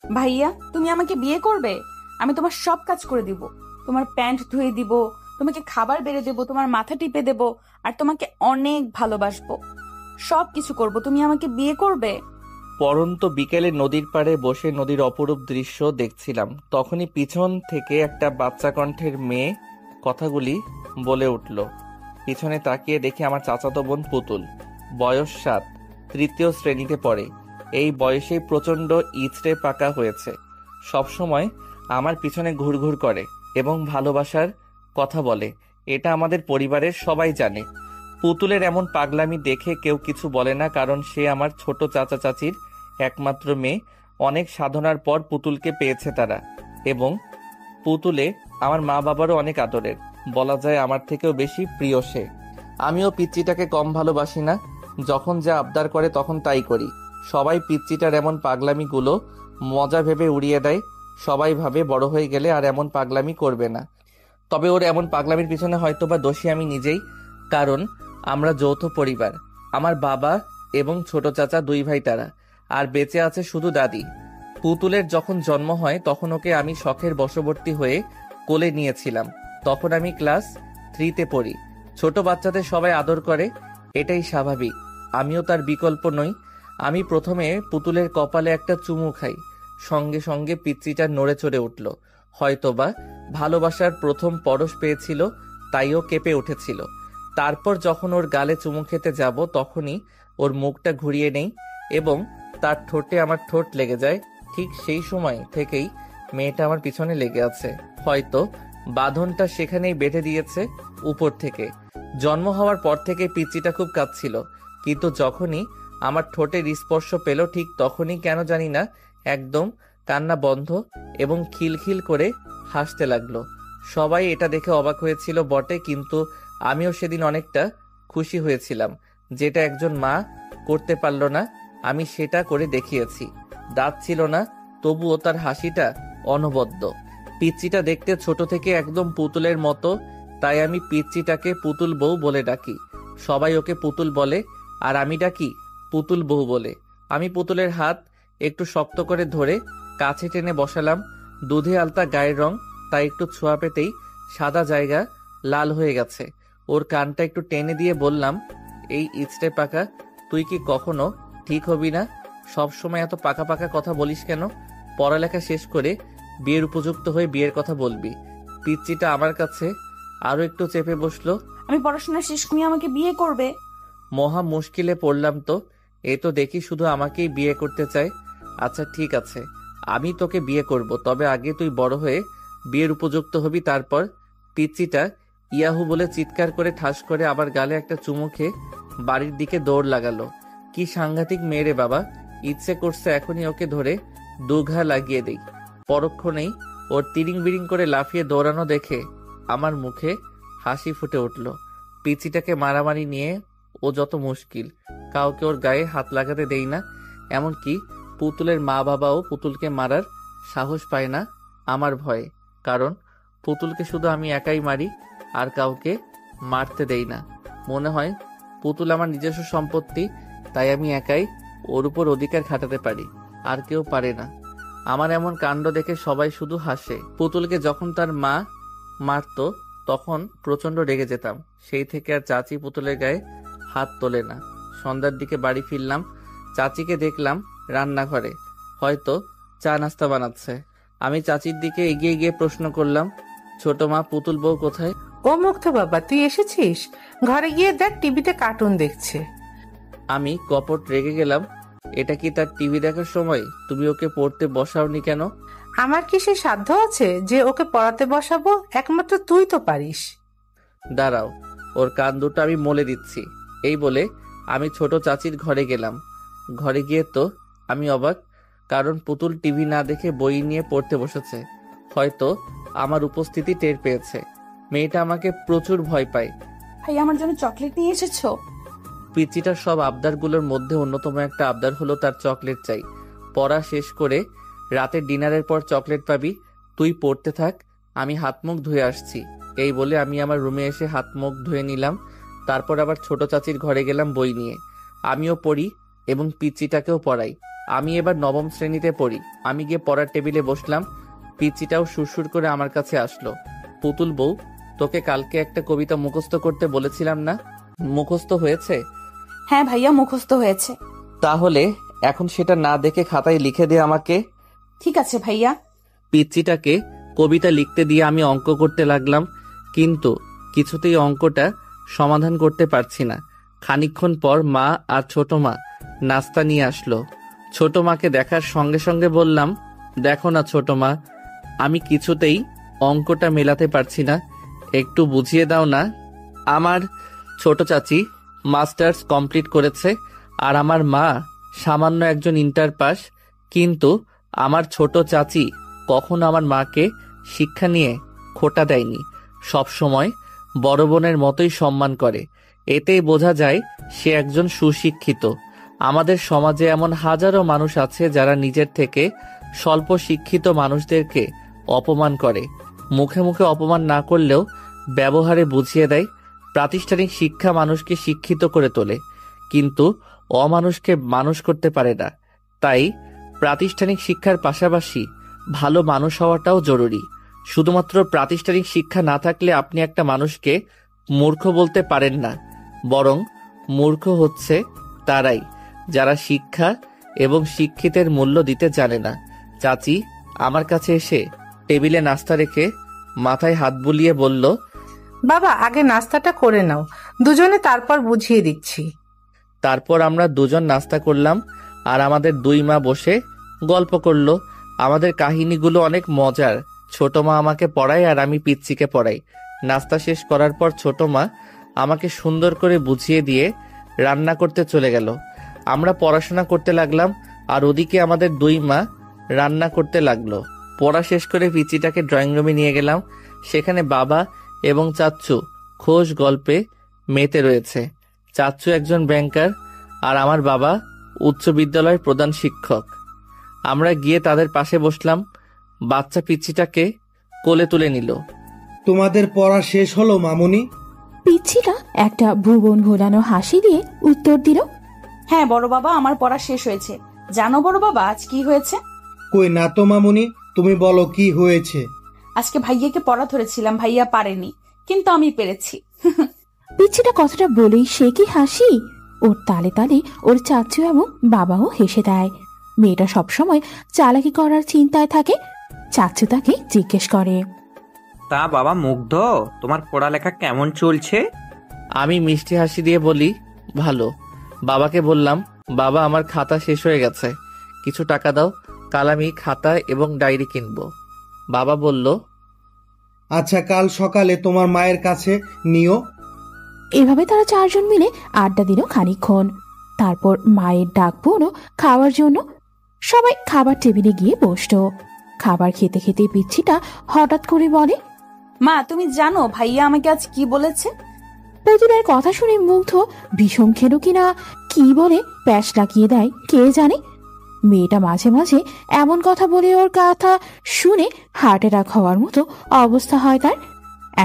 ভাইয়া, তুমি আমাকে বিয়ে করবে? আমি তোমার সব কাজ করে দিব। তোমার প্যান্ট ধুয়ে দিব, তোমাকে খাবার বেড়ে দেব, তোমার মাথা টিপে দেব, আর তোমাকে অনেক ভালোবাসবো। সব কিছু করব। তুমি আমাকে বিয়ে করবে? পরন্ত বিকেলে নদীর পাড়ে বসে নদীর অপরূপ দৃশ্য দেখছিলাম। তখনই পিছন থেকে একটা বাচ্চা কণ্ঠের মেয়ে কথাগুলি বলে উঠল। পিছনে তাকিয়ে দেখি আমার চাচাতো বোন পুতুল, বয়স 7, তৃতীয় শ্রেণীতে পড়ে। এই বয়সেই প্রচণ্ড ইচড়ে পাকা হয়েছে। সবসময় আমার পিছনে ঘুরঘুর করে এবং ভালোবাসার কথা বলে। এটা আমাদের পরিবারের সবাই জানে। পুতুলের এমন পাগলামি দেখে কেউ কিছু বলে না, কারণ সে আমার ছোট চাচা চাচির একমাত্র মেয়ে। অনেক সাধনার পর পুতুলকে পেয়েছে তারা, এবং পুতুলে আমার মা বাবারও অনেক আদরের। বলা যায় আমার থেকেও বেশি প্রিয় সে। আমিও পিচ্চিটাকে কম ভালোবাসি না। যখন যা আবদার করে তখন তাই করি। সবাই পিচ্চিটার এমন পাগলামিগুলো মজা ভেবে উড়িয়ে দেয়। সবাই ভাবে বড় হয়ে গেলে আর এমন পাগলামি করবে না। তবে ওর এমন পাগলামির পিছনে হয়তোবা দোষী আমি নিজেই, কারণ আমরা যৌথ পরিবার। আমার বাবা এবং ছোট চাচা 2 ভাই তারা, আর বেঁচে আছে শুধু দাদি। পুতুলের যখন জন্ম হয় তখন ওকে আমি শখের বশবর্তী হয়ে কোলে নিয়েছিলাম। তখন আমি ক্লাস 3তে পড়ি। ছোট বাচ্চাদের সবাই আদর করে, এটাই স্বাভাবিক। আমিও তার বিকল্প নই। আমি প্রথমে পুতুলের কপালে একটা চুমু খাই। সঙ্গে সঙ্গে পিচ্চিটা নড়ে চড়ে উঠল। হয়তোবা ভালোবাসার প্রথম পরশ পেয়েছিল, তাই ও কেঁপে উঠেছিল। তারপর যখন ওর গালে চুমু খেতে যাব তখনই ওর মুখটা ঘুরিয়ে নেই এবং তার ঠোঁটে আমার ঠোঁট লেগে যায়। ঠিক সেই সময় থেকেই মেয়েটা আমার পিছনে লেগে আছে। হয়তো বাঁধনটা সেখানেই বেঁধে দিয়েছে উপর থেকে। জন্ম হওয়ার পর থেকে পিচ্চিটা খুব কাঁদছিল, কিন্তু যখনই আমার ঠোঁটের স্পর্শ পেল ঠিক তখনই কেন জানি না একদম কান্না বন্ধ এবং খিলখিল করে হাসতে লাগলো। সবাই এটা দেখে অবাক হয়েছিল বটে, কিন্তু আমিও সেদিন অনেকটা খুশি হয়েছিলাম। যেটা একজন মা করতে পারল না, আমি সেটা করে দেখিয়েছি। দাঁত ছিল না, তবুও তার হাসিটা অনবদ্য। পিচ্চিটা দেখতে ছোট থেকে একদম পুতুলের মতো, তাই আমি পিচ্চিটাকে পুতুল বউ বলে ডাকি। সবাই ওকে পুতুল বলে, আর আমি ডাকি পুতুল বউ বলে। আমি পুতুলের হাত একটু শক্ত করে ধরে কাছে টেনে বসালাম। দুধে আলতা গায়ের রং, তাই একটু ছোঁয়া পেতেই সাদা জায়গা লাল হয়ে গেছে। ওর কানটা একটু টেনে দিয়ে বললাম, এই ইচড়ে পাকা, তুই কি কখনো ঠিক হবি না? সব সময় এত পাকা পাকা কথা বলিস কেন? পড়ালেখা শেষ করে বিয়ের উপযুক্ত হয়ে বিয়ের কথা বলবি। পিচ্চিটা আমার কাছে আরো একটু চেপে বসলো। আমি পড়াশোনা শেষ, তুমি আমাকে বিয়ে করবে? মহা মুশকিলে পড়লাম তো। এ তো দেখি শুধু আমাকেই বিয়ে করতে চায়। আচ্ছা ঠিক আছে, আমি তোকে বিয়ে করব, তবে আগে তুই বড় হয়ে বিয়ের উপযুক্ত হবি, তারপর। পিচ্চিটা ইয়াহু বলে চিৎকার করে ঠাস করে আবার গালে একটা চুমু খেয়ে বাড়ির দিকে দৌড় লাগালো। কি সাংঘাতিক মেয়ে রে বাবা! ইচ্ছে করছে এখনই ওকে ধরে 2 ঘা লাগিয়ে দেই। পরক্ষণেই ওর তিরিং বিরিং করে লাফিয়ে দৌড়ানো দেখে আমার মুখে হাসি ফুটে উঠল। পিচিটাকে মারামারি নিয়ে ও যত মুশকিল, কাউকে ওর গায়ে হাত লাগাতে দেই না। এমনকি পুতুলের মা বাবাও পুতুলকে মারার সাহস পায় না আমার ভয়ে, কারণ পুতুলকে শুধু আমি একাই মারি, আর কাউকে মারতে দেই না। মনে হয় পুতুল আমার নিজস্ব সম্পত্তি, তাই আমি একাই ওর উপর অধিকার খাটাতে পারি, আর কেউ পারে না। আমার এমন কাণ্ড দেখে সবাই শুধু হাসে। পুতুলকে যখন তার মা মারতো তখন প্রচন্ড রেগে যেতাম। সেই থেকে আর চাচি পুতুলের গায়ে হাত তোলে না। সন্ধ্যার দিকে বাড়ি ফিরলাম, চাচিকে দেখলাম রান্নাঘরে, হয়তো চা নাস্তা বানাচ্ছে। আমি চাচির দিকে এগিয়ে গিয়ে প্রশ্ন করলাম, ছোট মা, পুতুল বউ কোথায়? ও মুগ্ধ বাবা, তুই এসেছিস? ঘরে গিয়ে দেখ, টিভিতে কার্টুন দেখছে। আমি কপট রেগে গেলাম। এটা কি তার টিভি দেখার সময়? তুমি ওকে পড়তে বসাওনি কেন? আমার কি সে সাধ্য আছে যে ওকে পড়াতে বসাবো? একমাত্র তুই তো পারিস। দাঁড়াও, ওর কান দুটো আমি মলে দিচ্ছি। এই বলে আমি ছোট চাচির ঘরে গেলাম। ঘরে গিয়ে তো আমি অবাক, কারণ পুতুল টিভি না দেখে বই নিয়ে পড়তে বসেছে। হয়তো আমার উপস্থিতি টের পেয়েছে। মেয়েটা আমাকে প্রচুর ভয় পায়। ভাই, আমার জন্য চকলেট নিয়ে এসেছো? পিচিটার সব আবদারগুলোর মধ্যে অন্যতম একটা আবদার হলো তার চকলেট চাই। পড়া শেষ করে রাতের ডিনারের পর চকলেট পাবি। তুই পড়তে থাক, আমি হাত মুখ ধুয়ে আসছি। এই বলে আমি আমার রুমে এসে হাত মুখ ধুয়ে নিলাম। তারপর আবার ছোট চাচির ঘরে গেলাম বই নিয়ে। আমিও পড়ি এবং পিচিটাকেও পড়াই। আমি এবার নবম শ্রেণীতে পড়ি। আমি গিয়ে পড়ার টেবিলে বসলাম। পিচ্চিটাও সুরসুর করে আমার কাছে আসলো। পুতুল বউ, তোকে কালকে একটা কবিতা মুখস্থ করতে বলেছিলাম না, মুখস্থ হয়েছে? হ্যাঁ ভাইয়া, মুখস্থ হয়েছে। তাহলে এখন সেটা না দেখে খাতায় লিখে দে আমাকে। ঠিক আছে ভাইয়া। পিচ্চিটাকে কবিতা লিখতে দিয়ে আমি অঙ্ক করতে লাগলাম, কিন্তু কিছুতেই অঙ্কটা সমাধান করতে পারছি না। খানিকক্ষণ পর মা আর ছোট মা নাস্তা নিয়ে আসলো। ছোট মাকে দেখার সঙ্গে সঙ্গে বললাম, দেখো না ছোট মা, আমি কিছুতেই অঙ্কটা মেলাতে পারছি না, একটু বুঝিয়ে দাও না। আমার ছোট চাচি মাস্টার্স কমপ্লিট করেছে আর আমার মা সামান্য একজন ইন্টার পাস, কিন্তু আমার ছোট চাচি কখনো আমার মাকে শিক্ষা নিয়ে খোটা দেয়নি, সব সময় বড় বোনের মতোই সম্মান করে। এতেই বোঝা যায় সে একজন সুশিক্ষিত। আমাদের সমাজে এমন হাজারো মানুষ আছে যারা নিজের থেকে স্বল্প শিক্ষিত মানুষদেরকে অপমান করে। মুখে মুখে অপমান না করলেও ব্যবহারে বুঝিয়ে দেয়। প্রাতিষ্ঠানিক শিক্ষা মানুষকে শিক্ষিত করে তোলে, কিন্তু অমানুষকে মানুষ করতে পারে না। তাই প্রাতিষ্ঠানিক শিক্ষার পাশাপাশি ভালো মানুষ হওয়াটাও জরুরি। শুধুমাত্র প্রাতিষ্ঠানিক শিক্ষা না থাকলে আপনি একটা মানুষকে মূর্খ বলতে পারেন না, বরং মূর্খ হচ্ছে তারাই যারা শিক্ষা এবং শিক্ষিতের মূল্য দিতে জানে না। চাচি আমার কাছে এসে টেবিলে নাস্তা রেখে মাথায় হাত বুলিয়ে বলল, বাবা, আগে নাস্তাটা করে নাও, দুজনে তারপর বুঝিয়ে দিচ্ছি। তারপর আমরা দুজন নাস্তা করলাম আর আমাদের দুই মা বসে গল্প করলো। আমাদের কাহিনীগুলো অনেক মজার। ছোট মা আমাকে পড়ায় আর আমি পিচ্চিকে পড়াই। নাস্তা শেষ করার পর ছোট মা আমাকে সুন্দর করে বুঝিয়ে দিয়ে রান্না করতে চলে গেল। আমরা পড়াশোনা করতে লাগলাম আর ওদিকে আমাদের দুই মা রান্না করতে লাগলো। পড়া শেষ করে পিচ্চিটাকে ড্রয়িং রুমে নিয়ে গেলাম। সেখানে বাবা এবং চাচ্চু খোশ গল্পে মেতে রয়েছে। চাচ্চু একজন ব্যাংকার আর আমার বাবা উচ্চ বিদ্যালয়ের প্রধান শিক্ষক। আমরা গিয়ে তাদের পাশে বসলাম। বাচ্চা পিচ্চিটাকে কোলে তুলে নিল। তোমাদের পড়া শেষ হলো মামুনি? পিচ্ছিটা একটা ভুবন ভোলানো হাসি দিয়ে উত্তর দিল, হ্যাঁ বড় বাবা, আমার পড়া শেষ হয়েছে। জানো বড় বাবা আজ কি হয়েছে? কই না তো মামুনি, তুমি বলো কি হয়েছে। আজকে ভাইয়াকে পড়া ধরেছিলাম, ভাইয়া পারেনি, কিন্তু আমি পেরেছি। পিচ্ছিটা কথাটা বলেই সে কি হাসি! ওর তালে তালে ওর চাচু এবং বাবাও হেসে দেয়। মেয়েটা সবসময় চালাকি করার চিন্তায় থাকে। চাচু তাকে জিজ্ঞেস করে, তা বাবা মুগ্ধ, তোমার পড়ালেখা কেমন চলছে? আমি মিষ্টি হাসি দিয়ে বলি, ভালো। বাবাকে বললাম, বাবা আমার খাতা শেষ হয়ে গেছে, কিছু টাকা দাও, কাল আমি খাতা এবং ডায়েরি কিনবো। বাবা বলল, আচ্ছা কাল সকালে তোমার মায়ের কাছে নিও। এভাবে তারা চারজন মিলে আড্ডা দিল খানিকক্ষণ। তারপর মায়ের ডাক পড়ল খাওয়ার জন্য। সবাই খাবার টেবিলে গিয়ে বসলো। খাবার খেতে খেতে পিচ্ছিটা হঠাৎ করে বলে, মা তুমি জানো ভাইয়া আমাকে আজ কি বলেছে? পুতুলের কথা শুনে মুগ্ধ ভীষণ খেলো কিনা কি বলে প্যাচ লাগিয়ে দেয় কে জানে। মেয়েটা মাঝে মাঝে এমন কথা বলে ওর কথা শুনে হার্ট অ্যাটাক হওয়ার মতো অবস্থা হয় তার।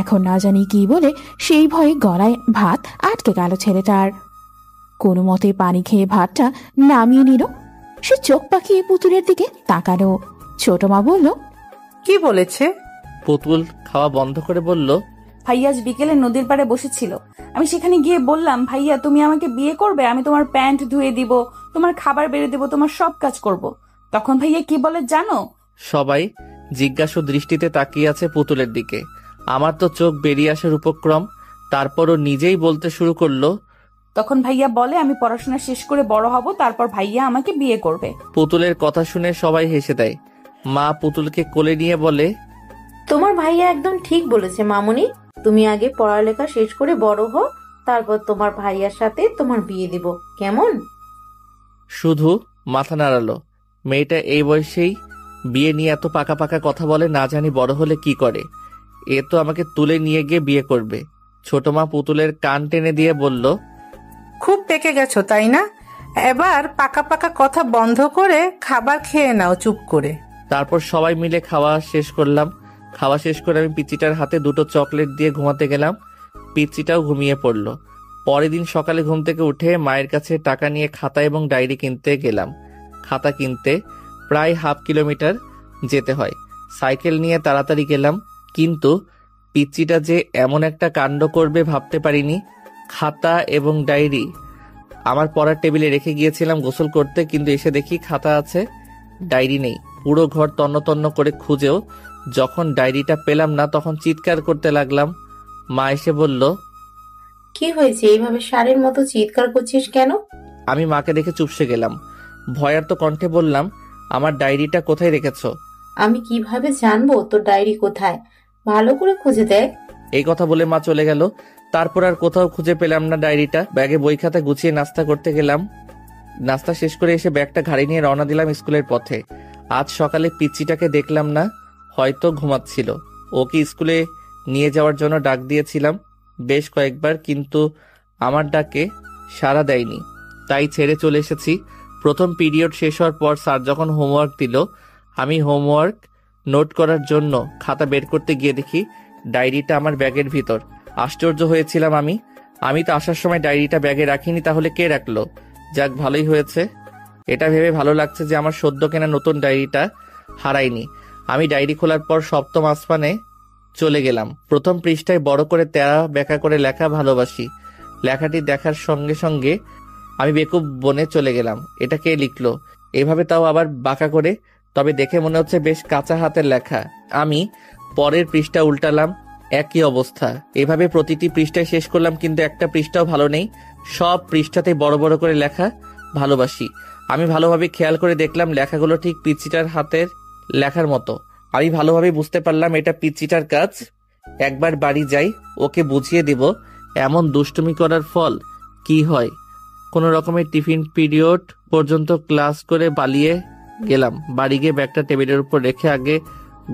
এখন না জানি কি বলে সেই ভয়ে গলায় ভাত আটকে গেল ছেলেটার। কোনো মতে পানি খেয়ে ভাতটা নামিয়ে নিল। সে চোখ পাকিয়ে পুতুলের দিকে তাকালো। ছোট মা বলল, কি বলেছে? পুতুল খাওয়া বন্ধ করে বলল, ভাইয়া আজ বিকেলে নদীর পাড়ে বসেছিল। আমি সেখানে গিয়ে বললাম, ভাইয়া তুমি আমাকে বিয়ে করবে, আমি তোমার প্যান্ট ধুয়ে দিব, তোমার খাবার বেড়ে দিব, তোমার সব কাজ করব। তখন ভাইয়া কি বলে জানো? সবাই জিজ্ঞাসু দৃষ্টিতে তাকিয়ে আছে পুতুলের দিকে। আমার তো চোখ বেরিয়ে আসার উপক্রম। তারপরও নিজেই বলতে শুরু করলো, তখন ভাইয়া বলে আমি পড়াশোনা শেষ করে বড় হব, তারপর ভাইয়া আমাকে বিয়ে করবে। পুতুলের কথা শুনে সবাই হেসে দেয়। মা পুতুলকে কোলে নিয়ে বলে, তোমার ভাইয়া একদম ঠিক বলেছে মামুনি, তুমি আগে পড়ালেখা শেষ করে বড় হও, তারপর তোমার ভাইয়ার সাথে তোমার বিয়ে দিব, কেমন? শুধু মাথা নাড়ালো। মেয়েটা এই বয়সেই বিয়ে নিয়ে এত পাকা পাকা কথা বলে, না জানি বড় হলে কি করে। এ তো আমাকে তুলে নিয়ে গিয়ে বিয়ে করবে। ছোট মা পুতুলের কান টেনে দিয়ে বলল, খুব পেকে গেছো তাই না? এবার পাকা পাকা কথা বন্ধ করে খাবার খেয়ে নাও চুপ করে। তারপর সবাই মিলে খাওয়া শেষ করলাম। খাওয়া শেষ করে আমি পিচ্চিটার হাতে দুটো চকলেট দিয়ে ঘুমাতে গেলাম। পিচ্চিটাও ঘুমিয়ে পড়লো। পরের দিন সকালে ঘুম থেকে উঠে মায়ের কাছে টাকা নিয়ে খাতা এবং ডায়েরি কিনতে গেলাম। খাতা কিনতে প্রায় 1/2 কিলোমিটার যেতে হয়। সাইকেল নিয়ে তাড়াতাড়ি গেলাম, কিন্তু পিচ্চিটা যে এমন একটা কাণ্ড করবে ভাবতে পারিনি। খাতা এবং ডায়েরি আমার পড়ার টেবিলে রেখে গিয়েছিলাম গোসল করতে, কিন্তু এসে দেখি খাতা আছে, ডায়েরি নেই। পুরো ঘর তন্ন তন্ন করে খুঁজেও যখন ডায়েরিটা পেলাম না তখন চিৎকার করতে লাগলাম। মা এসে বলল, কি হয়েছে, এইভাবে ষাঁড়ের মতো চিৎকার করছিস কেন? আমি মাকে দেখে চুপসে গেলাম। ভয়ার্ত কণ্ঠে বললাম, আমার ডায়েরিটা কোথায় রেখেছো? আমি কিভাবে জানবো তোর ডায়েরি কোথায়? ভালো করে খুঁজে দেখ। এই কথা বলে মা চলে গেল। তারপর আর কোথাও খুঁজে পেলাম না ডায়েরিটা। ব্যাগে বই খাতা গুছিয়ে নাস্তা করতে গেলাম। নাস্তা শেষ করে এসে ব্যাগটা ঘাড়ে নিয়ে রওনা দিলাম স্কুলের পথে। আজ সকালে পিচ্চিটাকে দেখলাম না, হয়তো ঘুমাচ্ছিল। ওকে স্কুলে নিয়ে যাওয়ার জন্য ডাক দিয়েছিলাম বেশ কয়েকবার, কিন্তু আমার ডাকে সাড়া দেয়নি, তাই ছেড়ে চলে এসেছি। প্রথম পিরিয়ড শেষ হওয়ার পর স্যার যখন হোমওয়ার্ক দিল, আমি হোমওয়ার্ক নোট করার জন্য খাতা বের করতে গিয়ে দেখি ডায়েরিটা আমার ব্যাগের ভিতর। আশ্চর্য হয়েছিলাম আমি তো আসার সময় ডায়েরিটা ব্যাগে রাখিনি, তাহলে কে রাখলো? যাক, ভালোই হয়েছে। এটা ভেবে ভালো লাগছে যে আমার সদ্য কেনা নতুন ডায়েরিটা হারাইনি। আমি ডায়েরি খোলার পর সপ্তম আসমানে চলে গেলাম। প্রথম পৃষ্ঠায় বড় করে তেরা বেঁকা করে লেখা ভালোবাসি। লেখাটি দেখার সঙ্গে সঙ্গে আমি বেকুব বনে চলে গেলাম। এটা কে লিখলো এভাবে, তাও আবার বাঁকা করে? তবে দেখে মনে হচ্ছে বেশ কাঁচা হাতের লেখা। আমি পরের পৃষ্ঠা উল্টালাম, একই অবস্থা। এভাবে প্রতিটি পৃষ্ঠায় শেষ করলাম, কিন্তু একটা পৃষ্ঠাও ভালো নেই। সব পৃষ্ঠাতে বড় বড় করে লেখা ভালোবাসি। আমি ভালোভাবে খেয়াল করে দেখলাম লেখাগুলো ঠিক পিচ্চিটার হাতের লেখার মতো। আমি ভালোভাবে বুঝতে পারলাম এটা পিচ্চিটার কাজ। একবার বাড়ি যাই, ওকে বুঝিয়ে দিব এমন দুষ্টুমি করার ফল কি হয়। কোনো রকমের টিফিন পিরিয়ড পর্যন্ত ক্লাস করে পালিয়ে গেলাম। বাড়ি গিয়ে ব্যাগটা টেবিলের উপর রেখে আগে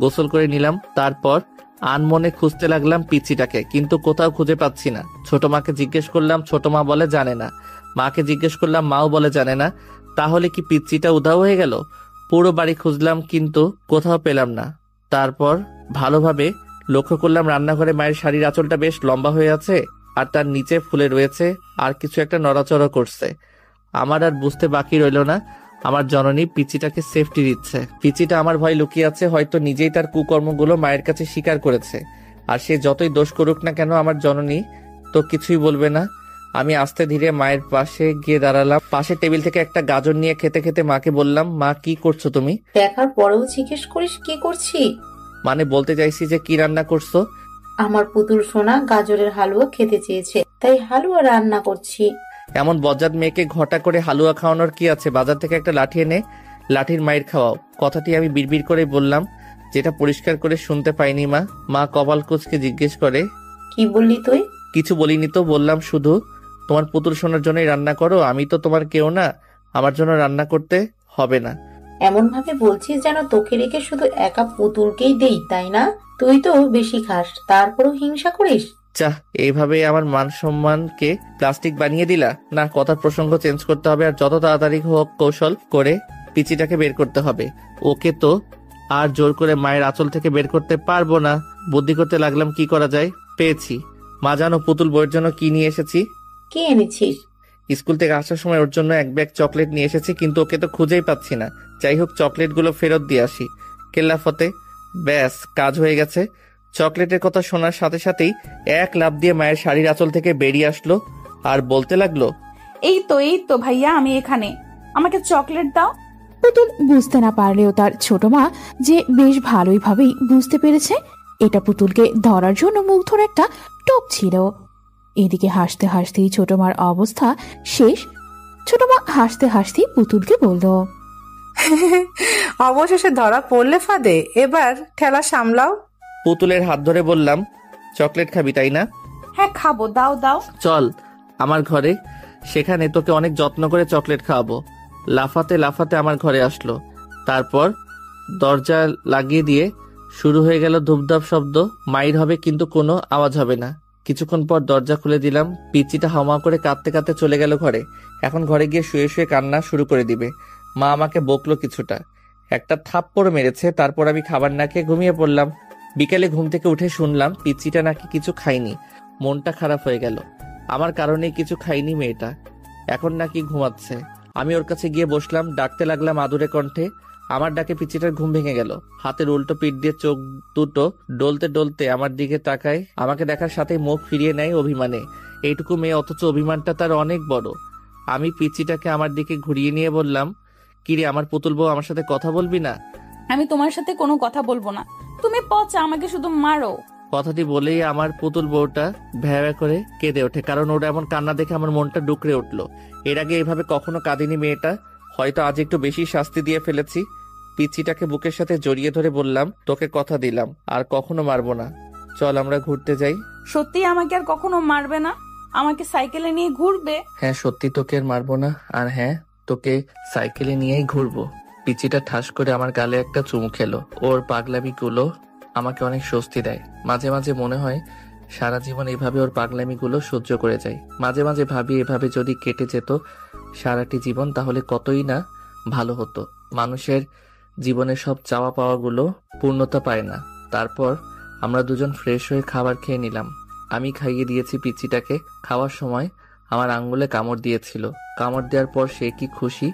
গোসল করে নিলাম। তারপর আনমনে খুঁজতে লাগলাম পিচ্চিটাকে, কিন্তু কোথাও খুঁজে পাচ্ছি না। ছোট মাকে জিজ্ঞেস করলাম, ছোট মা বলে জানে না। মাকে জিজ্ঞেস করলাম, মাও বলে জানে না। তাহলে কি পিচ্চিটা উধাও হয়ে গেল? পুরো বাড়ি খুঁজলাম, কিন্তু কোথাও পেলাম না। তারপর ভালোভাবে লক্ষ্য করলাম রান্নাঘরে মায়ের শাড়ির আঁচলটা বেশ লম্বা হয়ে আছে, আর তার নিচে ফুলে রয়েছে আর কিছু একটা নড়াচড়া করছে। আমার আর বুঝতে বাকি রইল না, আমার জননী পিচ্চিটাকে সেফটি দিচ্ছে। পিচ্চিটা আমার ভয় লুকিয়ে আছে, হয়তো নিজেই তার কুকর্মগুলো মায়ের কাছে স্বীকার করেছে। আর সে যতই দোষ করুক না কেন, আমার জননী তো কিছুই বলবে না। আমি আস্তে ধীরে মায়ের পাশে গিয়ে দাঁড়ালাম। পাশের টেবিল থেকে একটা গাজর নিয়ে খেতে খেতে মাকে বললাম, মা কি করছো তুমি? দেখার পরেও জিজ্ঞেস করিস কি করছি? মানে বলতে চাইছি যে কি রান্না করছো। আমার পুতুল সোনা গাজরের হালুয়া খেতে চেয়েছে, তাই হালুয়া রান্না করছি। এমন বজ্জাত মেয়েকে ঘটা করে হালুয়া খাওয়ানোর কি আছে? বাজার থেকে একটা লাঠি এনে লাঠির মায়ের খাওয়াও। কথাটি আমি বিড়বিড় করে বললাম, যেটা পরিষ্কার করে শুনতে পাইনি। মা কপাল কুঁচকে জিজ্ঞেস করে, কি বললি তুই? কিছু বলিনি তো, বললাম শুধু তোমার পুতুল সোনার জন্যই রান্না করো, আমি তো তোমার কেউ না, আমার জন্য রান্না করতে হবে না। এমন ভাবে বলছিস যেন তোকে রেখে শুধু একা পুতুলকেই দেই, তাই না? তুই তো বেশি খাস, তারপরও হিংসা করিস। চাহ, এইভাবে আমার মান সম্মানকে প্লাস্টিক বানিয়ে দিলা না। কথার প্রসঙ্গ চেঞ্জ করতে হবে, আর যত তাড়াতাড়ি হোক কৌশল করে পিচিটাকে বের করতে হবে। ওকে তো আর জোর করে মায়ের আঁচল থেকে বের করতে পারবো না। বুদ্ধি করতে লাগলাম কি করা যায়। পেয়েছি। মা জানো পুতুল বইয়ের জন্য কি নিয়ে এসেছি? কি এনেছিস? স্কুল থেকে আসার সময় ওর জন্য এক ব্যাগ চকলেট নিয়ে এসেছি, কিন্তু ওকে তো খুঁজেই পাচ্ছি না। যাই হোক, চকলেটগুলো ফেরত দিয়ে আসি। কেল্লাফতে ব্যাস, কাজ হয়ে গেছে। চকলেটের কথা শোনার সাথে সাথেই এক লাফ দিয়ে মায়ের শাড়ির আঁচল থেকে বেরিয়ে আসলো আর বলতে লাগলো, এই তো ভাইয়া, আমি এখানে, আমাকে চকলেট দাও। পুতুল বুঝতে না পারলেও তার ছোট মা যে বেশ ভালোইভাবেই বুঝতে পেরেছে এটা পুতুলকে ধরার জন্য মুগ্ধর একটা টোপ ছিল। এদিকে হাসতে হাসতেই ছোট মার অবস্থা শেষ। ছোট মা হাসতে হাসতেই পুতুলকে বলল, অবশেষে ধরা পড়লে ফাঁদে, এবার ঠেলা সামলাও। পুতুলের হাত ধরে বললাম, চকলেট খাবি তাই না? হ্যাঁ খাবো, দাও দাও। চল আমার ঘরে, সেখানে তোকে অনেক যত্ন করে চকলেট খাওয়াবো। লাফাতে লাফাতে আমার ঘরে আসলো। তারপর দরজা লাগিয়ে দিয়ে শুরু হয়ে গেল ধূপধাপ শব্দ। মাইর হবে কিন্তু কোনো আওয়াজ হবে না। কিছুক্ষণ পর দরজা খুলে দিলাম। পিচিটা হাওয়া করে কাঁদতে কাঁদতে চলে গেল ঘরে। এখন ঘরে গিয়ে শুয়ে শুয়ে কান্না শুরু করে দিবে। মা আমাকে বকলো কিছুটা, একটা থাপ্পড় মেরেছে। তারপর আমি খাবার না খেয়ে ঘুমিয়ে পড়লাম। বিকেলে ঘুম থেকে উঠে শুনলাম পিচিটা নাকি কিছু খায়নি। মনটা খারাপ হয়ে গেল। আমার কারণেই কিছু খায়নি মেয়েটা, এখন নাকি ঘুমাচ্ছে। আমি ওর কাছে গিয়ে বসলাম, ডাকতে লাগলাম আদুরে কণ্ঠে। আমার ডাকে পিচিটার ঘুম ভেঙে গেল। হাতের উল্টো পিঠ দিয়ে চোখ দুটো ডলতে ডলতে আমার দিকে তাকায়। আমাকে দেখার সাথেই মুখ ফিরিয়ে নেয় অভিমানে। এইটুকু মেয়ে, অথচ অভিমানটা তার অনেক বড়। আমি পিচিটাকে আমার দিকে ঘুরিয়ে নিয়ে বললাম, কিরে আমার পুতুল বউ, আমার সাথে কথা বলবি না? আমি তোমার সাথে কোনো কথা বলবো না। তুমি পচা, আমাকে শুধু মারো। কথাটি বলেই আমার পুতুল বউটা ভ্যাভ্যা করে কেঁদে ওঠে, কারণ ওটা এমন কান্না দেখে আমার মনটা ডুকরে উঠলো। এর আগে এভাবে কখনো কাঁদেনি মেয়েটা। হয়তো আজ একটু বেশি শাস্তি দিয়ে ফেলেছি। পিচিটাকে বুকের সাথে জড়িয়ে ধরে বললাম, তোকে কথা দিলাম আর কখনো মারবো না। চল আমরা ঘুরতে যাই। সত্যি আমাকে আর কখনো মারবে না? আমাকে সাইকেলে নিয়ে ঘুরবে? হ্যাঁ, সত্যি তোকে আর মারবো না। আর হ্যাঁ, তোকে সাইকেলে নিয়েই ঘুরবো। পিচিটা ঠাস করে আমার গালে একটা চুমু খেলো। ওর পাগলামিগুলো আমাকে অনেক স্বস্তি দেয়। মাঝে মাঝে মনে হয় সারা জীবন এভাবে ওর পাগলামিগুলো সহ্য করে যাই। মাঝে মাঝে ভাবি, এভাবে যদি কেটে যেত সারাটি জীবন, তাহলে কতই না ভালো হতো। মানুষের জীবনের সব চাওয়া পাওয়াগুলো পূর্ণতা পায় না। তারপর আমরা দুজন ফ্রেশ হয়ে খাবার খেয়ে নিলাম। আমি খাইয়ে দিয়েছি পিচিটাকে। খাওয়ার সময় আমার আঙ্গুলে কামড় দিয়েছিল। কামড় দেওয়ার পর সে কি খুশি,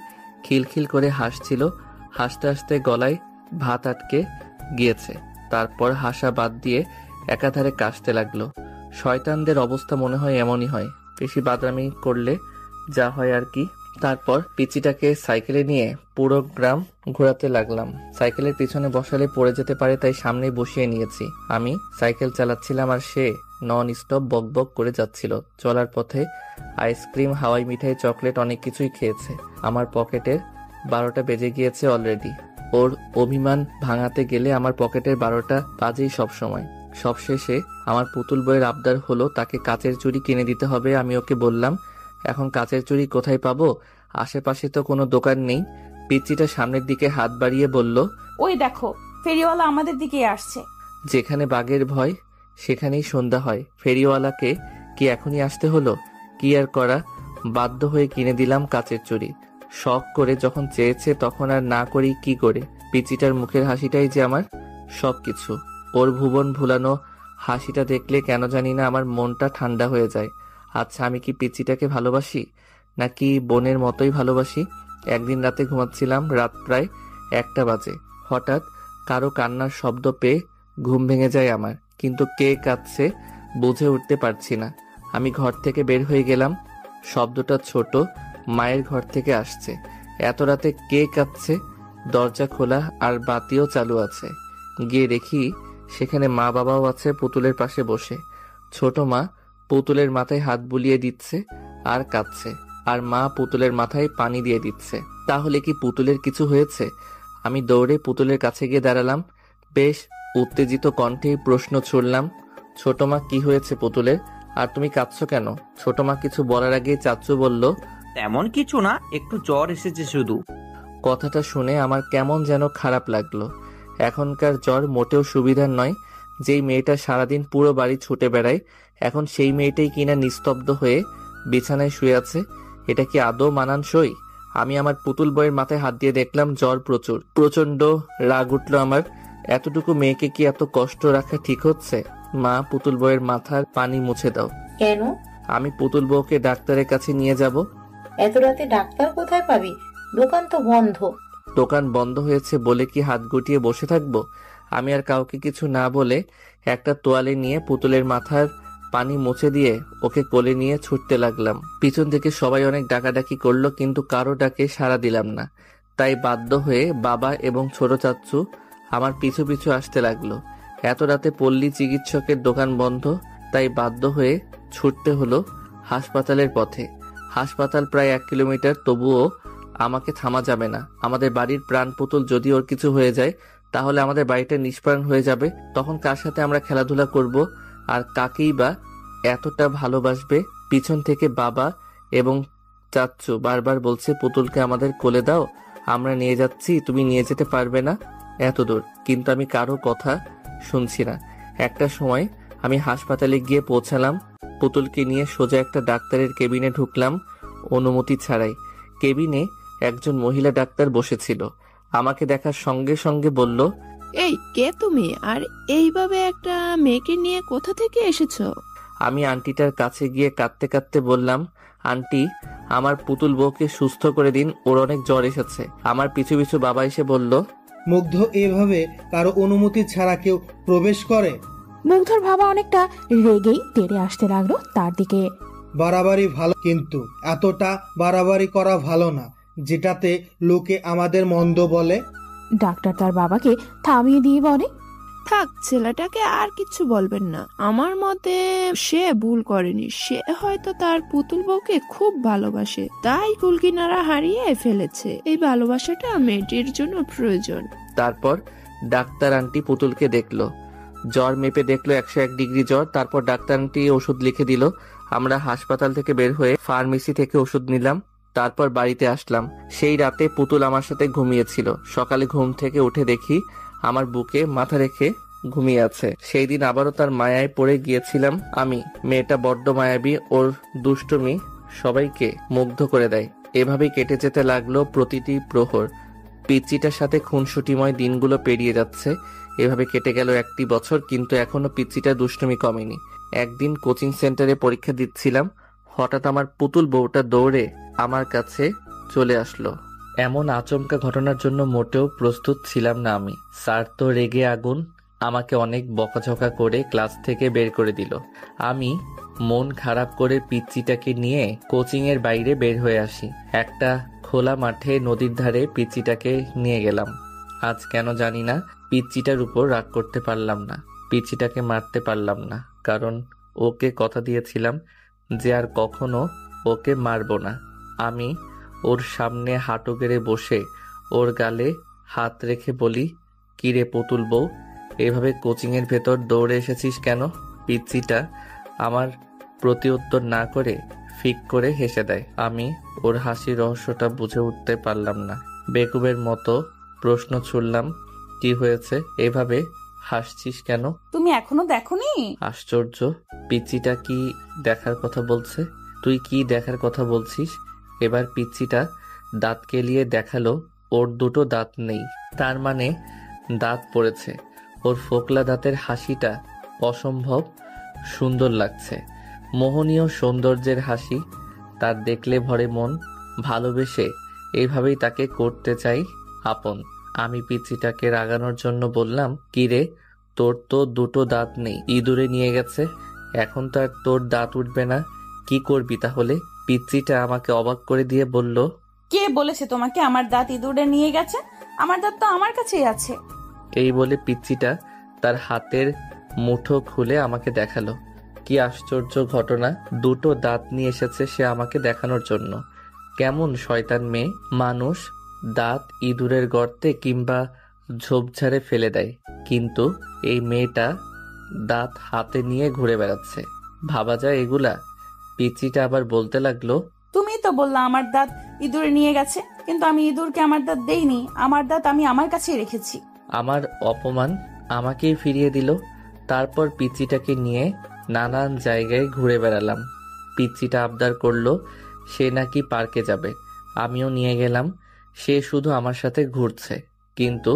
খিলখিল করে হাসছিল। হাসতে হাসতে গলায় ভাত আটকে গিয়েছে। তারপর হাসা বাদ দিয়ে একাধারে কাশতে লাগলো। শয়তানদের অবস্থা মনে হয় এমনই হয়, বেশি বাদরামি করলে যা হয় আর কি। তারপর পিচিটাকে সাইকেলে নিয়ে পুরো গ্রাম ঘোরাতে লাগলাম। সাইকেলের পিছনে বসালে পড়ে যেতে পারে, তাই সামনে বসিয়ে নিয়েছি। আমি সাইকেল চালাচ্ছিলাম আর সে নন স্টপ বক বক করে যাচ্ছিল। চলার পথে আইসক্রিম, হাওয়াই মিঠাই, চকলেট অনেক কিছুই খেয়েছে। আমার পকেটের 12টা বেজে গিয়েছে অলরেডি। ওর অভিমান ভাঙাতে গেলে আমার পকেটের 12টা বাজেই সবসময়। সবশেষে আমার পুতুল বইয়ের আবদার হলো তাকে কাচের চুড়ি কিনে দিতে হবে। আমি ওকে বললাম, এখন কাচের চুড়ি কোথায় পাবো? আশেপাশে তো কোনো দোকান নেই। পিচিটা সামনের দিকে হাত বাড়িয়ে বলল, ওই দেখো, ফেরিওয়ালা আমাদের দিকে আসছে। যেখানে বাঘের ভয় সেখানেই সন্ধ্যা হয়। ফেরিওয়ালাকে কি এখনই আসতে হলো? কি আর করা, বাধ্য হয়ে কিনে দিলাম কাচের চুড়ি। শখ করে যখন চেয়েছে তখন আর না করি কি করে। পিচিটার মুখের হাসিটাই যে আমার সবকিছু। ওর ভুবন ভুলানো হাসিটা দেখলে কেন জানি না আমার মনটা ঠান্ডা হয়ে যায়। আচ্ছা, আমি কি পিচিটাকে ভালোবাসি নাকি বোনের মতোই ভালোবাসি? একদিন রাতে ঘুমাচ্ছিলাম, রাত প্রায় 1টা বাজে। হঠাৎ কারো কান্নার শব্দ পেয়ে ঘুম ভেঙে যায় আমার, কিন্তু কে কাঁদছে বুঝে উঠতে পারছি না। আমি ঘর থেকে বের হয়ে গেলাম। শব্দটা ছোট, মায়ের ঘর থেকে আসছে। এত রাতে কে কাঁদছে? দরজা খোলা আর বাতিও চালু আছে। গিয়ে দেখি সেখানে মা বাবাও আছে পুতুলের পাশে বসে। ছোট মা পুতুলের মাথায় হাত বুলিয়ে দিচ্ছে আর কাঁদছে, আর মা পুতুলের মাথায় পানি দিয়ে দিচ্ছে। তাহলে কি পুতুলের কিছু হয়েছে? আমি দৌড়ে পুতুলের কাছে গিয়ে দাঁড়ালাম। বেশ উত্তেজিত কণ্ঠে প্রশ্ন ছুড়লাম, ছোট মা, কি হয়েছে পুতুলের? আর তুমি কাঁদছো কেন? ছোট মা কিছু বলার আগে চাচু বলল, তেমন কিছু না, একটু জ্বর এসেছে শুধু। কথাটা শুনে আমার কেমন যেন খারাপ লাগলো। এখনকার জ্বর মোটেও সুবিধার নয়। যেই মেয়েটা সারাদিন পুরো বাড়ি ছুটে বেড়ায়, এখন সেই মেয়েটাই কিনা নিস্তব্ধ হয়ে বিছানায় শুয়ে আছে। এটা কি আদৌ মানানসই? আমি আমার পুতুল বইয়ের মাথায় হাত দিয়ে দেখলাম জ্বর প্রচুর। প্রচন্ড রাগ উঠলো আমার। এতটুকু মেয়েকে কি এত কষ্ট রাখা ঠিক হচ্ছে? মা, পুতুল বইয়ের মাথার পানি মুছে দাও। কেন? আমি পুতুল বউকে ডাক্তারের কাছে নিয়ে যাব। এত রাতে ডাক্তার কোথায় পাবি? দোকান তো বন্ধ। দোকান বন্ধ হয়েছে বলে কি হাত গুটিয়ে বসে থাকবো? আমি আর কাউকে কিছু না বলে একটা তোয়ালে নিয়ে পুতুলের মাথার পানি মুছে দিয়ে ওকে কোলে নিয়ে ছুটতে লাগলাম। পিছন থেকে সবাই অনেক ডাকাডাকি করলো, কিন্তু কারো ডাকে সাড়া দিলাম না। তাই বাধ্য হয়ে বাবা এবং ছোট চাচ্চু আমার পিছু পিছু আসতে লাগলো। এত রাতে পল্লী চিকিৎসকের দোকান বন্ধ, তাই বাধ্য হয়ে ছুটতে হলো হাসপাতালের পথে। হাসপাতাল প্রায় 1 কিলোমিটার, তবুও আমাকে থামা যাবে না। আমাদের বাড়ির প্রাণ পুতুল যদি ওর কিছু হয়ে যায়, তাহলে আমাদের বাড়িটা নিষ্প্রাণ হয়ে যাবে। তখন কার সাথে আমরা খেলাধুলা করব, আর কাকেই বা এতটা ভালোবাসবে? পিছন থেকে বাবা এবং চাচ্চু বারবার বলছে, পুতুলকে আমাদের কোলে দাও, আমরা নিয়ে যাচ্ছি, তুমি নিয়ে যেতে পারবে না এত দূর। কিন্তু আমি কারো কথা শুনছি না। একটা সময় আমি হাসপাতালে গিয়ে পৌঁছালাম। পুতুলকে নিয়ে সোজা একটা ডাক্তারের কেবিনে ঢুকলাম অনুমতি ছাড়াই। কেবিনে একজন মহিলা ডাক্তার বসেছিল। আমাকে দেখার সঙ্গে সঙ্গে বলল, এই কে তুমি, আর এইভাবে একটা মেয়েকে নিয়ে কোথা থেকে এসেছো? আমি আন্টিটার কাছে গিয়ে কাঁদতে কাঁদতে বললাম, আন্টি, আমার পুতুল বউকে সুস্থ করে দিন, ওর অনেক জ্বর এসেছে। আমার পিছু পিছু বাবা এসে বলল, মুগ্ধ এভাবে কারো অনুমতি ছাড়া কেউ প্রবেশ করে? মুগ্ধর বাবা অনেকটা রেগেই তেড়ে আসতে লাগলো তার দিকে। বাড়াবাড়ি ভালো, কিন্তু এতটা বাড়াবাড়ি করা ভালো না যেটাতে লোকে আমাদের মন্দ বলে। ডাক্তার তার বাবাকে থামিয়ে দিয়ে বলে, থাক, ছেলেটাকে আর কিছু বলবেন না। আমার মতে সে ভুল করেনি, সে হয়তো তার পুতুল বউকে খুব ভালোবাসে, তাই কুলকিনারা হারিয়ে ফেলেছে। এই ভালোবাসাটা মেয়েটির জন্য প্রয়োজন। তারপর ডাক্তার আন্টি পুতুলকে দেখলো, জ্বর মেপে দেখলো 101 ডিগ্রি জ্বর। তারপর ডাক্তার আন্টি ওষুধ লিখে দিল। আমরা হাসপাতাল থেকে বের হয়ে ফার্মেসি থেকে ওষুধ নিলাম। তারপর বাড়িতে আসলাম। সেই রাতে পুতুল আমার সাথে ঘুমিয়েছিল। সকালে ঘুম থেকে উঠে দেখি আমার বুকে মাথা রেখে ঘুমিয়ে আছে। সেই দিন আবারও তার মায়ায় পড়ে গিয়েছিলাম আমি। মেয়েটা বড্ড মায়াবী, ওর দুষ্টুমি সবাইকে মুগ্ধ করে দেয়। এভাবেই কেটে যেতে লাগলো প্রতিটি প্রহর। পিচ্চিটার সাথে খুনসুটিময় দিনগুলো পেরিয়ে যাচ্ছে। এভাবে কেটে গেল 1টি বছর, কিন্তু এখনো পিচ্চিটার দুষ্টুমি কমেনি। একদিন কোচিং সেন্টারে পরীক্ষা দিচ্ছিলাম, হঠাৎ আমার পুতুল বউটা দৌড়ে আমার কাছে চলে আসলো। এমন আচমকা ঘটনার জন্য মোটেও প্রস্তুত ছিলাম না আমি। স্যার তো রেগে আগুন, আমাকে অনেক বকাঝকা করে ক্লাস থেকে বের করে দিল। আমি মন খারাপ করে পিচ্চিটাকে নিয়ে কোচিং এর বাইরে বের হয়ে আসি। একটা খোলা মাঠে নদীর ধারে পিচ্চিটাকে নিয়ে গেলাম। আজ কেন জানি না পিচ্চিটার উপর রাগ করতে পারলাম না, পিচ্চিটাকে মারতে পারলাম না, কারণ ওকে কথা দিয়েছিলাম যে আর কখনো ওকে মারবো না। আমি ওর সামনে হাঁটু গেড়ে বসে ওর গালে হাত রেখে বলি, কিরে পুতুল বউ, এভাবে কোচিংয়ের ভেতর দৌড়ে এসেছিস কেন? পিচ্চিটা আমার প্রতি উত্তর না করে ফিক করে হেসে দেয়। আমি ওর হাসির রহস্যটা বুঝে উঠতে পারলাম না। বেকুবের মতো প্রশ্ন ছুড়লাম, কি হয়েছে, এভাবে হাসছিস কেন? তুমি এখনো দেখোনি? আশ্চর্য, পিচ্চিটা কি দেখার কথা বলছে? তুই কি দেখার কথা বলছিস? এবার পিচ্চিটা দাঁত কেলিয়ে দেখালো ওর দুটো দাঁত নেই, তার মানে দাঁত পড়েছে। ওর ফোকলা দাঁতের হাসিটা অসম্ভব সুন্দর লাগছে, মোহনীয় সৌন্দর্যের হাসি। তার দেখলে ভরে মন, ভালোবেসে এইভাবেই তাকে করতে চাই আপন। আমি পিচ্চিটাকে রাগানোর জন্য বললাম, কিরে, তোর তো দুটো দাঁত নেই, ইঁদুরে নিয়ে গেছে, এখন তো আর তোর দাঁত উঠবে না, কি করবি তাহলে? পিচ্চিটা আমাকে অবাক করে দিয়ে বলল, কে বলেছে তোমাকে আমার দাঁত ইঁদুরে নিয়ে গেছে? আমার দাঁত তো আমার কাছেই আছে। এই বলে পিচ্চিটা তার হাতের মুঠো খুলে আমাকে দেখালো। কি আশ্চর্য ঘটনা, দুটো দাঁত নিয়ে এসেছে সে আমাকে দেখানোর জন্য। কেমন শয়তান মেয়ে! মানুষ দাঁত ইঁদুরের গর্তে কিংবা ঝোপঝাড়ে ফেলে দেয়, কিন্তু এই মেয়েটা দাঁত হাতে নিয়ে ঘুরে বেড়াচ্ছে। ভাবা যায় এগুলা? পিচ্চিটা আবার বলতে লাগলো, তুমি তো বললা আমার দাঁত ইঁদুরে নিয়ে গেছে, কিন্তু আমি ইঁদুরকে আমার দাঁত দেইনি, আমার দাঁত আমি আমার কাছেই রেখেছি। আমার অপমান আমাকেই ফিরিয়ে দিল। তারপর পিচ্চিটাকে নিয়ে নানান জায়গায় ঘুরে বেড়ালাম। পিচ্চিটা আবদার করলো সে নাকি পার্কে যাবে, আমিও নিয়ে গেলাম। সে শুধু আমার সাথে ঘুরছে, কিন্তু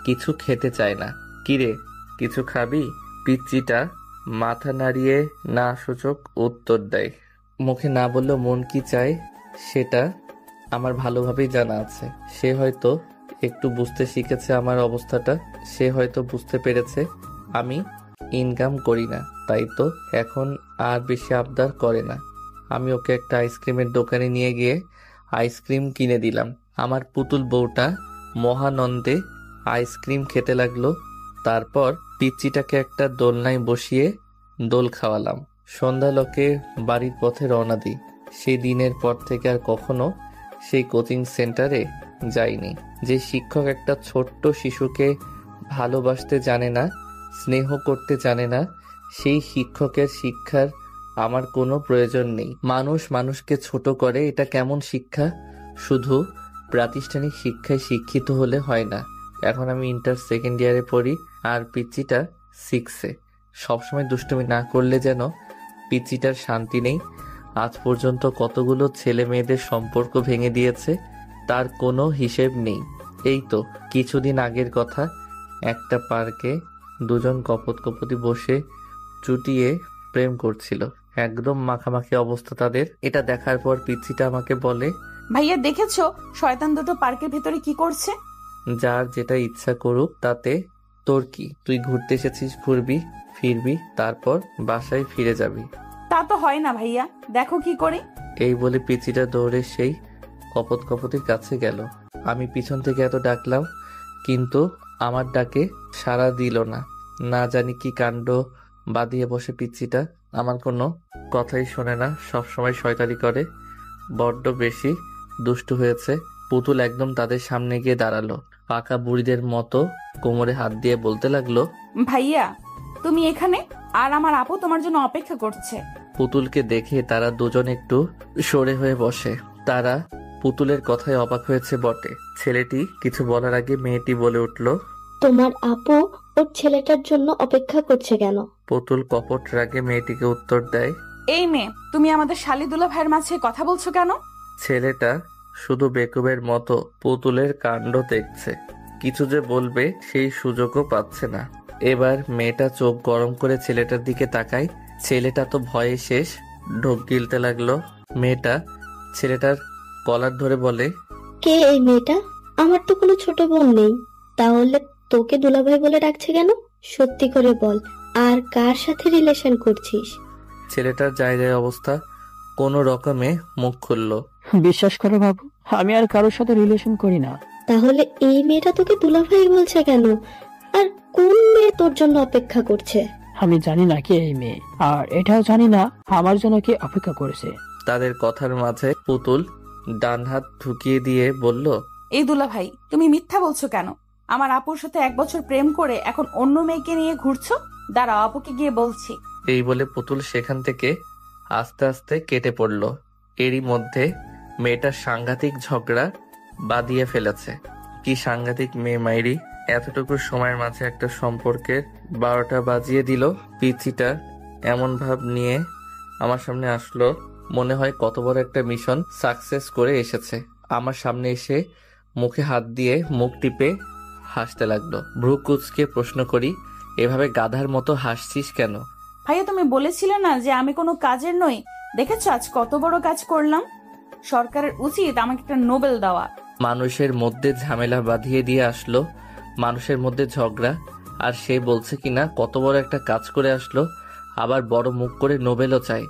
কিছু খেতে চায় না। কিরে, কিছু খাবি? পিচ্চিটা মাথা নাড়িয়ে না সূচক উত্তর দেয়। মুখে না বললেও মন কি চায় সেটা আমার ভালোভাবেই জানা আছে। সে হয়তো একটু বুঝতে শিখেছে আমার অবস্থাটা। সে হয়তো বুঝতে পেরেছে আমি ইনকাম করি না, তাই তো এখন আর বেশি আবদার করে না। আমি ওকে একটা আইসক্রিমের দোকানে নিয়ে গিয়ে আইসক্রিম কিনে দিলাম। আমার পুতুল বউটা মহানন্দে আইসক্রিম খেতে লাগলো। তারপর পিচ্চিটাকে একটা দোলনায় বসিয়ে দোল খাওয়ালাম। সন্ধ্যালোকে বাড়ির পথে রওনা দিই। সেই দিনের পর থেকে আর কখনো সেই কোচিং সেন্টারে যাইনি। যে শিক্ষক একটা ছোট্ট শিশুকে ভালোবাসতে জানে না, স্নেহ করতে জানে না, সেই শিক্ষকের শিক্ষার আমার কোনো প্রয়োজন নেই। মানুষ মানুষকে ছোট করে, এটা কেমন শিক্ষা? শুধু প্রাতিষ্ঠানিক শিক্ষায় শিক্ষিত হলে হয় না। এখন আমি ইন্টার সেকেন্ড ইয়ারে পড়ি, আর পিচ্চিটা 6-এ। সবসময় দুষ্টুমি না করলে যেন পিচ্চিটার শান্তি নেই। আজ পর্যন্ত কতগুলো ছেলে মেয়েদের সম্পর্ক ভেঙে দিয়েছে, তার কোনো হিসেব নেই। এই তো কিছুদিন আগের কথা, একটা পার্কে দুজন কপতি বসে চুটিয়ে প্রেম করছিল। একদম মাখামাখি অবস্থা তাদের। এটা দেখার পর পিচ্চিটা আমাকে বলে, ভাইয়া দেখেছো শয়তান দুটো পার্কের ভেতরে কি করছে? যার যেটা ইচ্ছা করুক, তাতে তোর কি? তুই ঘুরতে এসেছিস, ঘুরবি ফিরবি, তারপর বাসায় ফিরে যাবি। তা তো হয় না ভাইয়া, দেখো কি করে। এই বলে পিচিটা দৌড়ে সেই কপত কপতির কাছে গেল। আমি পিছন থেকে এত ডাকলাম, কিন্তু আমার ডাকে সাড়া দিল না। না জানি কি কাণ্ড বাঁধিয়ে বসে পিচ্চিটা, আমার কোনো কথাই শোনে না, সবসময় শয়তানি করে, বড্ড বেশি দুষ্টু হয়েছে। পুতুল একদম তাদের সামনে গিয়ে দাঁড়ালো, পাকা বুড়িদের মতো কোমরে হাত দিয়ে বলতে লাগলো, ভাইয়া তুমি এখানে, আর আমার আপু তোমার জন্য অপেক্ষা করছে। পুতুলকে দেখে তারা দুজন একটু সরে হয়ে বসে। তারা পুতুলের কথায় অবাক হয়েছে বটে। ছেলেটি কিছু বলার আগে মেয়েটি বলে উঠল, তোমার আপু ওর ছেলেটার জন্য অপেক্ষা করছে কেন? পুতুল কপট রাগে মেয়েটিকে উত্তর দেয়, এই মেয়ে, তুমি আমাদের শালিদুলা ভাইয়ের মাঝে কথা বলছো কেন? ছেলেটা শুধু বেকুবের মতো পুতুলের কাণ্ড দেখছে, কিছু যে বলবে সেই সুযোগও পাচ্ছে না। এবার মেয়েটা চোখ গরম করে ছেলেটার দিকে তাকায়। ছেলেটা তো ভয়ে শেষ, ঢোক গিলতে লাগলো। মেয়েটা ছেলেটার কলার ধরে বলে, কে এই মেয়েটা? আমার তো কোনো ছোট বোন নেই, তাহলে তোকে দুলাভাই বলে ডাকছে কেন? সত্যি করে বল, আর কার সাথে রিলেশন করছিস? ছেলেটার জায়গায় অবস্থা কোনো রকমে মুখ খুলল। বিশ্বাস করো বাবু, আমি আর কারোর সাথে রিলেশন করি না। তাহলে এই মেয়েটা তোকে দুলাভাই বলছে কেন? আর কোন মেয়ে তোর জন্য অপেক্ষা করছে? আমি জানি না কে এই মেয়ে, আর এটাও জানি না আমার জন্য কে অপেক্ষা করেছে। তাদের কথার মাঝে পুতুল ডান হাত ঢুকিয়ে দিয়ে বলল, এই দুলা ভাই, তুমি মিথ্যা বলছো কেন? আমার আপুর সাথে 1 বছর প্রেম করে এখন অন্য মেয়েকে নিয়ে ঘুরছো। দাঁড়াও, আপুকে গিয়ে বলছি। এই বলে পুতুল সেখান থেকে আস্তে আস্তে কেটে পড়ল। এরই মধ্যে মেয়েটার সাংঘাতিক ঝগড়া বাঁধিয়ে ফেলেছে। কি সাংঘাতিক মেয়ে মাইরি, এতটুকু সময়ের মাঝে একটা সম্পর্কের 12টা বাজিয়ে দিল। পিচিটা এমন ভাব নিয়ে আমার সামনে আসলো, মনে হয় কত বড় একটা মিশন সাকসেস করে এসেছে। আমার সামনে এসে মুখে হাত দিয়ে মুখ টিপে হাসতে লাগলো। ভ্রু কুঁচকে প্রশ্ন করি, এভাবে গাধার মতো হাসছিস কেন? ভাইয়া তুমি বলেছিলে না যে আমি কোনো কাজের নই? দেখেছো আজ কত বড় কাজ করলাম। সরকারের উচিত আমাকে একটা নোবেল দেওয়া। মানুষের মধ্যে ঝামেলা বাঁধিয়ে দিয়ে আসলো, মানুষের মধ্যে ঝগড়া, আর সে বলছে কিনা কত বড় একটা কাজ করে আসলো, আবার বড় মুখ করে নোবেলও চাই।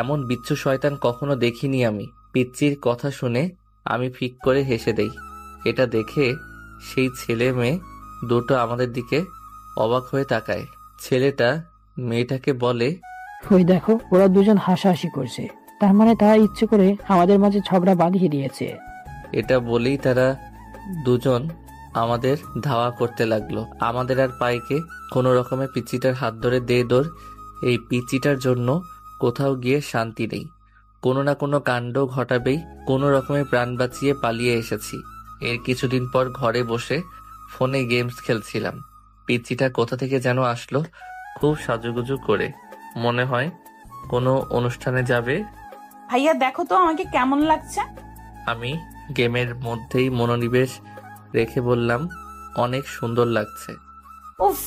এমন বিচ্ছু শয়তান কখনো দেখিনি আমি। পিচ্চির কথা শুনে আমি ফিক করে হেসে দেই। এটা দেখে সেই ছেলে মেয়ে দুটো আমাদের দিকে অবাক হয়ে তাকায়। ছেলেটা মেয়েটাকে বলে, ওই দেখো, ওরা দুজন হাসাহাসি করছে, তার মানে তারা ইচ্ছে করে আমাদের মাঝে ঝগড়া বাঁধিয়ে দিয়েছে। এটা বলেই তারা দুজন আমাদের ধাওয়া করতে লাগলো। আমাদের আর পাইকে কোনো রকমে পিচ্চিটার হাত ধরে দে দৌড়। এই পিচ্চিটার জন্য কোথাও গিয়ে শান্তি নেই, কোনো না কোনো কাণ্ড ঘটাবেই। কোনো রকমে প্রাণ বাঁচিয়ে পালিয়ে এসেছি। এর কিছুদিন পর ঘরে বসে ফোনে গেমস খেলছিলাম। পিচ্চিটা কোথা থেকে যেন আসলো, খুব সাজুগুজু করে, মনে হয় কোনো অনুষ্ঠানে যাবে। ভাইয়া দেখো তো আমাকে কেমন লাগছে। আমি গেমের মধ্যেই মনোনিবেশ রেখে বললাম, অনেক সুন্দর লাগছে। উফ,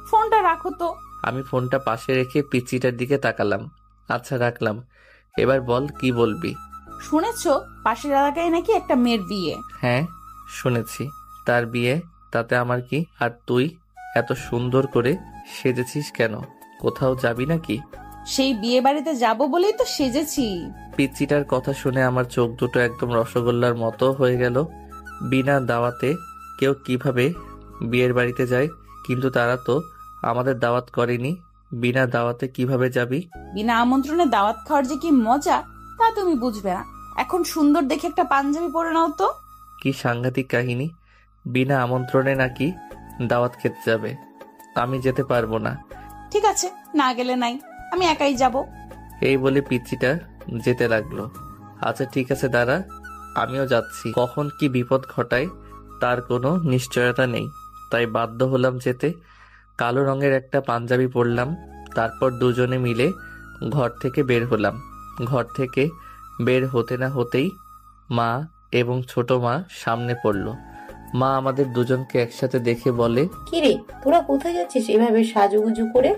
ফোনটা রাখো তো। আমি ফোনটা পাশে রেখে পিচ্চিটার দিকে তাকালাম। আচ্ছা রাখলাম, এবার বল কি বলবি। শুনেছো পাশের এলাকায় নাকি একটা মেয়ের বিয়ে? হ্যাঁ শুনেছি, তার বিয়ে, তাতে আমার কি? আর তুই এত সুন্দর করে সেজেছিস কেন? কোথাও যাবি নাকি? সেই বিয়ে বাড়িতে যাবো বলেই তো সেজেছি। পিচ্চিটার কথা শুনে আমার চোখ দুটো একদম রসগোল্লার মতো হয়ে গেল। বিনা দাওয়াতে কেউ কিভাবে বিয়ের বাড়িতে যায়? কিন্তু তারা তো আমাদের দাওয়াত করেনি, বিনা দাওয়াতে কিভাবে যাবি? বিনা আমন্ত্রণে দাওয়াত খাওয়ার যে কি মজা তা তুমি বুঝবে না। এখন সুন্দর দেখে একটা পাঞ্জাবি পরে নাও তো। কি সাংঘাতিক কাহিনী, বিনা আমন্ত্রণে নাকি দাওয়াত খেতে যাবে? আমি যেতে পারবো না। ঠিক আছে, না গেলে নাই, আমি একাই যাব। এই বলে পিচ্চিটা যেতে লাগলো। আচ্ছা ঠিক আছে দাঁড়া, আমিও যাচ্ছি। কখন কি বিপদ ঘটায় তার কোনো নিশ্চয়তা নেই, তাই বাধ্য হলাম যেতে। কালো রঙের একটা পাঞ্জাবি পরলাম, তারপর দুজনে মিলে ঘর থেকে বের হলাম। ঘর থেকে বের হতে না হতেই মা এবং ছোট মা সামনে পড়লো। মা আমাদের দুজনকে একসাথে দেখে বলে, কিরে তোরা কোথায় যাচ্ছিস এভাবে সাজুগুজু করে?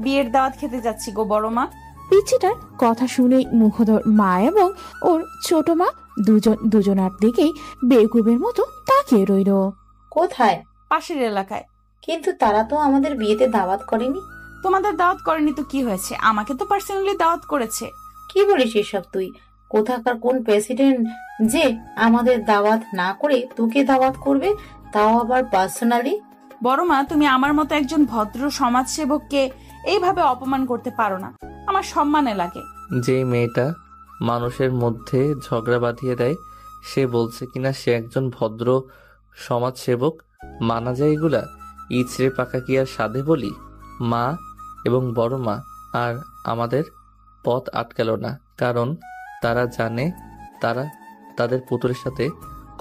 বিয়ের দাওয়াত খেতে যাচ্ছি গো বড় মা। পিচ্চিটার কথা শুনে মুখোদর মা এবং ওর ছোট মা দুজনার দিকেই বেকুবের মতো তাকিয়ে রইল। কোথায়? পাশের এলাকায়। কিন্তু তারা তো আমাদের বিয়েতে দাওয়াত করেনি। তোমাদের দাওয়াত করেনি তো কি হয়েছে? আমাকে তো পার্সোনালি দাওয়াত করেছে। কি বলিস এসব তুই? কোথাকার কোন প্রেসিডেন্ট যে আমাদের দাওয়াত না করে তোকে দাওয়াত করবে, তাও আবার পার্সোনালি? বড় মা, তুমি আমার মতো একজন ভদ্র সমাজসেবককে এইভাবে অপমান করতে পারো না। আমার সম্মানে লাগে। যেই মেয়েটা মানুষের মধ্যে ঝগড়া বাঁধিয়ে দেয় সে বলছে কিনা সে একজন ভদ্র সমাজসেবক? মানা যায় এগুলা? ইচড়ে পাকা কি আর সাধে বলি? মা এবং বড় মা আর আমাদের পথ আটকালো না, কারণ তারা জানে তারা তাদের পুতুলের সাথে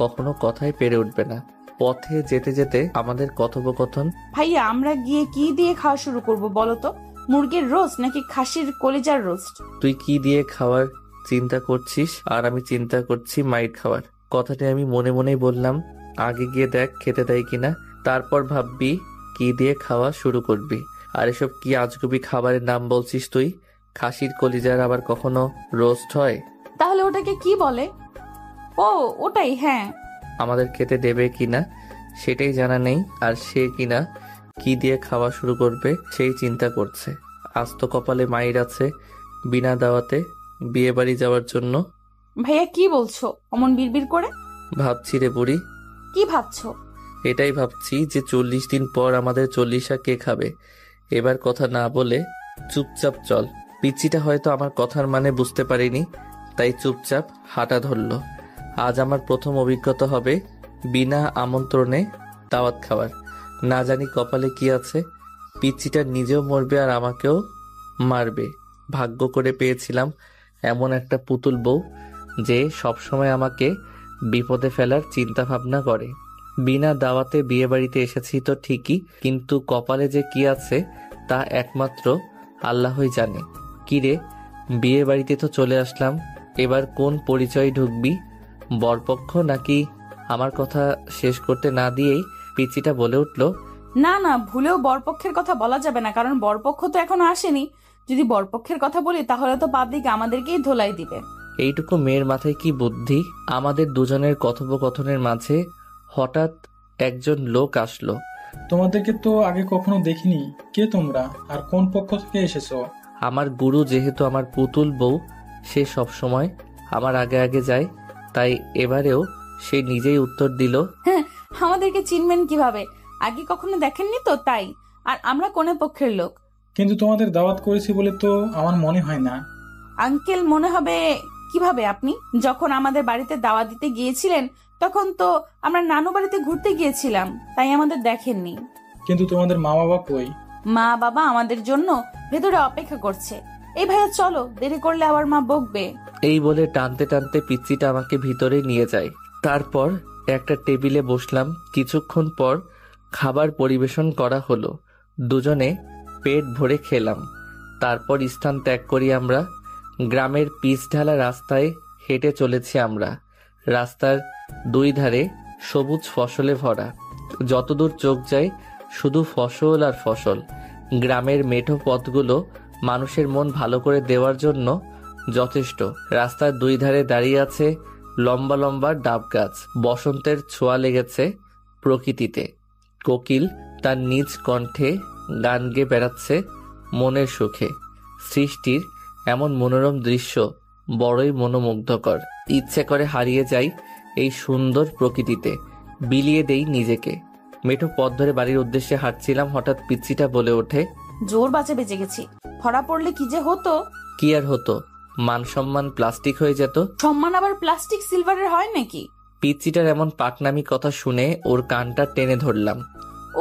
কখনো কথাই পেরে উঠবে না। পথে যেতে যেতে আমাদের কথোপকথন। ভাইয়া, আমরা গিয়ে কি দিয়ে খাওয়া শুরু করব বলো তো? মুরগির রোস্ট নাকি খাসির কলিজার রোস্ট? তুই কি দিয়ে খাওয়ার চিন্তা করছিস আর আমি চিন্তা করছি মাইর খাওয়ার। কথাটা আমি মনে মনেই বললাম। আগে গিয়ে দেখ খেতে দেয় কিনা, তারপর ভাববি কি দিয়ে খাওয়া শুরু করবি। আর এসব কি আজগুবি খাবারের নাম বলছিস তুই? খাসির কলিজার আবার কখনো রোস্ট হয়? তাহলে ওটাকে কি বলে? ও ওটাই, হ্যাঁ। আমাদের খেতে দেবে কিনা সেটাই জানা নেই, আর সে কিনা কি দিয়ে খাওয়া শুরু করবে সেই চিন্তা করছে। আস্ত কপালে মাইর আছে বিনা দাওয়াতে বিয়ে বাড়ি যাওয়ার জন্য। ভাইয়া কি বলছো অমন বিড়বিড় করে? ভাবছি রে বুড়ি। কি ভাবছো? এটাই ভাবছি যে 40 দিন পর আমাদের 40 কে খাবে। এবার কথা না বলে চুপচাপ চল। পিচ্চিটা হয়তো আমার কথার মানে বুঝতে পারিনি, তাই চুপচাপ হাঁটা ধরল। আজ আমার প্রথম অভিজ্ঞতা হবে বিনা আমন্ত্রণে দাওয়াত খাওয়ার। না জানি কপালে কি আছে, পিচ্চিটা নিজেও মরবে আর আমাকেও মারবে। ভাগ্য করে পেয়েছিলাম এমন একটা পুতুল বউ যে সবসময় আমাকে বিপদে ফেলার চিন্তা ভাবনা করে। বিনা দাওয়াতে বিয়ে বাড়িতে এসেছি তো ঠিকই, কিন্তু কপালে যে কি আছে তা একমাত্র আল্লাহই জানে। কিরে, বিয়ে বাড়িতে তো চলে আসলাম, এবার কোন পরিচয় ঢুকবি? বরপক্ষ নাকি? আমার কথা শেষ করতে না দিয়েই পিচিটা বলে উঠল, না না, ভুলেও বরপক্ষের কথা বলা যাবে না, কারণ বরপক্ষ তো এখনো আসেনি। যদি বরপক্ষের কথা বলি তাহলে তো পাবলিক আমাদেরকেই ধোলাই দিবে। এইটুকু মেয়ের মাথায় কি বুদ্ধি! আমাদের দুজনের কথোপকথনের মাঝে হঠাৎ একজন লোক আসলো। তোমাদেরকে তো আগে কখনো দেখিনি। কে তোমরা আর কোন পক্ষ থেকে এসেছো? আমার গুরু যেহেতু আমার পুতুল বউ, সে সব সময় আমার আগে আগে যায়, তাই এবারেও সে নিজেই উত্তর দিল, হ্যাঁ, আমাদেরকে চিনবেন কিভাবে? আগে কখনো দেখেননি তো, তাই। আর আমরা কোন পক্ষের লোক? কিন্তু তোমাদের দাওয়াত করেছি বলে তো আমার মনে হয় না। আঙ্কেল, মনে হবে কিভাবে? আপনি যখন আমাদের বাড়িতে দাওয়াত দিতে গিয়েছিলেন তখন তো আমরা নানু বাড়িতে ঘুরতে গিয়েছিলাম, তাই আমাদের দেখেননি। কিন্তু তোমাদের মা বাবা কই? মা বাবা আমাদের জন্য ভেতরে অপেক্ষা করছে। এই ভাইয়া চলো, দেরি করলে আবার মা বকবে। এই বলে টানতে টানতে পিচ্চিটা আমাকে ভিতরে নিয়ে যায়। তারপর একটা টেবিলে বসলাম। কিছুক্ষণ পর খাবার পরিবেশন করা হলো। দুজনে পেট ভরে খেলাম। তারপর স্থান ত্যাগ করি আমরা। গ্রামের পিচ ঢালা রাস্তায় হেঁটে চলেছি আমরা। রাস্তার দুই ধারে সবুজ ফসলে ভরা, যতদূর চোখ যায় শুধু ফসল আর ফসল। গ্রামের মেঠো পথগুলো মানুষের মন ভালো করে দেওয়ার জন্য যথেষ্ট। রাস্তার দুই ধারে দাঁড়িয়ে আছে লম্বা লম্বা ডাব গাছ। বসন্তের ছোঁয়া লেগেছে প্রকৃতিতে। কোকিল তার নিজ কণ্ঠে গান গেয়ে বেড়াচ্ছে মনের সুখে। সৃষ্টির এমন মনোরম দৃশ্য বড়ই মনোমুগ্ধকর। ইচ্ছে করে হারিয়ে যাই এই সুন্দর প্রকৃতিতে, বিলিয়ে দেই নিজেকে। মেঠো পথ ধরে বাড়ির উদ্দেশ্যে হাঁটছিলাম, হঠাৎ পিচ্চিটা বলে ওঠে, জোর বাঁচে বেঁচে গেছি। ধরা পড়লে কি যে হতো! কি আর হতো, মান সম্মান প্লাস্টিক হয়ে যেত। সম্মান আবার প্লাস্টিক সিলভারের হয় নাকি? পিচ্চিটার এমন পাকনামি কথা শুনে ওর কানটা টেনে ধরলাম।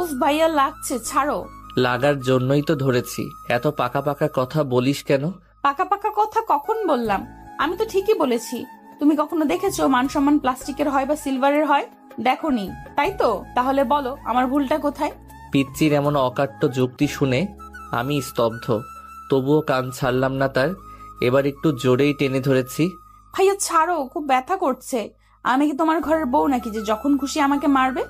উফ ভাইয়া, লাগছে, ছাড়ো। লাগার জন্যই তো ধরেছি। এত পাকা পাকা কথা বলিস কেন? পাকা পাকা কথা কখন বললাম? আমি তো ঠিকই বলেছি। তুমি কখনো দেখেছো মান সম্মান প্লাস্টিকের হয় বা সিলভারের হয়? দেখোনি, তাই তো? তাহলে বলো আমার ভুলটা কোথায়? পিচ্চির এমন অকাট্য যুক্তি শুনে আমি স্তব্ধ, তবুও কান ছাড়লাম না তার। এবার একটু জোরেই টেনে ধরেছি। ভাইয়া ছাড়ো, খুব ব্যথা করছে। আমি কি তোমার ঘরের বউ নাকি যে যখন খুশি আমাকে মারবে?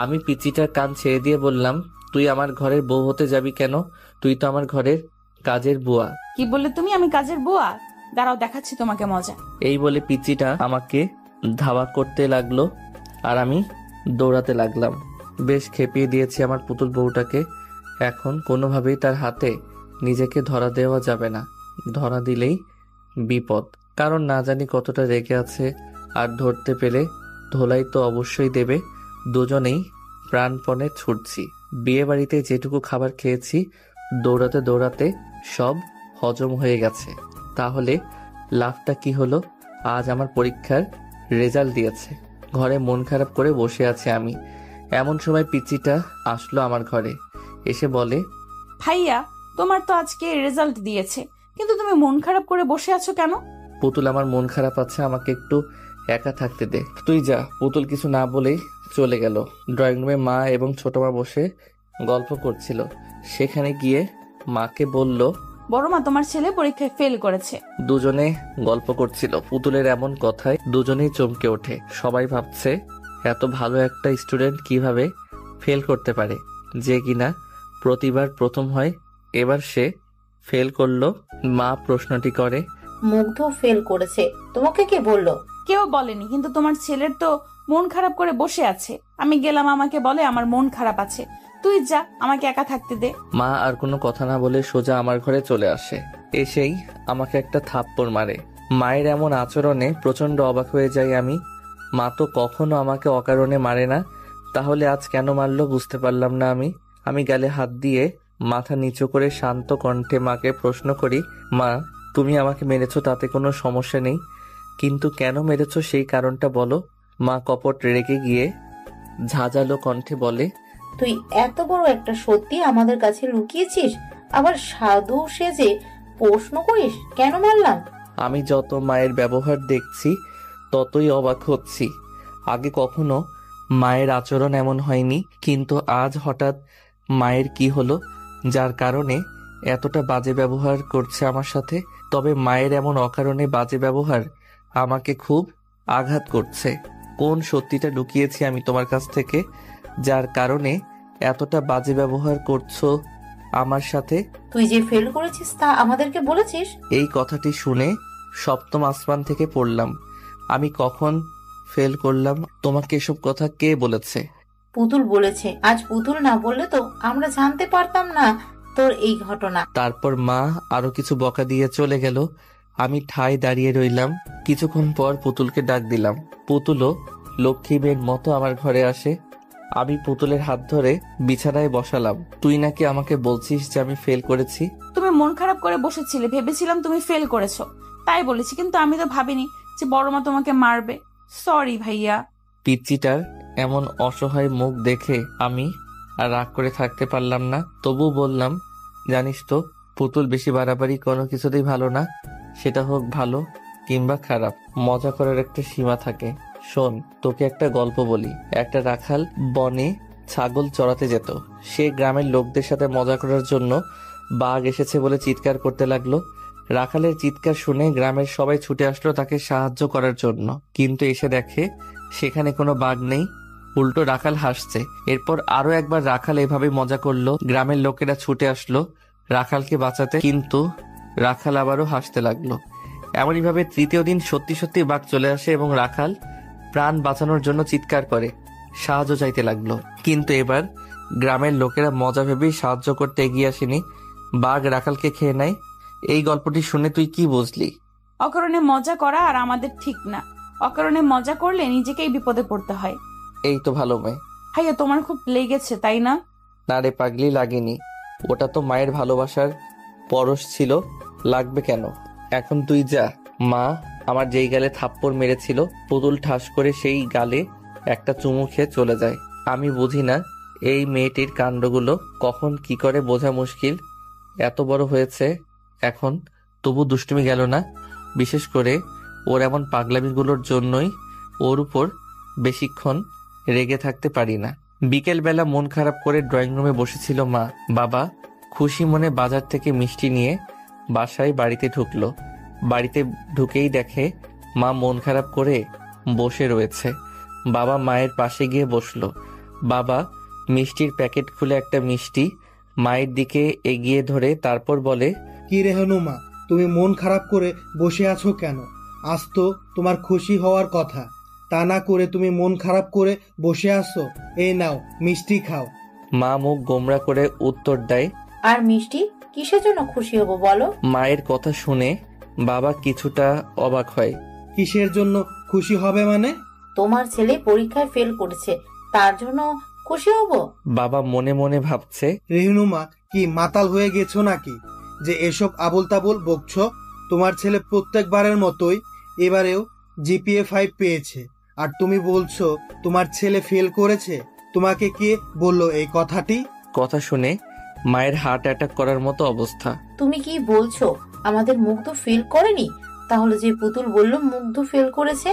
আমি পিচ্চিটার কান ছেড়ে দিয়ে বললাম, তুই আমার ঘরের বউ হতে যাবি কেন? তুই তো আমার ঘরের কাজের বুয়া। কি বললে তুমি? আমি কাজের বুয়া? দাঁড়াও, দেখাচ্ছি তোমাকে মজা। এই বলে পিচ্চিটা আমাকে ধাওয়া করতে লাগলো আর আমি দৌড়াতে লাগলাম। বেশ খেপিয়ে দিয়েছি আমার পুতুল বউটাকে। এখন কোনোভাবেই তার হাতে নিজেকে ধরা দেওয়া যাবে না। ধরা দিলেই বিপদ, কারণ না জানি কতটা রেগে আছে। আর ধরতে পেলে ধোলাই তো অবশ্যই দেবে। দুজনেই প্রাণপণে ছুটছি। বিয়ে বাড়িতে যেটুকু খাবার খেয়েছি দৌড়াতে দৌড়াতে সব হজম হয়ে গেছে। তাহলে লাভটা কি হলো? আজ আমার পরীক্ষার রেজাল্ট দিয়েছে। ঘরে মন খারাপ করে বসে আছে আমি। এমন সময় পিচ্চিটা আসলো আমার ঘরে। এসে বলে, ভাইয়া, তোমার তো আজকে রেজাল্ট দিয়েছে, কিন্তু তুমি মন খারাপ করে বসে আছো কেন? পুতুল, আমার মন খারাপ আছে, আমাকে একটু একা থাকতে দে। তুই যা। পুতুল কিছু না বলেই চলে গেল। ড্রয়িং রুমে মা এবং ছোট মা বসে গল্প করছিল। সেখানে গিয়ে মাকে বলল, বড় মা, তোমার ছেলে পরীক্ষায় ফেল করেছে। দুজনে গল্প করছিল। পুতুলের এমন কথায় দুজনেই চমকে ওঠে। সবাই ভাবছে এত ভালো একটা স্টুডেন্ট কিভাবে ফেল করতে পারে, যে কিনা প্রতিবার প্রথম হয়। এবার সে ফেল করলো। মা প্রশ্নটি করে, মুগ্ধ ফেল করেছে, তোমাকে কে বললো? কেউ বলেনি, কিন্তু তোমার ছেলের তো মন খারাপ করে বসে আছে। আমি গেলাম, আমাকে বলে আমার মন খারাপ আছে। তুই যা, আমাকে একা থাকতে দে। মা আর কোনো কথা না বলে সোজা আমার ঘরে চলে আসে। এসেই আমাকে একটা থাপ্পড় মারে। মায়ের এমন আচরণে প্রচন্ড অবাক হয়ে যাই আমি। মা তো কখনো আমাকে অকারণে মারে না, তাহলে আজ কেন মারলো বুঝতে পারলাম না আমি গালে হাত দিয়ে মাথা নিচু করে শান্ত কণ্ঠে মাকে প্রশ্ন করি, মা, তুমি আমাকে মেরেছো তাতে কোনো সমস্যা নেই, কিন্তু কেন মেরেছো সেই কারণটা বলো। মা কপট রেগে গিয়ে ঝাঁঝালো কণ্ঠে বলে, তুই এত বড় একটা সত্যি আমাদের কাছে লুকিয়েছিস, আবার সাধু সেজে প্রশ্ন করিস কেন মারলাম? আমি যত মায়ের ব্যবহার দেখছি ততই অবাক হচ্ছি। আগে কখনো মায়ের আচরণ এমন হয়নি, কিন্তু আজ হঠাৎ মায়ের কি হলো যার কারণে এতটা বাজে ব্যবহার করছে আমার সাথে? তবে মায়ের এমন অকারণে বাজে ব্যবহার আমাকে খুব আঘাত করছে। কোন সত্যিটা লুকিয়েছি আমি তোমার কাছ থেকে, যার কারণে এতটা বাজে ব্যবহার করছো আমার সাথে? তুই যে ফেল করেছিস তা আমাদেরকে বলেছিস? এই কথাটি শুনে সপ্তম আসমান থেকে পড়লাম। আমি কখন ফেল করলাম? তোমাকে এসব কথা কে বলেছে? পুতুল বলেছে। আজ পুতুল না বললে তো আমরা জানতে পারতাম না তোর এই ঘটনা। তারপর মা আরো কিছু বকা দিয়ে চলে গেল। আমি ঠায় দাঁড়িয়ে রইলাম। কিছুক্ষণ পর পুতুলকে ডাক দিলাম। পুতুলও লক্ষ্মী মেয়ের মতো আমার ঘরে আসে। আমি পুতুলের হাত ধরে বিছানায় বসালাম। তুই নাকি আমাকে বলছিস যে আমি ফেল করেছি? তুমি মন খারাপ করে বসেছিলে, ভেবেছিলাম তুমি ফেল করেছো, তাই বলেছি, কিন্তু আমি তো ভাবিনি যে বড় মা তোমাকে মারবে। সরি ভাইয়া। পিচ্চিটার এমন অসহায় মুখ দেখে আমি আর রাগ করে থাকতে পারলাম না। তবু বললাম, জানিস তো পুতুল, বেশি বাড়াবাড়ি কোনো কিছুতেই ভালো না, সেটা হোক ভালো কিংবা খারাপ। মজা করার একটা সীমা থাকে। শোন, তোকে একটা গল্প বলি। একটা রাখাল বনে ছাগল চড়াতে যেত। সে গ্রামের লোকদের সাথে মজা করার জন্য বাঘ এসেছে বলে চিৎকার করতে লাগলো। রাখালের চিৎকার শুনে গ্রামের সবাই ছুটে আসলো তাকে সাহায্য করার জন্য, কিন্তু এসে দেখে সেখানে কোনো বাঘ নেই, উল্টো রাখাল হাসছে। এরপর আরো একবার রাখাল এভাবে মজা করলো। গ্রামের লোকেরা ছুটে আসলো রাখালকে বাঁচাতে, কিন্তু রাখাল আবারও হাসতে লাগলো। এমনইভাবে তৃতীয় দিন সত্যি সত্যি বাঘ চলে আসে এবং রাখাল প্রাণ বাঁচানোর জন্য চিৎকার করে সাহায্য চাইতে লাগলো। কিন্তু এবার গ্রামের লোকেরা মজা ভেবেই সাহায্য করতে এগিয়ে আসেনি, বাঘ রাখালকে খেয়ে নেয়। এই গল্পটি শুনে তুই কি বুঝলি? অকারণে মজা করা আর আমাদের ঠিক না। অকারণে মজা করলে নিজেকেই বিপদে পড়তে হয়। এই তো ভালো মেয়ে। ভাইয়া, তোমার খুব লেগেছে তাই না? না রে পাগলি, লাগেনি। ওটা তো মায়ের ভালোবাসার পরশ ছিল, লাগবে কেন? এখন তুই যা। মা আমার যেই গালে থাপ্পড় মেরেছিল, পুতুল ঠাস করে সেই গালে একটা চুমু খেয়ে চলে যায়। আমি বুঝি না এই মেয়েটির কাণ্ডগুলো কখন কি করে, বোঝা মুশকিল। এত বড় হয়েছে এখন, তবু দুষ্টুমি গেল না। বিশেষ করে ওর এমন পাগলামিগুলোর জন্যই ওর উপর বেশিক্ষণ রেগে থাকতে পারি না। বিকেল বেলা মন খারাপ করে ড্রয়িং রুমে বসেছিল মা। বাবা খুশি মনে বাজার থেকে মিষ্টি নিয়ে বাসায় বাড়িতে ঢুকলো। বাড়িতে ঢুকেই দেখে মা মন খারাপ করে বসে রয়েছে। বাবা মায়ের পাশে গিয়ে বসলো। বাবা মিষ্টির প্যাকেট খুলে একটা মিষ্টি মায়ের দিকে এগিয়ে ধরে তারপর বলে, কি রেহনুমা, তুমি মন খারাপ করে বসে আছো কেন? আজ তো তোমার খুশি হওয়ার কথা, তা না করে তুমি মন খারাপ করে বসে আছো। এই নাও মিষ্টি খাও। মা মুখ গোমরা করে উত্তর দেয়। আর মিষ্টি কিসের জন্য খুশি হব বলো? মায়ের কথা শুনে বাবা কিছুটা অবাক হয়। কিসের জন্য খুশি হবে মানে? তোমার ছেলে পরীক্ষায় ফেল করেছে, তার জন্য খুশি হব। বাবা মনে মনে ভাবছে, রেহনুমা কি মাতাল হয়ে গেছো নাকি যে এসব আবোল তাবোল বকছো? তোমার ছেলে প্রত্যেকবারের মতোই এবারেও জিপিএ 5 পেয়েছে, আর তুমি বলছো তোমার ছেলে ফেল করেছে। তোমাকে কে বললো এই কথাটি? কথা শুনে মায়ের হার্ট অ্যাটাক করার মতো অবস্থা। তুমি কি বলছো আমাদের মুগ্ধ ফেল করেনি? তাহলে যে পুতুল বলল মুগ্ধ ফেল করেছে,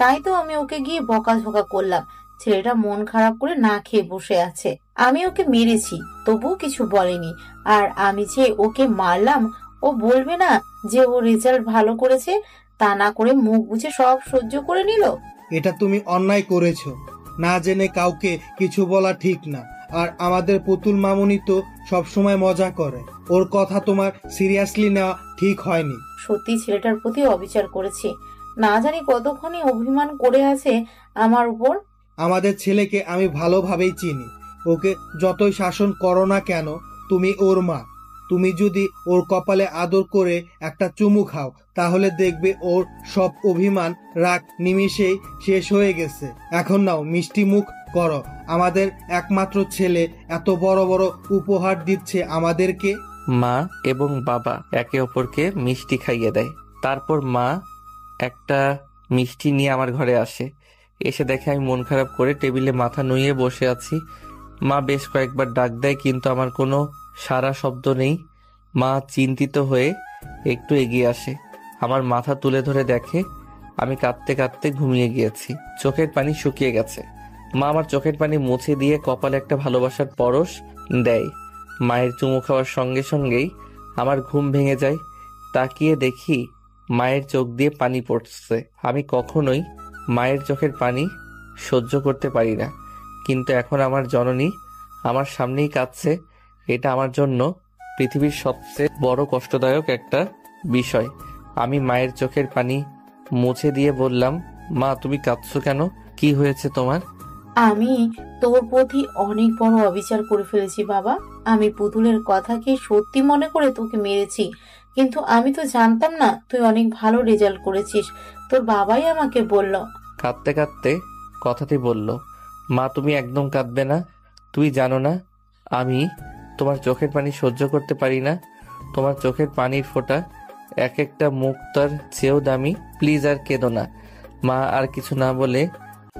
তাই তো আমি ওকে গিয়ে বকাঝকা করলাম। ছেলেটা মন খারাপ করে না খেয়ে বসে আছে, আমি ওকে মেরেছি, তবুও কিছু বলেনি। আর আমি যে ওকে মারলাম, ও বলবে না যে ও রেজাল্ট ভালো করেছে? তা না করে মুখ বুঝে সব সহ্য করে নিল। এটা তুমি অন্যায় করেছো। না জেনে কাউকে কিছু বলা ঠিক না। আর আমাদের পুতুল মামুনি তো সবসময় মজা করে, ওর কথা তোমার সিরিয়াসলি নেওয়া ঠিক হয়নি। সত্যি ছেলেটার প্রতি অবিচার করেছি, না জানি কতক্ষণই অভিমান করে আছে আমার উপর। আমাদের ছেলেকে আমি ভালোভাবেই চিনি, ওকে যতই শাসন করো না কেন, তুমি ওর মা। তুমি যদি ওর কপালে আদর করে একটা চুমু খাও, তাহলে দেখবে ওর সব অভিমান রাগ নিমিষেই শেষ হয়ে গেছে। এখন নাও মিষ্টি মুখ করো। আমাদের একমাত্র ছেলে এত বড় বড় উপহার দিচ্ছে আমাদেরকে। মা এবং বাবা একে অপরকে মিষ্টি খাইয়ে দেয়। তারপর মা একটা মিষ্টি নিয়ে আমার ঘরে আসে। এসে দেখে আমি মন খারাপ করে টেবিলে মাথা নুইয়ে বসে আছি। মা বেশ কয়েকবার ডাক দেয়, কিন্তু আমার কোনো সারা শব্দ নেই। মা চিন্তিত হয়ে একটু এগিয়ে আসে, আমার মাথা তুলে ধরে দেখে আমি কাঁদতে কাঁদতে ঘুমিয়ে গিয়েছি, চোখের পানি শুকিয়ে গেছে। মা আমার চোখের পানি মুছে দিয়ে কপালে একটা ভালোবাসার পরশ দেয়। মায়ের চুমু খাওয়ার সঙ্গে সঙ্গেই আমার ঘুম ভেঙে যায়। তাকিয়ে দেখি মায়ের চোখ দিয়ে পানি পড়ছে। আমি কখনোই মায়ের চোখের পানি সহ্য করতে পারি না, কিন্তু এখন আমার জননী আমার সামনেই কাঁদছে। এটা আমার জন্য পৃথিবীর সবচেয়ে বড় কষ্টদায়ক একটা বিষয়। আমি মায়ের চোখের পানি মুছে দিয়ে বললাম, মা তুমি কাঁদছো কেন? কি হয়েছে তোমার? আমি তোর প্রতি অনেক বড় অবিচার করে ফেলেছি বাবা। আমি পুতুলের কথাকে সত্যি মনে করে তোকে মেরেছি, কিন্তু আমি তো জানতাম না তুই অনেক ভালো রেজাল্ট করেছিস। তোর বাবাই আমাকে বলল। কাঁদতে কাঁদতে কথাটি বলল, মা তুমি একদম কাঁদবে না। তুই জানো না আমি তোমার চোখের পানি সহ্য করতে পারি না। তোমার চোখের পানির ফোঁটা এক একটা মুক্তার চেয়েও দামি। প্লিজ আর কেঁদো না। মা আর কিছু না বলে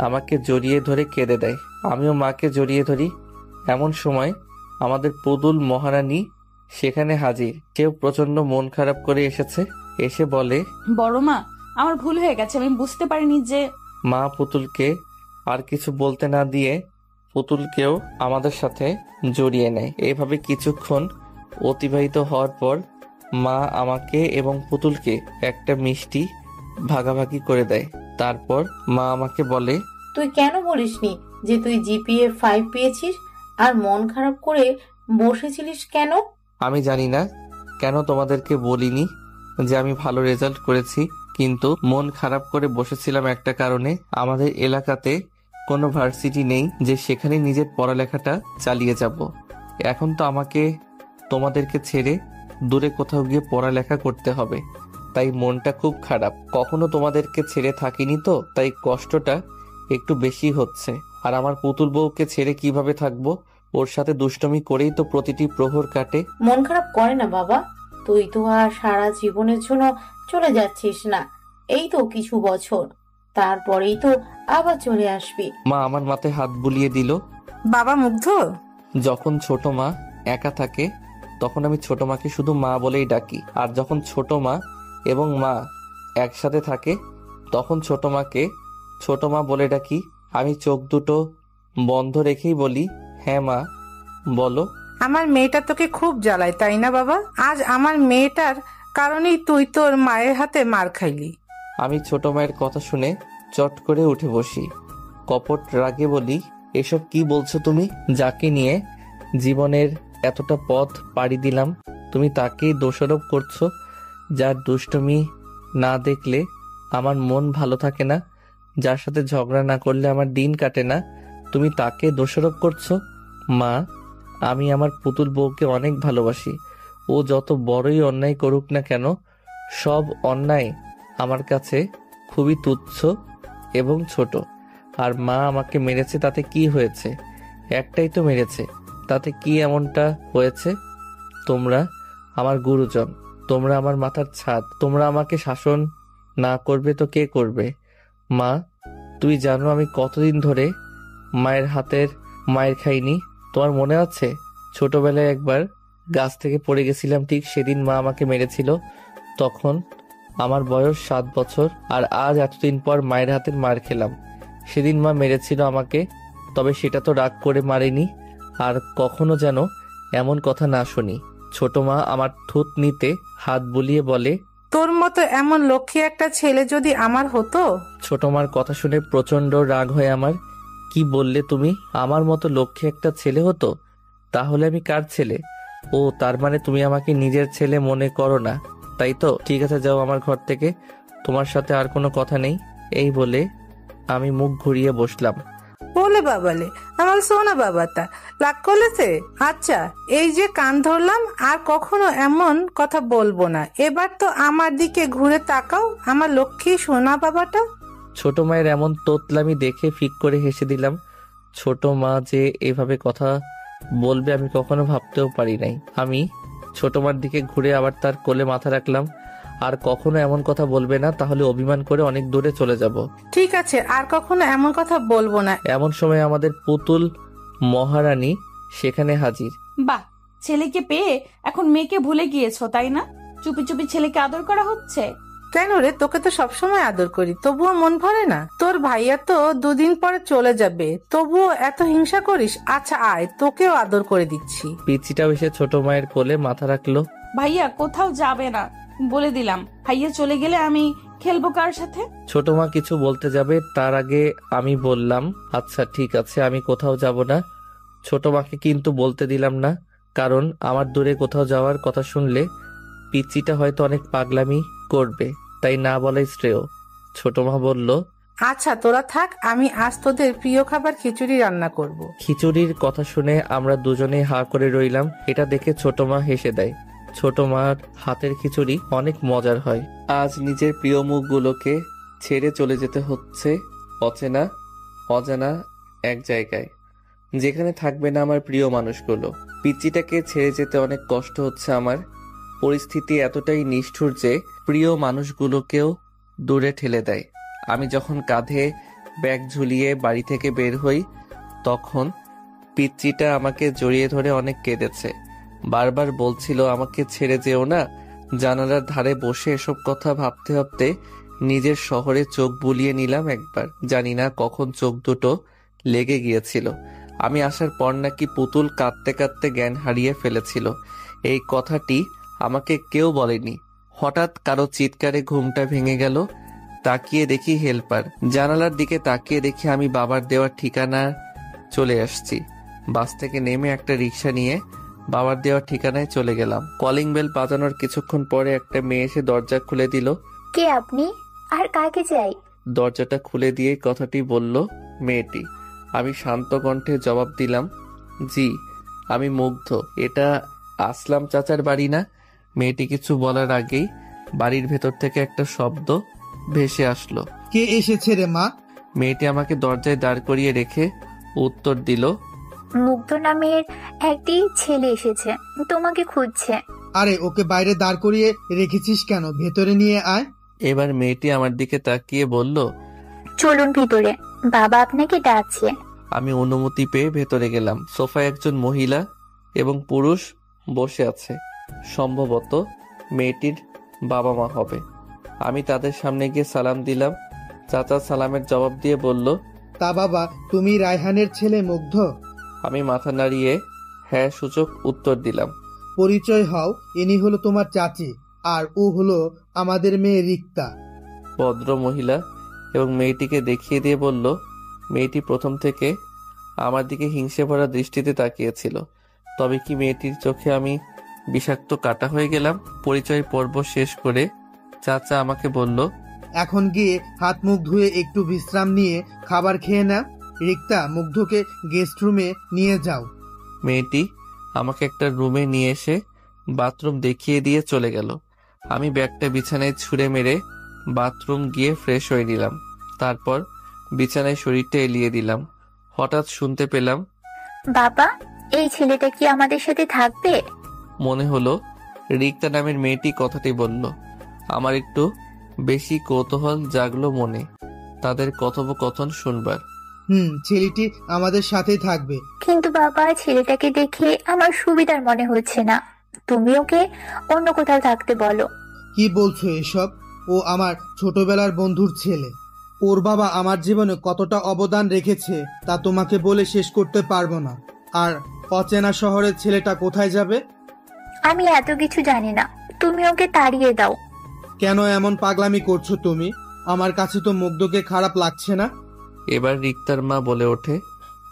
আমাকে জড়িয়ে ধরে কেঁদে দেয়। আমিও মাকে জড়িয়ে ধরি। এমন সময় আমাদের পুতুল মহারানী সেখানে হাজির। কেউ প্রচন্ড মন খারাপ করে এসেছে। এসে বলে, বড় মা, আমার ভুল হয়ে গেছে, আমি বুঝতে পারিনি যে। মা পুতুলকে আর কিছু বলতে না দিয়ে পুতুলকেও আমাদের সাথে জড়িয়ে নেয়। এভাবে কিছুক্ষণ অতিবাহিত হওয়ার পর মা আমাকে এবং পুতুলকে একটা মিষ্টি ভাগাভাগি করে দেয়। তারপর মা আমাকে বলে, তুই কেন বলিসনি যে তুই জিপিএ 5 পেয়েছিস? আর মন খারাপ করে বসেছিলিস কেন? আমি জানি না কেন তোমাদেরকে বলিনি যে আমি ভালো রেজাল্ট করেছি, কিন্তু মন খারাপ করে বসেছিলাম একটা কারণে। আমাদের এলাকাতে কোনো ভার্সিটি নেই যে সেখানে নিজের পড়ালেখাটা চালিয়ে যাব। এখন তো আমাকে তোমাদেরকে ছেড়ে দূরে কোথাও গিয়ে পড়ালেখা করতে হবে, তাই মনটা খুব খারাপ। কখনো তোমাদেরকে ছেড়ে থাকিনি তো, তাই কষ্টটা একটু বেশি হচ্ছে। আর আমার পুতুল বউকে ছেড়ে কিভাবে থাকবো? ওর সাথে দুষ্টুমি করেই তো প্রতিটি প্রহর কাটে। মন খারাপ করে না বাবা, তুই তো আর সারা জীবনের জন্য চলে যাচ্ছিস না। এই তো কিছু বছর, তারপরেই তো আবার চলে আসবি। মা আমার মাথায় হাত বুলিয়ে দিল। বাবা মুগ্ধ, যখন ছোট মা একা থাকে তখন আমি ছোট মাকে শুধু মা বলেই ডাকি, আর যখন ছোট মা এবং মা একসাথে থাকে তখন ছোট মাকে ছোট মা বলে ডাকি। আমি চোখ দুটো বন্ধ রেখেই বলি, হ্যাঁ মা বলো। আমার মেয়েটা তোকে খুব জ্বালায়, তাই না বাবা? আজ আমার মেয়েটার কারণেই তুই তোর মায়ের হাতে মার খাইলি। আমি ছোট মায়ের কথা শুনে চট করে উঠে বসি। কপট রাগে বলি, এসব কি বলছো তুমি? যাকে নিয়ে জীবনের এতটা পথ পাড়ি দিলাম তুমি তাকেই দোষারোপ করছো, যার দুষ্টুমি না দেখলে আমার মন ভালো থাকে না, যার সাথে ঝগড়া না করলে আমার দিন কাটে না, তুমি তাকে দোষারোপ করছো। মা, আমি আমার পুতুল বউকে অনেক ভালোবাসি। ও যত বড়ই অন্যায় করুক না কেন, সব অন্যায় আমার কাছে খুবই তুচ্ছ এবং ছোট। আর মা আমাকে মেরেছে, তাতে কি হয়েছে? একটাই তো মেরেছে, তাতে কি এমনটা হয়েছে? তোমরা আমার গুরুজন, তোমরা আমার মাথার ছাদ, তোমরা আমাকে শাসন না করবে তো কে করবে? মা, তুই জানো আমি কতদিন ধরে মায়ের হাতের মায়ের খাইনি? তোমার মনে আছে ছোটবেলায় একবার গাছ থেকে পড়ে গেছিলাম, ঠিক সেদিন মা আমাকে মেরেছিল। তখন আমার বয়স 7 বছর, আর আজ এতদিন পর মায়ের হাতের মার খেলাম। সেদিন মা মেরেছিল আমাকে, তবে সেটা তো রাগ করে মারেনি। আর কখনো যেন এমন কথা না শুনি। ছোট মা আমার থুতনিতে হাত বুলিয়ে বলে, তোর মতো এমন লক্ষ্মী একটা ছেলে যদি আমার হতো। ছোট মার কথা শুনে প্রচন্ড রাগ হয় আমার। কি বললে তুমি? আমার মতো লক্ষ্মী একটা ছেলে হতো? তাহলে আমি কার ছেলে? ও, তার মানে তুমি আমাকে নিজের ছেলে মনে করো না, তাই তো? ঠিক আছে, যাও আমার ঘর থেকে, তোমার সাথে আর কোনো কথা নেই। এই বলে আমি মুখ ঘুরিয়ে বসলাম। বলে বাবালে, আমার সোনা বাবাটা রাগ করেছে। আচ্ছা, এই যে কান ধরলাম, আর কখনো এমন কথা বলবো না। এবার তো আমার দিকে ঘুরে তাকাও, আমার লক্ষ্মী সোনা বাবাটা। ছোট মায়ের এমন তোতলামি দেখে ফিক করে হেসে দিলাম। ছোট মা যে এভাবে কথা বলবে আমি কখনো ভাবতেও পারি নাই। আমি ছোট মার দিকে ঘুরে আবার তার কোলে মাথা রাখলাম। আর কখনো এমন কথা বলবে না, তাহলে অভিমান করে অনেক দূরে চলে যাব। ঠিক আছে, আর কখনো এমন কথা বলবো না। এমন সময় আমাদের পুতুল মহারানী সেখানে হাজির। বাহ, ছেলেকে পেয়ে এখন মেয়েকে ভুলে গিয়েছো তাই না? চুপি চুপি ছেলেকে আদর করা হচ্ছে। কেন রে, তোকে তো সবসময় আদর করি, তবুও মন ভরে না? তোর ভাইয়া তো 2 দিন পরে চলে যাবে, তবুও এত হিংসা করিস? আচ্ছা আয়, তোকেও আদর করে দিচ্ছি। পিচিটাও এসে ছোট মায়ের কোলে মাথা রাখলো। ভাইয়া কোথাও যাবে না, বলে দিলাম। ভাইয়া চলে গেলে আমি খেলবো কার সাথে? ছোট মা কিছু বলতে যাবে, তার আগে আমি বললাম, আচ্ছা ঠিক আছে, আমি কোথাও যাব না। ছোট মাকে কিন্তু বলতে দিলাম না, কারণ আমার দূরে কোথাও যাওয়ার কথা শুনলে পিচিটা হয়তো অনেক পাগলামি করবে, তাই না বলাই শ্রেয়। ছোট মা বলল, আচ্ছা তোরা থাক, আমি আজ তোদের প্রিয় খাবার খিচুড়ি রান্না করব। খিচুড়ির কথা শুনে আমরা দুজনেই হা করে রইলাম। এটা দেখে ছোট মা হেসে দেয়। ছোট মার হাতের খিচুড়ি অনেক মজার হয়। আজ নিজের প্রিয় মুখগুলোকে ছেড়ে চলে যেতে হচ্ছে অচেনা অজানা এক জায়গায়, যেখানে থাকবে না আমার প্রিয় মানুষগুলো। পিচ্চিটাকে ছেড়ে যেতে অনেক কষ্ট হচ্ছে আমার। পরিস্থিতি এতটাই নিষ্ঠুর যে প্রিয় মানুষগুলোকেও দূরে ঠেলে দেয়। আমি যখন কাঁধে ব্যাগ ঝুলিয়ে বাড়ি থেকে বের হই, তখন পিচ্চিটা আমাকে জড়িয়ে ধরে অনেক কেঁদেছে। বারবার বলছিল আমাকে ছেড়ে যেও না। জানালার ধারে বসে এসব কথা ভাবতে ভাবতে নিজের শহরে চোখ বুলিয়ে নিলাম একবার। জানি না কখন চোখ দুটো লেগে গিয়েছিল। আমি আসার পর নাকি পুতুল কাঁদতে কাঁদতে জ্ঞান হারিয়ে ফেলেছিল। এই কথাটি আমাকে কেউ বলেনি। হঠাৎ কারো চিৎকারে ঘুমটা ভেঙে গেল। তাকিয়ে দেখি হেল্পার। জানালার দিকে তাকিয়ে দেখি আমি বাবার দেওয়া ঠিকানা চলে আসছি। বাস থেকে নেমে একটা রিক্সা নিয়ে বাবার দেওয়া ঠিকানায় চলে গেলাম। কলিং বেল বাজানোর কিছুক্ষণ পরে একটা মেয়ে এসে দরজা খুলে দিল। কে আপনি, আর কাকে চাই? দরজাটা খুলে দিয়ে কথাটি বলল মেয়েটি। আমি শান্ত কণ্ঠে জবাব দিলাম, জি, আমি মুগ্ধ। এটা আসলাম চাচার বাড়ি না? মেয়েটি কিছু বলার আগেই বাড়ির ভেতর থেকে একটা শব্দ ভেসে আসলো। কে এসেছে রে মা? মেয়েটি আমাকে দরজায় দাঁড় করিয়ে রেখে উত্তর দিল, মুগ্ধ নামের একটি ছেলে এসেছে, তোমাকে খুঁজছে। আরে ওকে বাইরে দাঁড় করিয়ে রেখেছিস কেন? ভেতরে নিয়ে আয়। এবার মেয়েটি আমার দিকে তাকিয়ে বলল, চলুন ভিতরে, বাবা আপনাকে ডাকছে। আমি অনুমতি পেয়ে ভেতরে গেলাম। সোফায় একজন মহিলা এবং পুরুষ বসে আছে। সম্ভবত মেয়েটির বাবা মা হবে। আমি তাদের সামনে গিয়ে সালাম দিলাম। চাচা সালামের জবাব দিয়ে বলল, তা বাবা, তুমি রায়হানের ছেলে মুগ্ধ? আমি মাথা নাড়িয়ে হ্যাঁ সূচক উত্তর দিলাম। পরিচয় হও, ইনি হলো তোমার চাচি, আর ও হলো আমাদের মেয়ে রিক্তা। ভদ্র মহিলা এবং মেয়েটিকে দেখিয়ে দিয়ে বলল, মেয়েটি প্রথম থেকে আমার দিকে হিংসে ভরা দৃষ্টিতে তাকিয়েছিল। তবে কি মেয়েটির চোখে আমি বিষাক্ত কাটা হয়ে গেলাম। পরিচয় পর্ব শেষ করে চাচা আমাকে বলল, এখন গিয়ে হাত মুখ ধুয়ে একটু বিশ্রাম নিয়ে খাবার খেয়ে না। রিক্তা, মুগ্ধকে গেস্ট রুমে নিয়ে যাও। মেয়েটি আমাকে একটা রুমে নিয়ে এসে বাথরুম দেখিয়ে দিয়ে চলে গেল। আমি ব্যাগটা বিছানায় ছুঁড়ে মেরে বাথরুম গিয়ে ফ্রেশ হয়ে নিলাম। তারপর বিছানায় শরীরটা এলিয়ে দিলাম। হঠাৎ শুনতে পেলাম, বাবা, এই ছেলেটা কি আমাদের সাথে থাকবে? মনে হলো রিক্তা নামের মেয়েটি কথাটি বলল। আমার একটু বেশি কৌতূহল জাগলো মনে তাদের কথোপকথন শুনবার। ছেলেটি আমাদের সাথেই থাকবে। কিন্তু বাবা, ছেলেটাকে দেখে আমার সুবিধার মনে হচ্ছে না। তুমি ওকে অন্য কোথাও থাকতে বলো। কি বলছো এসব? ও আমার ছোটবেলার বন্ধুর ছেলে। ওর বাবা আমার জীবনে কতটা অবদান রেখেছে তা তোমাকে বলে শেষ করতে পারবো না। আর অচেনা শহরের ছেলেটা কোথায় যাবে? আমি এত কিছু জানি না, তুমি ওকে তাড়িয়ে দাও। কেন এমন পাগলামি করছো তুমি? আমার কাছে তো মুগ্ধকে খারাপ লাগছে না। এবার রিক্তার মা বলে ওঠে,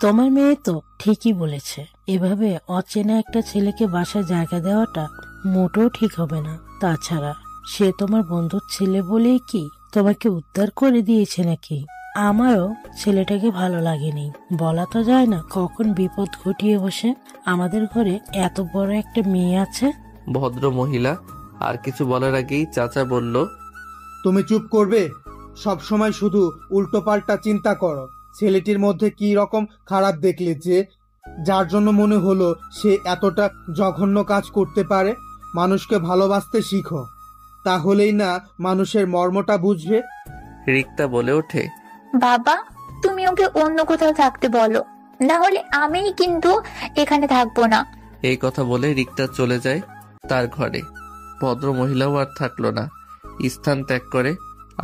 তোমার মেয়ে তো ঠিকই বলেছে। এভাবে অচেনা একটা ছেলেকে বাসায় জায়গা দেওয়াটা মোটেও ঠিক হবে না। তাছাড়া সে তোমার বন্ধুর ছেলে বলেই কি তোমাকে উদ্ধার করে দিয়েছে নাকি? আমারও ছেলেটাকে ভালো লাগেনি। বলা তো যায় না কখন বিপদ ঘটিয়ে বসে। আমাদের ঘরে এত বড় একটা মেয়ে আছে। ভদ্র মহিলা আর কিছু বলার আগেই চাচা বলল, তুমি চুপ করবে? সব সময় শুধু উল্টোপাল্টা চিন্তা করো। ছেলেটির মধ্যে কি রকম খারাপ দেখলে যে যার জন্য মনে হলো সে এতটা জঘন্য কাজ করতে পারে? মানুষকে ভালোবাসতে শিখো, তাহলেই না মানুষের মর্মটা বুঝবে। রিক্তা বলে ওঠে, বাবা, তুমি ওকে অন্য কোথাও থাকতে বলো, না হলে আমি কিন্তু এখানে থাকবো না। এই কথা বলে রিক্তা চলে যায় তার ঘরে। ভদ্র মহিলাও আর থাকলো না, স্থান ত্যাগ করে।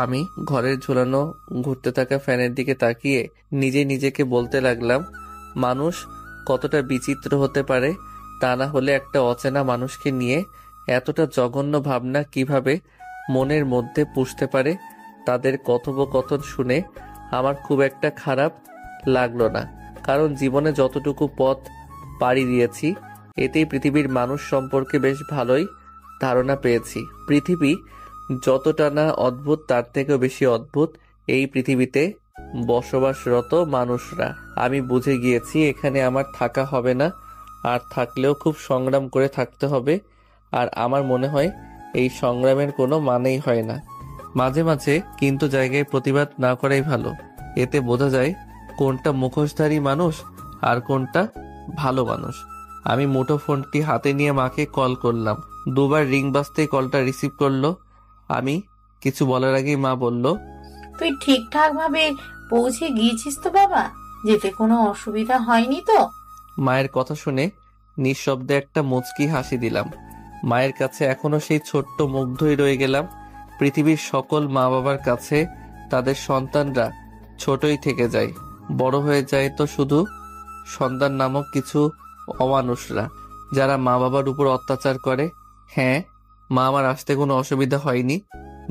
আমি ঘরের ঝুলানো ঘুরতে থাকা ফ্যানের দিকে তাকিয়ে নিজেকে বলতে লাগলাম, মানুষ কতটা বিচিত্র হতে পারে। তা না হলে একটা অচেনা মানুষকে নিয়ে এতটা জঘন্য ভাবনা কিভাবে মনের মধ্যে পুষতে পারে? তাদের কথোপকথন শুনে আমার খুব একটা খারাপ লাগলো না, কারণ জীবনে যতটুকু পথ পাড়ি দিয়েছি এতেই পৃথিবীর মানুষ সম্পর্কে বেশ ভালোই ধারণা পেয়েছি। পৃথিবী যতটা না অদ্ভুত তার থেকেও বেশি অদ্ভুত এই পৃথিবীতে বসবাসরত মানুষরা। আমি বুঝে গিয়েছি এখানে আমার থাকা হবে না, আর থাকলেও খুব সংগ্রাম করে থাকতে হবে। আর আমার মনে হয় এই সংগ্রামের কোনো মানেই হয় না। মাঝে মাঝে কিন্তু জায়গায় প্রতিবাদ না করাই ভালো। এতে বোঝা যায় কোনটা মুখোশধারী মানুষ আর কোনটা ভালো মানুষ। আমি মুঠোফোনটি হাতে নিয়ে মাকে কল করলাম। দুবার রিং বাজতেই কলটা রিসিভ করলো। আমি কিছু বলার আগেই মা বলল, তুই ঠিকঠাক ভাবে পৌঁছে গিয়েছিস তো বাবা? যেতে কোনো অসুবিধা হয়নি তো? মায়ের কথা শুনে নিঃশব্দে একটা মুচকি হাসি দিলাম। মায়ের কাছে এখনো সেই ছোট্ট মুগ্ধই রয়ে গেলাম। পৃথিবীর সকল মা বাবার কাছে তাদের সন্তানরা ছোটই থেকে যায়, বড় হয়ে যায় তো শুধু সন্তান নামক কিছু অমানুষরা, যারা মা বাবার উপর অত্যাচার করে। হ্যাঁ মা, আমার আসতে কোনো অসুবিধা হয়নি।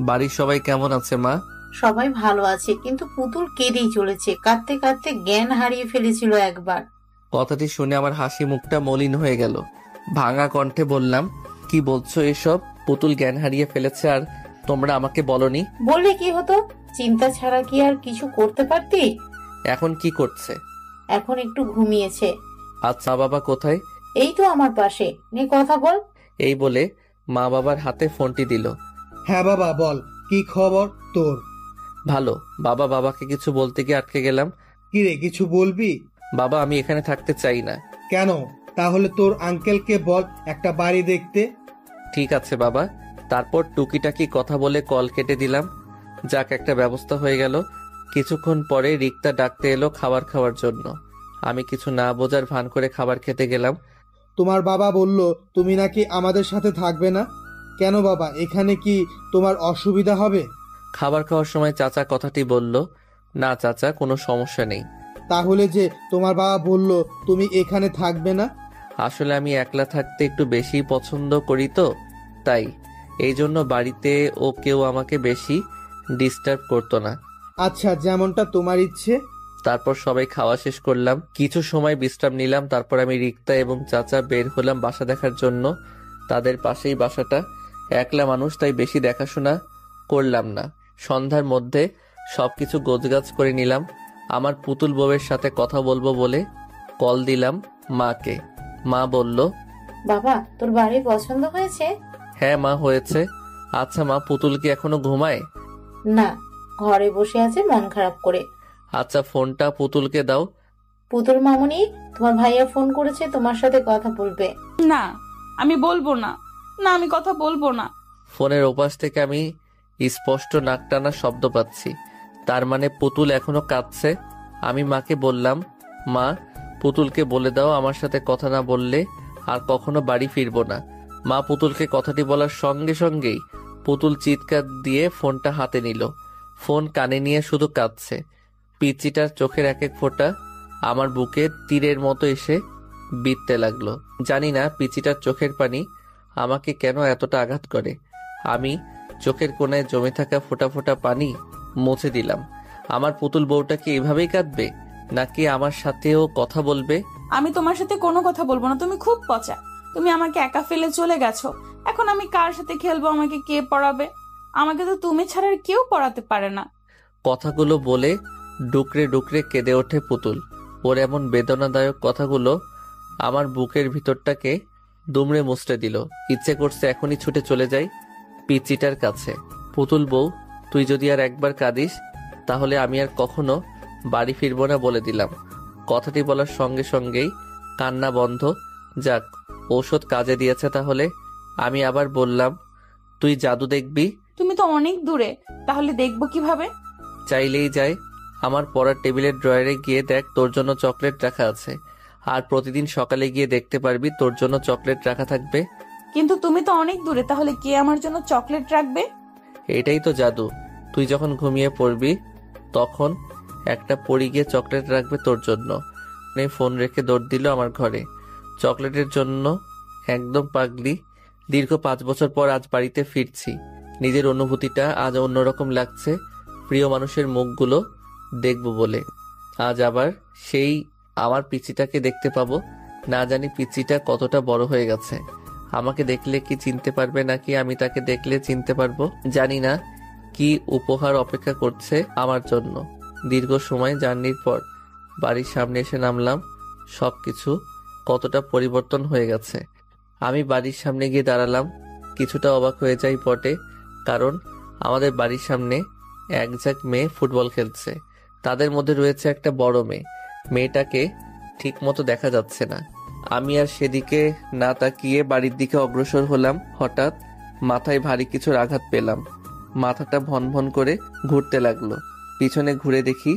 বাড়ির সবাই কেমন আছে মা? সবাই ভালো আছে, কিন্তু পুতুল কেঁদেই চলেছে। কাঁদতে কাঁদতে জ্ঞান হারিয়ে ফেলেছিল একবার। কথাটি শুনে আমার হাসি মুখটা মলিন হয়ে গেল। ভাঙা কণ্ঠে বললাম, কি বলছো এসব? পুতুল জ্ঞান হারিয়ে ফেলেছে আর তোমরা আমাকে বলনি? বললে কি হতো? চিন্তা ছাড়া কি আর কিছু করতে পারতি? এখন কি করছে? এখন একটু ঘুমিয়েছে। আচ্ছা, বাবা কোথায়? এই তো আমার পাশে, নে কথা বল। এই বলে মা বাবার হাতে ফোনটি দিল। হ্যাঁ বাবা বল, কি খবর তোর? ভালো। বাবা, বাবাকে কিছু বলতে গিয়ে আটকে গেলাম। কি রে, কিছু বলবি? বাবা, আমি এখানে থাকতে চাই না। কেন? তাহলে তোর আঙ্কেলকে বল একটা বাড়ি দেখতে। ঠিক আছে বাবা। তারপর টুকিটাকি কথা বলে কল কেটে দিলাম। যাক, একটা ব্যবস্থা হয়ে গেল। কিছুক্ষণ পরে রিক্তা ডাকতে এলো খাবার খাওয়ার জন্য। আমি কিছু না বোঝার ভান করে খাবার খেতে গেলাম। তোমার বাবা বলল তুমি নাকি আমাদের সাথে থাকবে না। কেন বাবা, এখানে কি তোমার অসুবিধা হবে? খাবার খাওয়ার সময় চাচা কথাটি বলল। না চাচা, কোনো সমস্যা নেই। তাহলে যে তোমার বাবা বলল তুমি এখানে থাকবে না? আসলে আমি একলা থাকতে একটু বেশি পছন্দ করি তো, তাই এই জন্য বাড়িতে ও কেউ আমাকে বেশি ডিস্টার্ব করতো না। আচ্ছা, যেমনটা তোমার ইচ্ছে। তারপর সবাই খাওয়া শেষ করলাম, কিছু সময় বিশ্রাম নিলাম। তারপর আমি রিক্তা এবং চাচা বের হলাম বাসা দেখার জন্য। তাদের পাশেই বাসাটা, একলা মানুষ, তাই বেশি দেখাশোনা করলাম না। সন্ধ্যার মধ্যে সবকিছু গোছগাছ করে নিলাম। আমার পুতুল বউয়ের সাথে কথা বলবো বলে কল দিলাম মাকে। মা বলল, বাবা, তোর বাড়ি পছন্দ হয়েছে? হ্যাঁ মা, হয়েছে। আচ্ছা মা, পুতুল কি এখনো ঘুমায়? না, ঘরে বসে আছে মন খারাপ করে। আচ্ছা, ফোনটা পুতুলকে দাও। পুতুল মামুনি, তোমার ভাইয়া ফোন করেছে, তোমার সাথে কথা বলবে। না, আমি বলবো না। না, আমি কথা বলবো না। ফোনের ওপাশ থেকে আমি স্পষ্ট নাক টানা শব্দ পাচ্ছি। তার মানে পুতুল এখনো কাঁদছে। আমি মাকে বললাম, মা, পুতুলকে বলে দাও আমার সাথে কথা না বললে আর কখনো বাড়ি ফিরবো না। মা পুতুলকে কথাটি বলার সঙ্গে সঙ্গেই পুতুল চিৎকার দিয়ে ফোনটা হাতে নিল। ফোন কানে নিয়ে শুধু কাঁদছে। পিচিটার চোখের এক এক ফোঁটা আমার বুকে তীরের মতো এসে বিঁধতে লাগলো। জানি না পিচিটার চোখের পানি আমাকে কেন এতটা আঘাত করে। আমি চোখের কোণায় জমে থাকা ফোঁটা ফোঁটা পানি মুছে দিলাম। আমার পুতুল বউটা কি এভাবেই কাঁদবে, নাকি আমার সাথেও কথা বলবে? আমি তোমার সাথে কোনো কথা বলবো না। তুমি খুব পচা। তুমি আমাকে একা ফেলে চলে গেছো। এখন আমি কার সাথে খেলবো? আমাকে কে পড়াবে? আমাকে তো তুমি ছাড়া আর কেউ পড়াতে পারে না। কথাগুলো বলে ডুকরে ডুকরে কেঁদে ওঠে পুতুল। ওর এমন বেদনাদায়ক কথাগুলো আমার বুকের ভিতরটাকে দুমড়ে মুচড়ে দিল। ইচ্ছে করছে এখনই ছুটে চলে যাই পিচিটার কাছে। পুতুল বউ, তুই যদি আর একবার কাঁদিস তাহলে আমি আর কখনো বাড়ি ফিরবো না বলে দিলাম। কথাটি বলার সঙ্গে সঙ্গেই কান্না বন্ধ। যাক, ঔষধ কাজে দিয়েছে তাহলে। আমি আবার বললাম, তুই জাদু দেখবি? তুমি তো অনেক দূরে, তাহলে দেখবো কিভাবে? চাইলেই যায়। আমার পড়ার টেবিলের ড্রয়ারে গিয়ে দেখ, তোর জন্য চকলেট রাখা আছে। আর প্রতিদিন সকালে গিয়ে দেখতে পারবি তোর জন্য চকলেট রাখা থাকবে। কিন্তু তুমি তো অনেক দূরে, তাহলে কে আমার জন্য চকলেট রাখবে? এটাই তো জাদু। তুই যখন ঘুমিয়ে পড়বি তখন একটা পরী গিয়ে চকলেট রাখবে তোর জন্য। ফোন রেখে দৌড় দিল আমার ঘরে। চকলেটের জন্য একদম পাগলি। দীর্ঘ 5 বছর পর আজ বাড়িতে ফিরছি। নিজের অনুভূতিটা আজ অন্যরকম লাগছে। প্রিয় মানুষের মুখগুলো দেখব বলে। আজ আবার সেই আমার পিচিটাকে দেখতে পাবো। না জানি পিচিটা কতটা বড় হয়ে গেছে। আমাকে দেখলে কি চিনতে পারবে, নাকি আমি তাকে দেখলে চিনতে পারবো? জানি না কি উপহার অপেক্ষা করছে আমার জন্য। দীর্ঘ সময় জার্নির পর বাড়ির সামনে এসে নামলাম। সবকিছু কতটা পরিবর্তন হয়ে গেছে। আমি বাড়ির সামনে গিয়ে দাঁড়ালাম। কিছুটা অবাক হয়ে যাই বটে, কারণ আমাদের বাড়ির সামনে এক ঝাঁক মেয়ে ফুটবল খেলছে। তাদের মধ্যে রয়েছে একটা বড় মেয়ে। মেয়েটাকে ঠিক মতো দেখা যাচ্ছে না। আমি আর সেদিকে না তাকিয়ে বাড়ির দিকে অগ্রসর হলাম। হঠাৎ মাথায় ভারী কিছুর আঘাত পেলাম। মাথাটা ভন ভন করে ঘুরতে লাগলো। পিছনে ঘুরে দেখি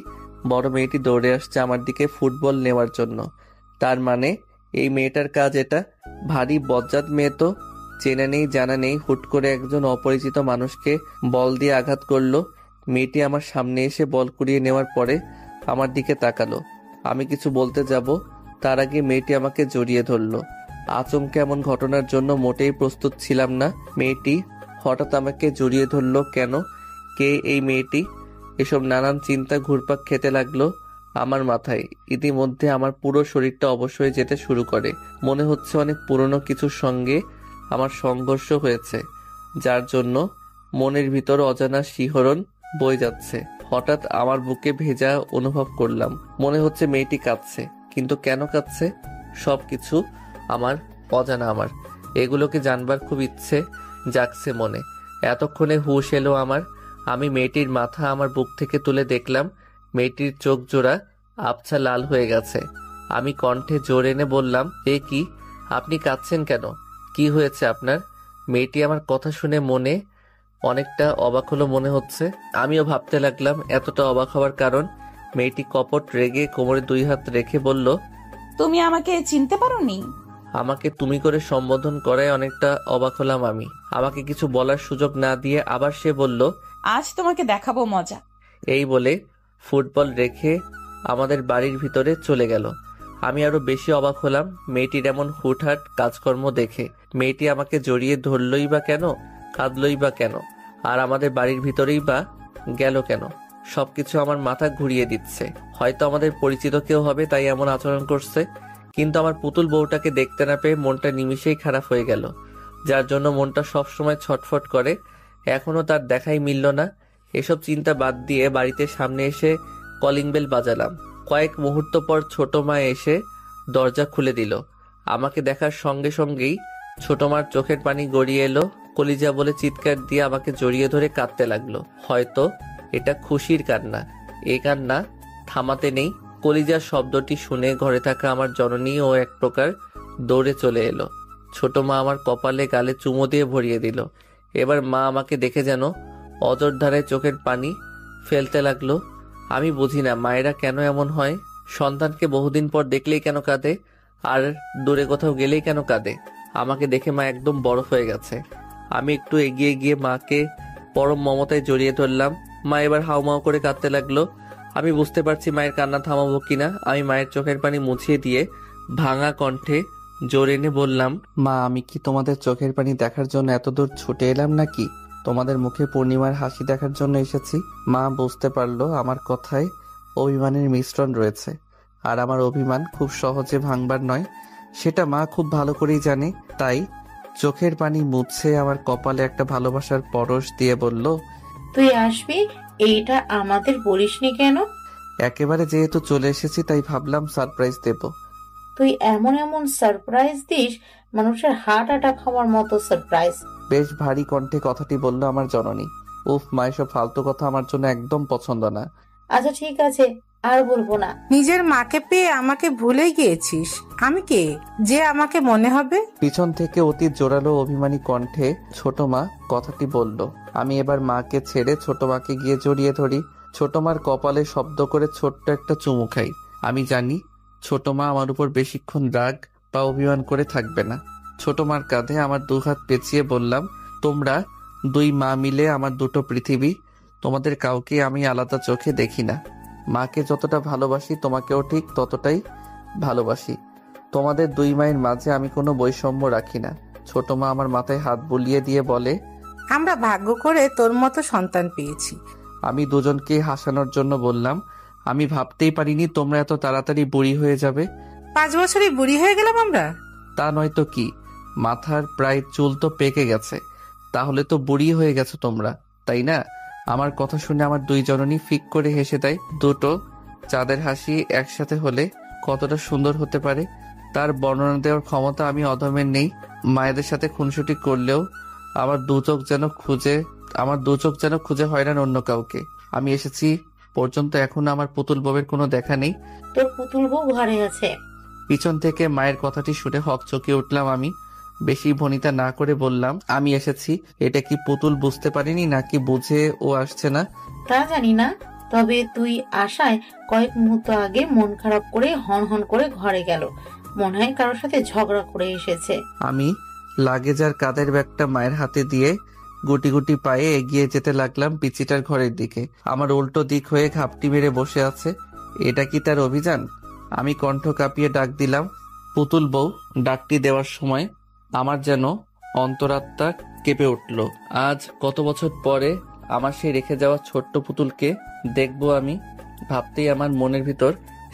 বড় মেয়েটি দৌড়ে আসছে আমার দিকে ফুটবল নেওয়ার জন্য। তার মানে এই মেয়েটার কাজ এটা। ভারী বজ্জাত মেয়ে তো, চেনা নেই জানা নেই, হুট করে একজন অপরিচিত মানুষকে বল দিয়ে আঘাত করলো। মেয়েটি আমার সামনে এসে বল কুড়িয়ে নেওয়ার পরে আমার দিকে তাকালো। আমি কিছু বলতে যাব, তার আগে মেয়েটি আমাকে জড়িয়ে ধরলো। আচমকা এমন ঘটনার জন্য মোটেই প্রস্তুত ছিলাম না। মেয়েটি হঠাৎ আমাকে জড়িয়ে ধরলো কেন? কে এই মেয়েটি? এসব নানান চিন্তা ঘুরপাক খেতে লাগলো আমার মাথায়। ইতিমধ্যে আমার পুরো শরীরটা অবশ হয়ে যেতে শুরু করে। মনে হচ্ছে অনেক পুরনো কিছুর সঙ্গে আমার সংঘর্ষ হয়েছে, যার জন্য মনের ভিতর অজানা শিহরণ বয়ে যাচ্ছে। হঠাৎ আমার বুকে ভেজা অনুভব করলাম। মনে হচ্ছে মেয়েটি কাঁদছে, কিন্তু কেন কাঁদছে? সবকিছু আমার অজানা। আমার এগুলোকে জানবার খুব ইচ্ছে জাগছে মনে। এতক্ষণে হুঁশ এলো আমার। আমি মেয়েটির মাথা আমার বুক থেকে তুলে দেখলাম মেয়েটির চোখ জোড়া আবছা লাল হয়ে গেছে। আমি কণ্ঠে জোর এনে বললাম, এ কি, আপনি কাঁদছেন কেন? কি হয়েছে আপনার? মেয়েটি আমার কথা শুনে মনে অনেকটা অবাক হলো মনে হচ্ছে। আমিও ভাবতে লাগলাম এতটা অবাক হওয়ার কারণ। মেয়েটি কপট রেগে কোমরে 2 হাত রেখে বলল, তুমি আমাকে চিনতে পারোনি? আমাকে তুমি করে সম্বোধন করায় অনেকটা অবাক হলাম আমি। আমাকে কিছু বলার সুযোগ না দিয়ে আবার সে বলল, আজ তোমাকে দেখাবো মজা। এই বলে ফুটবল রেখে আমাদের বাড়ির ভিতরে চলে গেল। আমি আরো বেশি অবাক হলাম মেয়েটির এমন হুটহাট কাজকর্ম দেখে। মেয়েটি আমাকে জড়িয়ে ধরলই বা কেন, কাঁদলই বা কেন, আর আমাদের বাড়ির ভিতরেই বা গেল কেন? সবকিছু আমার মাথা ঘুরিয়ে দিচ্ছে। হয়তো আমাদের পরিচিত কেউ হবে, তাই এমন আচরণ করছে। কিন্তু আমার পুতুল বউটাকে দেখতে না পেয়ে মনটা নিমিষেই খারাপ হয়ে গেল। যার জন্য মনটা সবসময় ছটফট করে, এখনো তার দেখাই মিলল না। এসব চিন্তা বাদ দিয়ে বাড়িতে সামনে এসে কলিং বেল বাজালাম। কয়েক মুহূর্ত পর ছোট মা এসে দরজা খুলে দিল। আমাকে দেখার সঙ্গে সঙ্গেই ছোট মার চোখের পানি গড়িয়ে এলো। কলিজা বলে চিৎকার দিয়ে আমাকে জড়িয়ে ধরে কাঁদতে লাগলো। হয়তো এটা খুশির কান্না, এই কান্না থামাতে নেই। কলিজার শব্দটি শুনে ঘরে থাকা আমার জননী ও এক প্রকার দৌড়ে চলে এলো। ছোট মা আমার কপালে গালে চুমো দিয়ে ভরিয়ে দিল। এবার মা আমাকে দেখে যেন অজর ধারায় চোখের পানি ফেলতে লাগলো। আমি বুঝি না মায়েরা কেন এমন হয়, সন্তানকে বহুদিন পর দেখলেই কেন কাঁদে, আর দূরে কোথাও গেলেই কেন কাঁদে। আমাকে দেখে মা একদম বরফ হয়ে গেছে। আমি একটু এগিয়ে গিয়ে মাকে পরম মমতায় জড়িয়ে ধরলাম। মা এবার হাউমাউ করে কাঁদতে লাগলো। আমি বুঝতে পারছি মায়ের কান্না থামাবো কিনা। আমি মায়ের চোখের পানি মুছিয়ে দিয়ে ভাঙা কণ্ঠে জোর এনে বললাম, মা আমি কি তোমাদের চোখের পানি দেখার জন্য এত দূর ছুটে এলাম নাকি? তোমাদের মুখে পূর্ণিমার হাসি দেখার জন্য এসেছি। মা বুঝতে পারলো আমার কথায় অভিমানের মিশ্রণ রয়েছে, আর আমার অভিমান খুব সহজে ভাঙবার নয়, সেটা মা খুব ভালো করেই জানে। তাই চোখের পানি মুছে আমার কপালে একটা ভালোবাসার পরশ দিয়ে বলল, তুই আসবি এইটা আমাদের বলিসনি কেন? একেবারে যেহেতু চলে এসেছি তাই ভাবলাম সারপ্রাইজ দেব। তুই এমন এমন সারপ্রাইজ দিস, মানুষের হার্ট অ্যাটাক হওয়ার মতো সারপ্রাইজ। বেশ ভারী কণ্ঠে কথাটি বলল আমার জননী। উফ মা, এসব ফালতু কথা আমার জন্য একদম পছন্দ না। আচ্ছা ঠিক আছে, আর বলবো না। নিজের মাকে পেয়ে আমাকে ভুলে গিয়েছিস? আমি কে যে আমাকে মনে হবে? পিছন থেকে অতি জোরালো অভিমানী কণ্ঠে ছোট মা কথাটি বলল। আমি এবার মাকে ছেড়ে ছোট মাকে গিয়ে জড়িয়ে ধরি। ছোট মার কপালে শব্দ করে ছোট্ট একটা চুমু খাই। আমি জানি ছোট মা আমার উপর বেশিক্ষণ রাগ বা অভিমান করে থাকবে না। ছোট মার কাঁধে আমার দুহাত পেঁচিয়ে বললাম, তোমরা দুই মা মিলে আমার দুটো পৃথিবী, তোমাদের কাউকে আমি আলাদা চোখে দেখি না। মাকে যতটা ভালোবাসি তোমাকেও ঠিক ততটাই ভালোবাসি। তোমাদের দুই মায়ের মাঝে আমি কোনো বৈষম্য রাখি না। ছোট মা আমার মাথায় হাত বুলিয়ে দিয়ে বলে, আমরা ভাগ্য করে তোর মতো সন্তান পেয়েছি। আমি দুজনকে হাসানোর জন্য বললাম, আমি ভাবতেই পারিনি তোমরা এত তাড়াতাড়ি বুড়ি হয়ে যাবে। 5 বছরই বুড়ি হয়ে গেলাম আমরা? তা নয়তো কি, মাথার প্রায় চুল তো পেকে গেছে, তাহলে তো বুড়ি হয়ে গেছো তোমরা, তাই না? আমার কথা শুনে আমার দুই জননী ফিক করে হেসে দেয়। দুটো চাঁদের হাসি একসাথে হলে কতটা সুন্দর হতে পারে তার বর্ণনা দেওয়ার ক্ষমতা আমি অধমের নেই। মায়েদের সাথে খুনসুটি করলেও আমার দু চোখ যেন খুঁজে হয় না অন্য কাউকে। আমি এসেছি পর্যন্ত এখনো আমার পুতুল বউয়ের কোনো দেখা নেই। তোর পুতুল বউ ঘরে আছে। পিছন থেকে মায়ের কথাটি শুনে হকচকিয়ে উঠলাম আমি। বেশি ভনিতা না করে বললাম, আমি এসেছি। এটা কি পুতুল বুঝতে পারিনি নাকি বুঝে ও আসছে না তা জানি না, তবে তুই আসায় কয়েক মুহূর্ত আগে মন খারাপ করে হন হন করে ঘরে গেল। মনে হয় কারোর সাথে ঝগড়া করে এসেছে। আমি লাগেজ আর কাঁধের ব্যাগটা মায়ের হাতে দিয়ে গুটি গুটি পায়ে এগিয়ে যেতে লাগলাম পিচিটার ঘরের দিকে। আমার উল্টো দিক হয়ে ঘাপটি মেরে বসে আছে। এটা কি তার অভিযান? আমি কণ্ঠ কাঁপিয়ে ডাক দিলাম, পুতুল বউ। ডাকটি দেওয়ার সময় আমার যেন অন্তরাত্মা কেঁপে উঠল। আজ কত বছর পরে আমার সেই রেখে যাওয়া ছোট্ট পুতুলকে দেখবো আমি। ভাবতেই আমার মনের ভিতর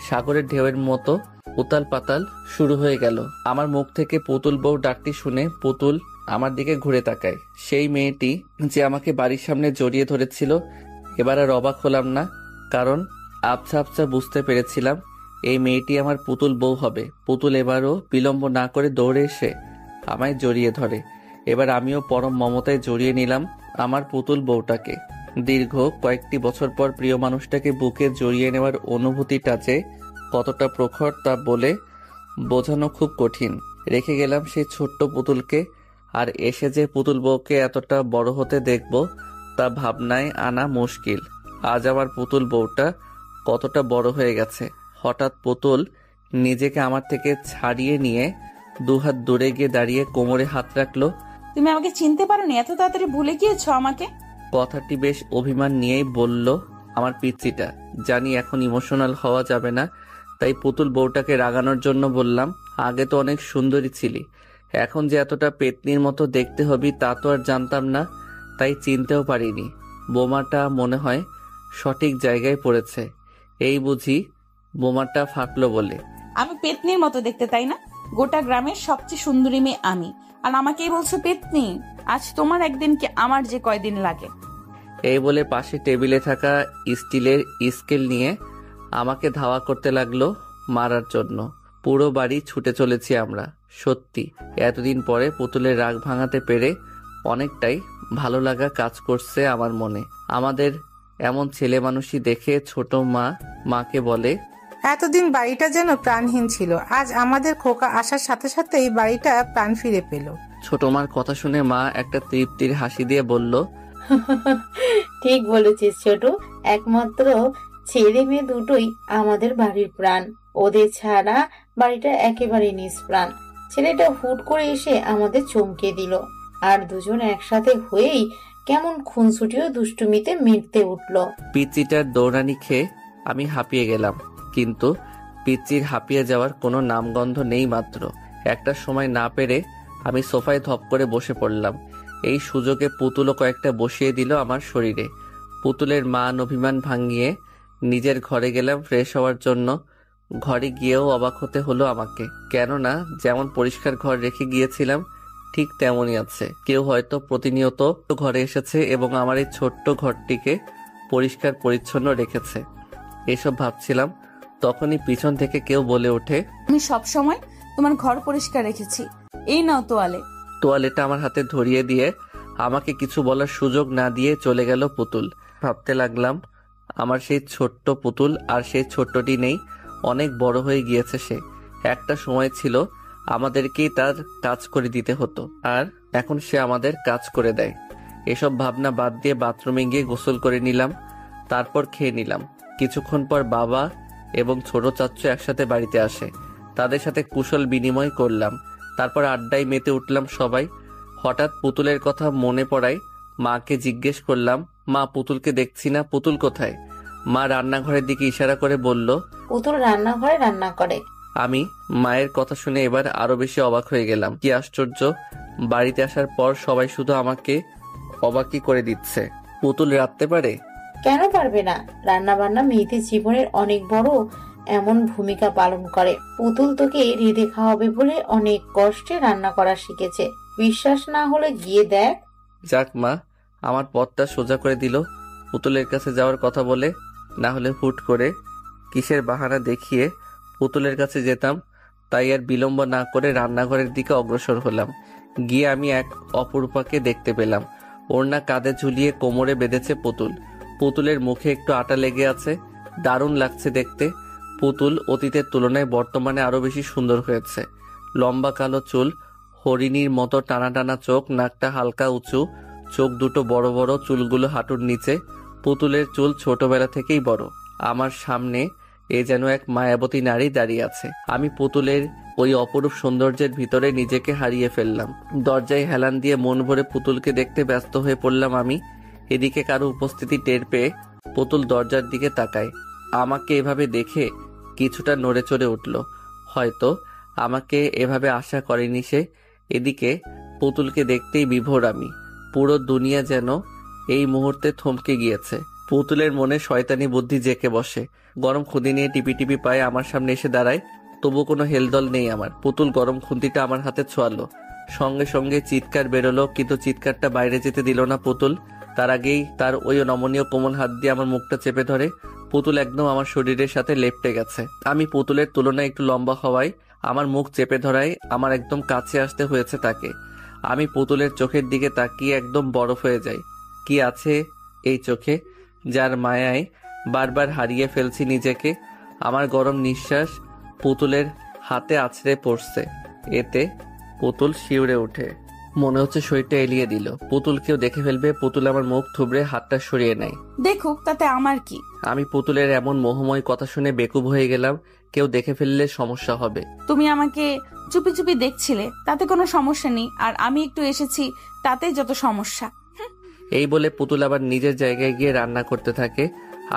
সাগরের ঢেউয়ের মতো উতাল পাতাল শুরু হয়ে গেল। আমার মুখ থেকে পুতুল বউ ডাকটি শুনে পুতুল আমার দিকে ঘুরে তাকায়। সেই মেয়েটি যে আমাকে বাড়ির সামনে জড়িয়ে ধরেছিল। এবার আর অবাক হলাম না, কারণ আবছা আবছা বুঝতে পেরেছিলাম এই মেয়েটি আমার পুতুল বউ হবে। পুতুল এবারও বিলম্ব না করে দৌড়ে এসে আমায় জড়িয়ে ধরে। এবার আমিও পরম মমতায় জড়িয়ে নিলাম আমার পুতুল বউটাকে। দীর্ঘ কয়েকটি বছর পর প্রিয় মানুষটাকে বুকে জড়িয়ে নেওয়ার অনুভূতিটা যে কতটা প্রখর তা বলে বোঝানো খুব কঠিন। রেখে গেলাম সেই ছোট্ট পুতুলকে, আর এসে যে পুতুল বউকে এতটা বড় হতে দেখব তা ভাবনায় আনা মুশকিল। আজ আমার পুতুল বউটা কতটা বড় হয়ে গেছে। হঠাৎ পুতুল নিজেকে আমার থেকে ছাড়িয়ে নিয়ে দুহাত দূরে গিয়ে দাঁড়িয়ে কোমরে হাত রাখলো। তুমি আমাকে চিনতে পারোনি? এত তাড়াতাড়ি ভুলে গিয়েছো আমাকে? কথাটি বেশ অভিমান নিয়েই বলল আমার পিচ্চিটা। জানি এখন ইমোশনাল হওয়া যাবে না, তাই পুতুল বউটাকে রাগানোর জন্য বললাম, আগে তো অনেক সুন্দরী ছিলি, এখন যে এতটা পেতনির মতো দেখতে হবি তা তো আর জানতাম না, তাই চিনতেও পারিনি। বোমাটা মনে হয় সঠিক জায়গায় পড়েছে। এই বুঝি বোমাটা ফাটলো বলে। আমি পেতনির মতো দেখতে, তাই না? গোটা গ্রামের সবচেয়ে সুন্দরী মেয়ে আমি, আর আমাকেই বলছো পেতনি। আজ তোমার একদিন কি আমার যে কয়দিন লাগে। এই বলে পাশে টেবিলে থাকা স্টিলের স্কেল নিয়ে আমাকে ধাওয়া করতে লাগলো মারার জন্য। পুরো বাড়ি ছুটে চলেছি আমরা। সত্যি এতদিন পরে পুতুলের রাগ ভাঙাতে পেরে অনেকটাই ভালো লাগা কাজ করছে আমার মনে। আমাদের এমন ছেলে মানুষই দেখে ছোট মাকে বলে, এতদিন বাড়িটা যেন প্রাণহীন ছিল, আজ আমাদের খোকা আসার সাথে সাথে এই বাড়িটা প্রাণ ফিরে পেল। ছোট মার কথা শুনে মা একটা তৃপ্তির হাসি দিয়ে বলল, ঠিক বলেছিস ছোট, একমাত্র ছেলে মেয়ে দুটোই আমাদের বাড়ির প্রাণ। ওদের ছাড়া বাড়িটা একেবারে নিষ্প্রাণ। ছেলেটা হুট করে এসে আমাদের চমকে দিল, আর দুজন একসাথে হয়েই কেমন খুনসুটি ও দুষ্টুমিতে মেতে উঠল। পিচ্চিটার দৌড়ানি খেয়ে আমি হাঁপিয়ে গেলাম, কিন্তু পিচ্চির হাঁপিয়ে যাওয়ার কোনো নামগন্ধ নেই মাত্র। একটা সময় না পেরে আমি সোফায় ধপ করে বসে পড়লাম। এই সুযোগে পুতুলও কয়েকটা বসিয়ে দিল আমার শরীরে। পুতুলের মান অভিমান ভাঙিয়ে নিজের ঘরে গেলাম ফ্রেশ হওয়ার জন্য। ঘরে গিয়েও অবাক হতে হলো আমাকে, কেননা যেমন পরিষ্কার ঘর রেখে গিয়েছিলাম ঠিক তেমনই আছে। কেউ হয়তো প্রতিনিয়ত ঘরে এসেছে এবং আমার এই ছোট্ট ঘরটিকে পরিষ্কার পরিচ্ছন্ন রেখেছে। এসব ভাবছিলাম, তখনই পিছন থেকে কেউ বলে ওঠে, আমি সব সময় তোমার ঘর পরিষ্কার রেখেছি, এই নাও তোয়ালে। তোয়ালেটা আমার হাতে ধরিয়ে দিয়ে আমাকে কিছু বলার সুযোগ না দিয়ে চলে গেল পুতুল। ভাবতে লাগলাম, আমার সেই ছোট্ট পুতুল আর সেই ছোট্টটি নেই, অনেক বড় হয়ে গিয়েছে সে। একটা সময় ছিল আমাদেরকেই তার কাজ করে দিতে হতো, আর এখন সে আমাদের কাজ করে দেয়। এসব ভাবনা বাদ দিয়ে বাথরুমে গিয়ে গোসল করে নিলাম, তারপর খেয়ে নিলাম। কিছুক্ষণ পর বাবা এবং ছোট চাচ্চু একসাথে বাড়িতে আসে। তাদের সাথে কুশল বিনিময় করলাম, তারপর আড্ডায় মেতে উঠলাম সবাই। হঠাৎ পুতুলের কথা মনে পড়ায় মাকে জিজ্ঞেস করলাম, মা পুতুলকে দেখছি না, পুতুল কোথায়? মা রান্নাঘরের দিকে ইশারা করে বলল, পুতুল রান্নাঘরে রান্না করে। আমি মায়ের কথা শুনে এবার আরো বেশি অবাক হয়ে গেলাম। কি আশ্চর্য, বাড়িতে আসার পর সবাই শুধু আমাকে অবাকই করে দিচ্ছে। পুতুল রাঁধতে পারে? কেন পারবে না? রান্না বান্না মেয়েদের জীবনের অনেক বড় এমন ভূমিকা পালন করে। পুতুল তোকে রেঁধে খাওয়াবে বলে অনেক কষ্টে রান্না করা শিখেছে। বিশ্বাস না হলে গিয়ে দেখ। যাক মা, আমার পথটা সোজা করে দিল পুতুলের কাছে যাওয়ার কথা বলে। না হলে হুট করে কিসের বাহানা দেখিয়ে পুতুলের কাছে যেতাম। তাই আর বিলম্ব না করে রান্নাঘরের দিকে অগ্রসর হলাম। গিয়ে আমি এক অপরূপাকে দেখতে পেলাম। ওড়না কাঁধে ঝুলিয়ে কোমরে বেঁধেছে পুতুল। পুতুলের মুখে একটু আটা লেগে আছে, দারুণ লাগছে দেখতে। পুতুল অতীতের তুলনায় বর্তমানে আরো বেশি সুন্দর হয়েছে। লম্বা কালো চুল, হরিণীর মতো টানা টানা চোখ, নাকটা হালকা উঁচু, চোখ দুটো বড় বড়, চুলগুলো হাঁটুর নিচে। পুতুলের চুল ছোটবেলা থেকেই বড়। আমার সামনে এ যেন এক মায়াবতী নারী দাঁড়িয়ে আছে। আমি পুতুলের ওই অপরূপ সৌন্দর্যের ভিতরে নিজেকে হারিয়ে ফেললাম। দরজায় হেলান দিয়ে মন ভরে পুতুলকে দেখতে ব্যস্ত হয়ে পড়লাম আমি। এদিকে কারো উপস্থিতি টের পেয়ে পুতুল দরজার দিকে তাকায়। আমাকে এভাবে দেখে কিছুটা নড়ে চড়ে উঠল। হয়তো আমাকে এভাবে আশা করেনি সে। এদিকে পুতুলকে দেখতেই বিভোর আমি। পুরো দুনিয়া যেন এই মুহূর্তে থমকে গিয়েছে। পুতুলের মনে শয়তানি বুদ্ধি জেঁকে বসে। গরম খুঁদি নিয়ে টিপি টিপি পায়ে আমার সামনে এসে দাঁড়ায়। তবু কোনো হেলদল নেই আমার। পুতুল গরম খুন্তিটা আমার হাতে ছোঁয়ালো, সঙ্গে সঙ্গে চিৎকার বেরোলো, কিন্তু চিৎকারটা বাইরে যেতে দিল না পুতুল। তার আগেই তার ওই নমনীয় কোমল হাত দিয়ে আমার মুখটা চেপে ধরে। পুতুল একদম আমার শরীরের সাথে লেপ্টে গেছে। আমি পুতুলের তুলনায় একটু লম্বা হওয়ায় আমার মুখ চেপে ধরায় আমার একদম কাছে আসতে হয়েছে তাকে। আমি পুতুলের চোখের দিকে তাকিয়ে একদম বরফ হয়ে যাই। কি আছে এই চোখে, যার মায়ায় বারবার হারিয়ে ফেলছি নিজেকে। আমার গরম নিঃশ্বাস পুতুলের হাতে আছড়ে পড়ছে। এতে পুতুল শিউরে ওঠে, মনে হচ্ছে শরীরটা এলিয়ে দিল। পুতুল কেউ দেখে ফেলবে। পুতুল আমার মুখ থুবড়ে হাতটা সরিয়ে নেয়। দেখুক, তাতে আমার কি? আমি পুতুলের এমন মোহময় কথা শুনে বেকুব হয়ে গেলাম। কেউ দেখে ফেললে সমস্যা হবে। তুমি আমাকে চুপি চুপি দেখছিলে, তাতে কোনো সমস্যা নেই, আর আমি একটু এসেছি তাতেই যত সমস্যা। এই বলে পুতুল আবার নিজের জায়গায় গিয়ে রান্না করতে থাকে।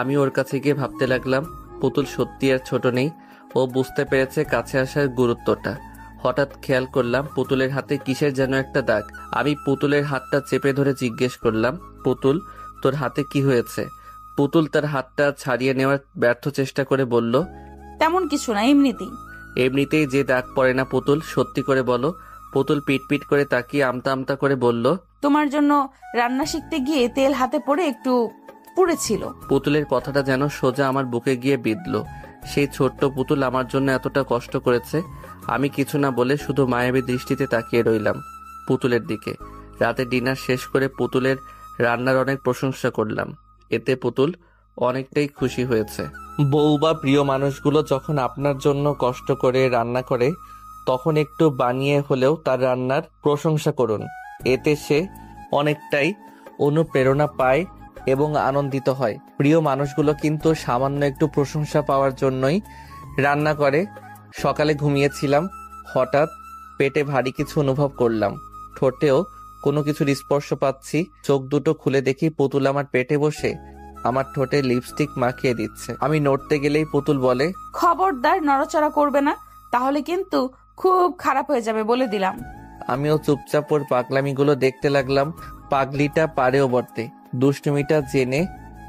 আমি ওর কাছে গিয়ে ভাবতে লাগলাম, পুতুল সত্যি আর ছোট নেই। ও বুঝতে পেরেছে কাছে আসার গুরুত্বটা। হঠাৎ খেয়াল করলাম পুতুলের হাতে কিসের যেন একটা দাগ। আমি পুতুলের হাতটা চেপে ধরে জিজ্ঞেস করলাম, পুতুল তোর হাতে কি হয়েছে? পুতুল তার হাতটা ছাড়িয়ে নেওয়ার ব্যর্থ চেষ্টা করে বলল, তেমন কিছু না, এমনিতেই। এমনিতেই যে দাগ পড়ে না পুতুল, সত্যি করে বলো। পুতুল পিট করে তাকিয়ে আমতা আমতা করে বলল, তোমার জন্য রান্না শিখতে গিয়ে তেল হাতে পড়ে একটু পুড়েছিল। পুতুলের কথাটা যেন সোজা আমার বুকে গিয়ে বিঁধল। সেই ছোট্ট পুতুল আমার জন্য এতটা কষ্ট করেছে। আমি কিছু না বলে শুধু মায়াবী দৃষ্টিতে তাকিয়ে রইলাম পুতুলের দিকে। রাতে ডিনার শেষ করে পুতুলের রান্নার অনেক প্রশংসা করলাম। এতে পুতুল অনেকটাই খুশি হয়েছে। বউ বা প্রিয় মানুষগুলো যখন আপনার জন্য কষ্ট করে রান্না করে, তখন একটু বানিয়ে হলেও তার রান্নার প্রশংসা করুন। এতে সে অনেকটাই অনুপ্রেরণা পায় এবং আনন্দিত হয়। প্রিয় মানুষগুলো কিন্তু সামান্য একটু প্রশংসা পাওয়ার জন্যই রান্না করে। সকালে ঘুমিয়েছিলাম, হঠাৎ পেটে ভারী কিছু অনুভব করলাম। ঠোঁটেও কোনো কিছুর স্পর্শ পাচ্ছি। চোখ দুটো খুলে দেখি পুতুল আমার পেটে বসে আমার ঠোঁটে লিপস্টিক মাখিয়ে দিচ্ছে। আমি নড়তে গেলেই পুতুল বলে, খবরদার নড়াচড়া করবে না, তাহলে কিন্তু খুব খারাপ হয়ে যাবে বলে দিলাম। আমিও চুপচাপ ওর পাগলামিগুলো দেখতে লাগলাম। পাগলিটা পারেও বটে, দুষ্টুমিটা জেনে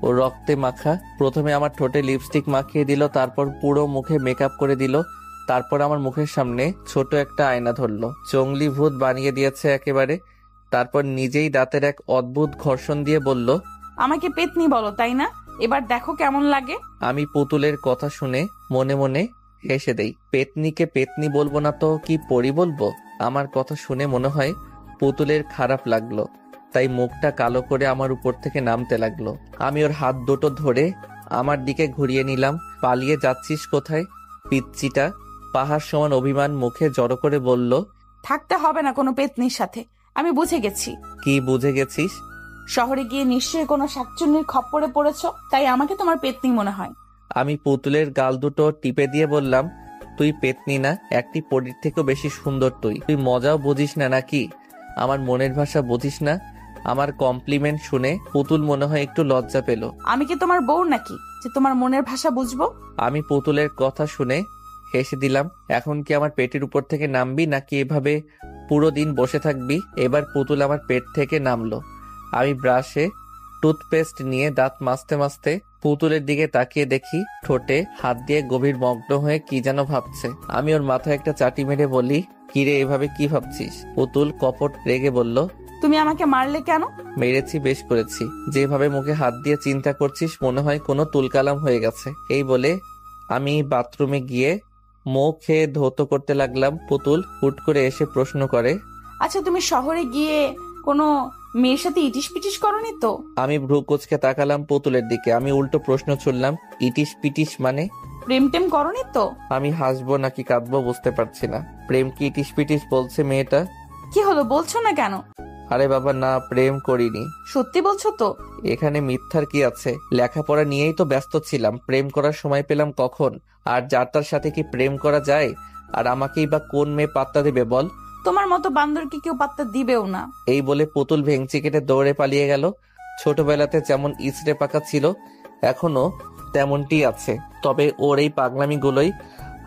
ও রক্তে মাখা। প্রথমে আমার ঠোঁটে লিপস্টিক মাখিয়ে দিল, তারপর পুরো মুখে মেকআপ করে দিল, তারপর আমার মুখের সামনে ছোট একটা আয়না ধরলো। জঙ্গলি ভূত বানিয়ে দিয়েছে একেবারে। তারপর নিজেই দাঁতের এক অদ্ভুত ঘর্ষণ দিয়ে বলল, আমাকে পেতনি বলো তাই না? এবার দেখো কেমন লাগে। আমি পুতুলের কথা শুনে মনে মনে হেসে দেই। পেতনিকে পেতনি বলবো না তো কি পরি বলবো? আমার কথা শুনে মনে হয় পুতুলের খারাপ লাগলো, তাই মুখটা কালো করে আমার উপর থেকে নামতে লাগলো। আমি ওর হাত দুটো ধরে আমার দিকে ঘুরিয়ে নিলাম। পালিয়ে যাচ্ছিস কোথায় পিচ্চিটা? পাহাড় সমান অভিমান মুখে জড়ো করে বলল, থাকতে হবে না কোনো পেতনির সাথে, আমি বুঝে গেছি। কি বুঝে গেছিস? শহরে গিয়ে নিশ্চয়ই কোনো শাকচুন্নির খপ্পরে পড়েছো, তাই আমাকে তোমার পেতনি মনে হয়। আমি পুতুলের গাল দুটো টিপে দিয়ে বললাম, তুই পেতনি না, একটি পরীর থেকেও বেশি সুন্দর। তুই মজাও বুঝিস না নাকি? আমার মনের ভাষা বুঝিস না? আমার কমপ্লিমেন্ট শুনে পুতুল মনে হয় একটু লজ্জা পেল। আমি কি তোমার বউ নাকি যে তোমার মনের ভাষা বুঝবো? আমি পুতুলের কথা শুনে হেসে দিলাম। এখন কি আমার পেটের উপর থেকে নামবি নাকি এভাবে পুরো দিন বসে থাকবি? এবার পুতুল আমার পেট থেকে নামলো। আমি ব্রাশে টুথপেস্ট নিয়ে দাঁত মাজতে মাজতে পুতুলের দিকে তাকিয়ে দেখি ঠোঁটে হাত দিয়ে গভীর মগ্ন হয়ে কি যেন ভাবছে। আমি ওর মাথায় একটা চাটি মেরে বলি, কিরে এভাবে কি ভাবছিস? পুতুল কপট রেগে বলল, তুমি আমাকে মারলে কেন? মেরেছি, বেশ করেছি। যেভাবে মুখে হাত দিয়ে চিন্তা করছিস মনে হয় কোনো তুলকালাম হয়ে গেছে। এই বলে আমি বাথরুমে গিয়ে মুখে ধৌত করতে লাগলাম। পুতুল হুট করে এসে প্রশ্ন করে, আচ্ছা তুমি শহরে গিয়ে কোনো মেয়ের সাথে ইটিস পিটিস করনি তো? আমি ভ্রু কুচকে তাকালাম পুতুলের দিকে। আমি উল্টো প্রশ্ন ছুড়লাম, ইটিস পিটিস মানে? প্রেম টেম করনি তো? আমি হাসবো নাকি কাঁদবো বুঝতে পারছি না। প্রেম কি ইটিস পিটিস বলছে মেয়েটা? কি হলো, বলছো না কেন? আরে বাবা না, প্রেম করিনি। সত্যি বলছো তো? এখানে মিথ্যার কি আছে? লেখাপড়া নিয়েই তো ব্যস্ত ছিলাম, প্রেম করার সময় পেলাম কখন? আর যার তার সাথে কি প্রেম করা যায়? আর আমাকেই বা কোন মেয়ে পাত্তা দেবে বল? তোমার মতো বান্দরকে কেউ পাত্তা দিবেও না। এই বলে পুতুল ভেংচি কেটে দৌড়ে পালিয়ে গেল। ছোটবেলাতে যেমন ইসরে পাকা ছিল এখনো তেমনটি আছে, তবে ওর এই পাগলামিগুলোই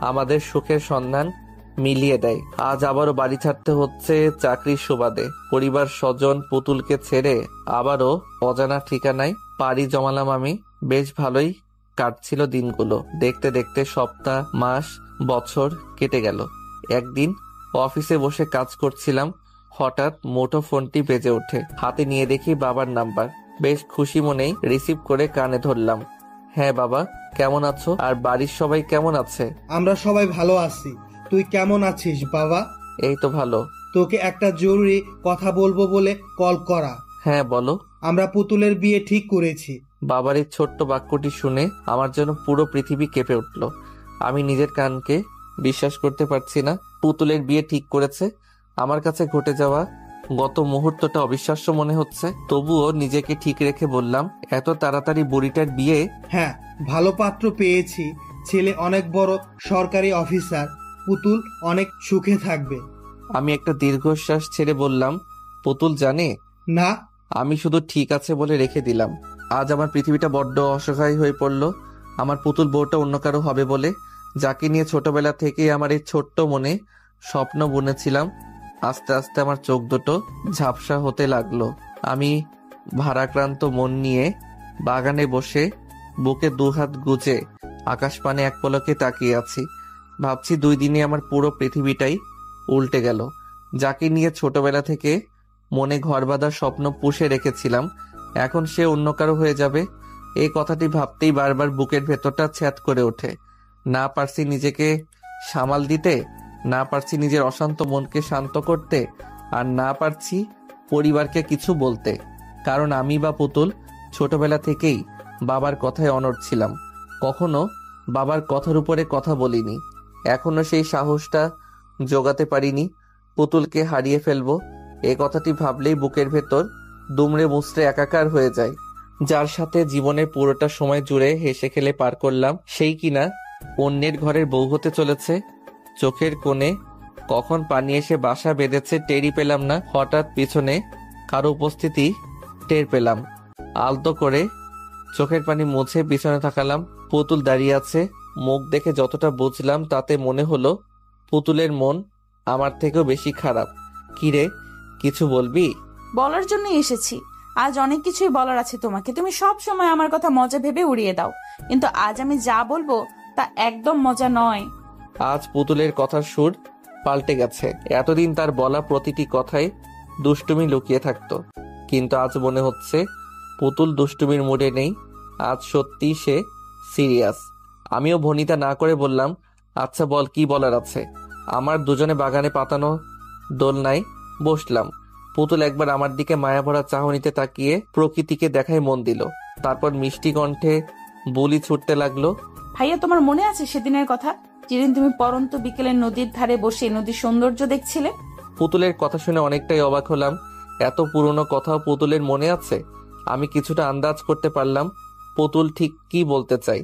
আমাদের সুখের সন্ধান মিলিয়ে দেয়। আজ আবারও বাড়ি ছাড়তে হচ্ছে চাকরির সুবাদে। পরিবার স্বজন পুতুলকে ছেড়ে আবারও অজানা ঠিকানায় পাড়ি জমালাম আমি। বেশ ভালোই কাটছিল দিনগুলো। দেখতে দেখতে সপ্তাহ, মাস, বছর কেটে গেল। একদিন অফিসে বসে কাজ করছিলাম, হঠাৎ মুঠো ফোনটি বেজে ওঠে। হাতে নিয়ে দেখি বাবার নাম্বার। বেশ খুশি মনেই রিসিভ করে কানে ধরলাম। হ্যাঁ বাবা, কেমন আছো? আর বাড়ির সবাই কেমন আছে? আমরা সবাই ভালো আছি। তুই কেমন আছিস বাবা? এই তো ভালো। তোকে একটা জরুরি কথা বলবো বলে কল করা। হ্যাঁ বলো। আমরা পুতুলের বিয়ে ঠিক করেছি। বাবার এই ছোট্ট বাক্যটি শুনে আমার জন্য পুরো পৃথিবী কেঁপে উঠল। আমি নিজের কানকে বিশ্বাস করতে পারছি না। পুতুলের বিয়ে ঠিক করেছে? আমার কাছে ঘটে যাওয়া গত মুহূর্তটা অবিশ্বাস্য মনে হচ্ছে, তবুও নিজেকে ঠিক রেখে বললাম, এত তাড়াতাড়ি বুড়িটার বিয়ে? হ্যাঁ, ভালো পাত্র পেয়েছি। ছেলে অনেক বড় সরকারি অফিসার। পুতুল অনেক সুখে থাকবে। আমি একটা দীর্ঘশ্বাস ছেড়ে বললাম, পুতুল জানে? না। আমি শুধু ঠিক আছে বলে রেখে দিলাম। আজ আমার পৃথিবীটা বড্ড অসহায় হয়ে পড়ল। আমার পুতুল বউটা অন্য কারো হবে বলে, যাকে নিয়ে ছোটবেলা থেকেই আমার এই ছোট্ট মনে স্বপ্ন বুনেছিলাম, আস্তে আস্তে আমার চোখ দুটো ঝাপসা হতে লাগলো। আমি ভারাক্রান্ত মন নিয়ে বাগানে বসে বুকে দুহাত গুজে আকাশপানে এক পলকে তাকিয়ে আছি। ভাবছি 2 দিনে আমার পুরো পৃথিবীটাই উল্টে গেল। যাকে নিয়ে ছোটবেলা থেকে মনে ঘর বাঁধার স্বপ্ন পুষে রেখেছিলাম, এখন সে অন্য কারো হয়ে যাবে। এই কথাটি ভাবতেই বারবার বুকের ভেতরটা ছ্যাদ করে ওঠে। না পারছি নিজেকে সামাল দিতে, না পারছি নিজের অশান্ত মনকে শান্ত করতে, আর না পারছি পরিবারকে কিছু বলতে। কারণ আমি বা পুতুল ছোটবেলা থেকেই বাবার কথায় অনড় ছিলাম, কখনো বাবার কথার উপরে কথা বলিনি। এখনো সেই সাহসটা জোগাতে পারিনি পুতুলকে হারিয়ে ফেলবো। এ কথাটি ভাবলেই বুকের ভেতর দুমড়ে মুচড়ে একাকার হয়ে যায়। যার সাথে জীবনের পুরোটা সময় জুড়ে হেসে খেলে পার করলাম, সেই কিনা অন্যের ঘরের বউ হতে চলেছে। চোখের কোণে কখন পানি এসে বাসা বেঁধেছে টেরই পেলাম না। হঠাৎ পিছনে কারো উপস্থিতি টের পেলাম। আলতো করে চোখের পানি মুছে পিছনে তাকালাম। পুতুল দাঁড়িয়ে আছে। মুখ দেখে যতটা বুঝলাম তাতে মনে হলো পুতুলের মন আমার থেকেও বেশি খারাপ। কিরে, কিছু বলবি? বলার জন্যই এসেছি। আজ অনেক কিছুই বলার আছে তোমাকে। তুমি সব সময় আমার কথা মজা ভেবে উড়িয়ে দাও, কিন্তু আজ আমি যা বলবো তা একদম মজা নয়। আজ পুতুলের কথার সুর পাল্টে গেছে। এতদিন তার বলা প্রতিটি কথায় দুষ্টুমি লুকিয়ে থাকতো, কিন্তু আজ মনে হচ্ছে পুতুল দুষ্টুমির মুডে নেই। আজ সত্যি সে সিরিয়াস। আমিও ভনিতা না করে বললাম, আচ্ছা বল, কি বলার আছে? আমার দুজনে বাগানে পাতানো দোলনায় বসলাম। পুতুল একবার আমার দিকে মায়াভরা চাহনিতে তাকিয়ে প্রকৃতিকে দেখায় মন দিল। তারপর মিষ্টি কণ্ঠে বুলি ছুটতে লাগলো। ভাইয়া, তোমার মনে আছে সেদিনের কথা, যেদিন তুমি পরন্ত বিকেলে নদীর ধারে বসে নদীর সৌন্দর্য দেখছিলে? পুতুলের কথা শুনে অনেকটাই অবাক হলাম। এত পুরনো কথাও পুতুলের মনে আছে? আমি কিছুটা আন্দাজ করতে পারলাম পুতুল ঠিক কি বলতে চাই।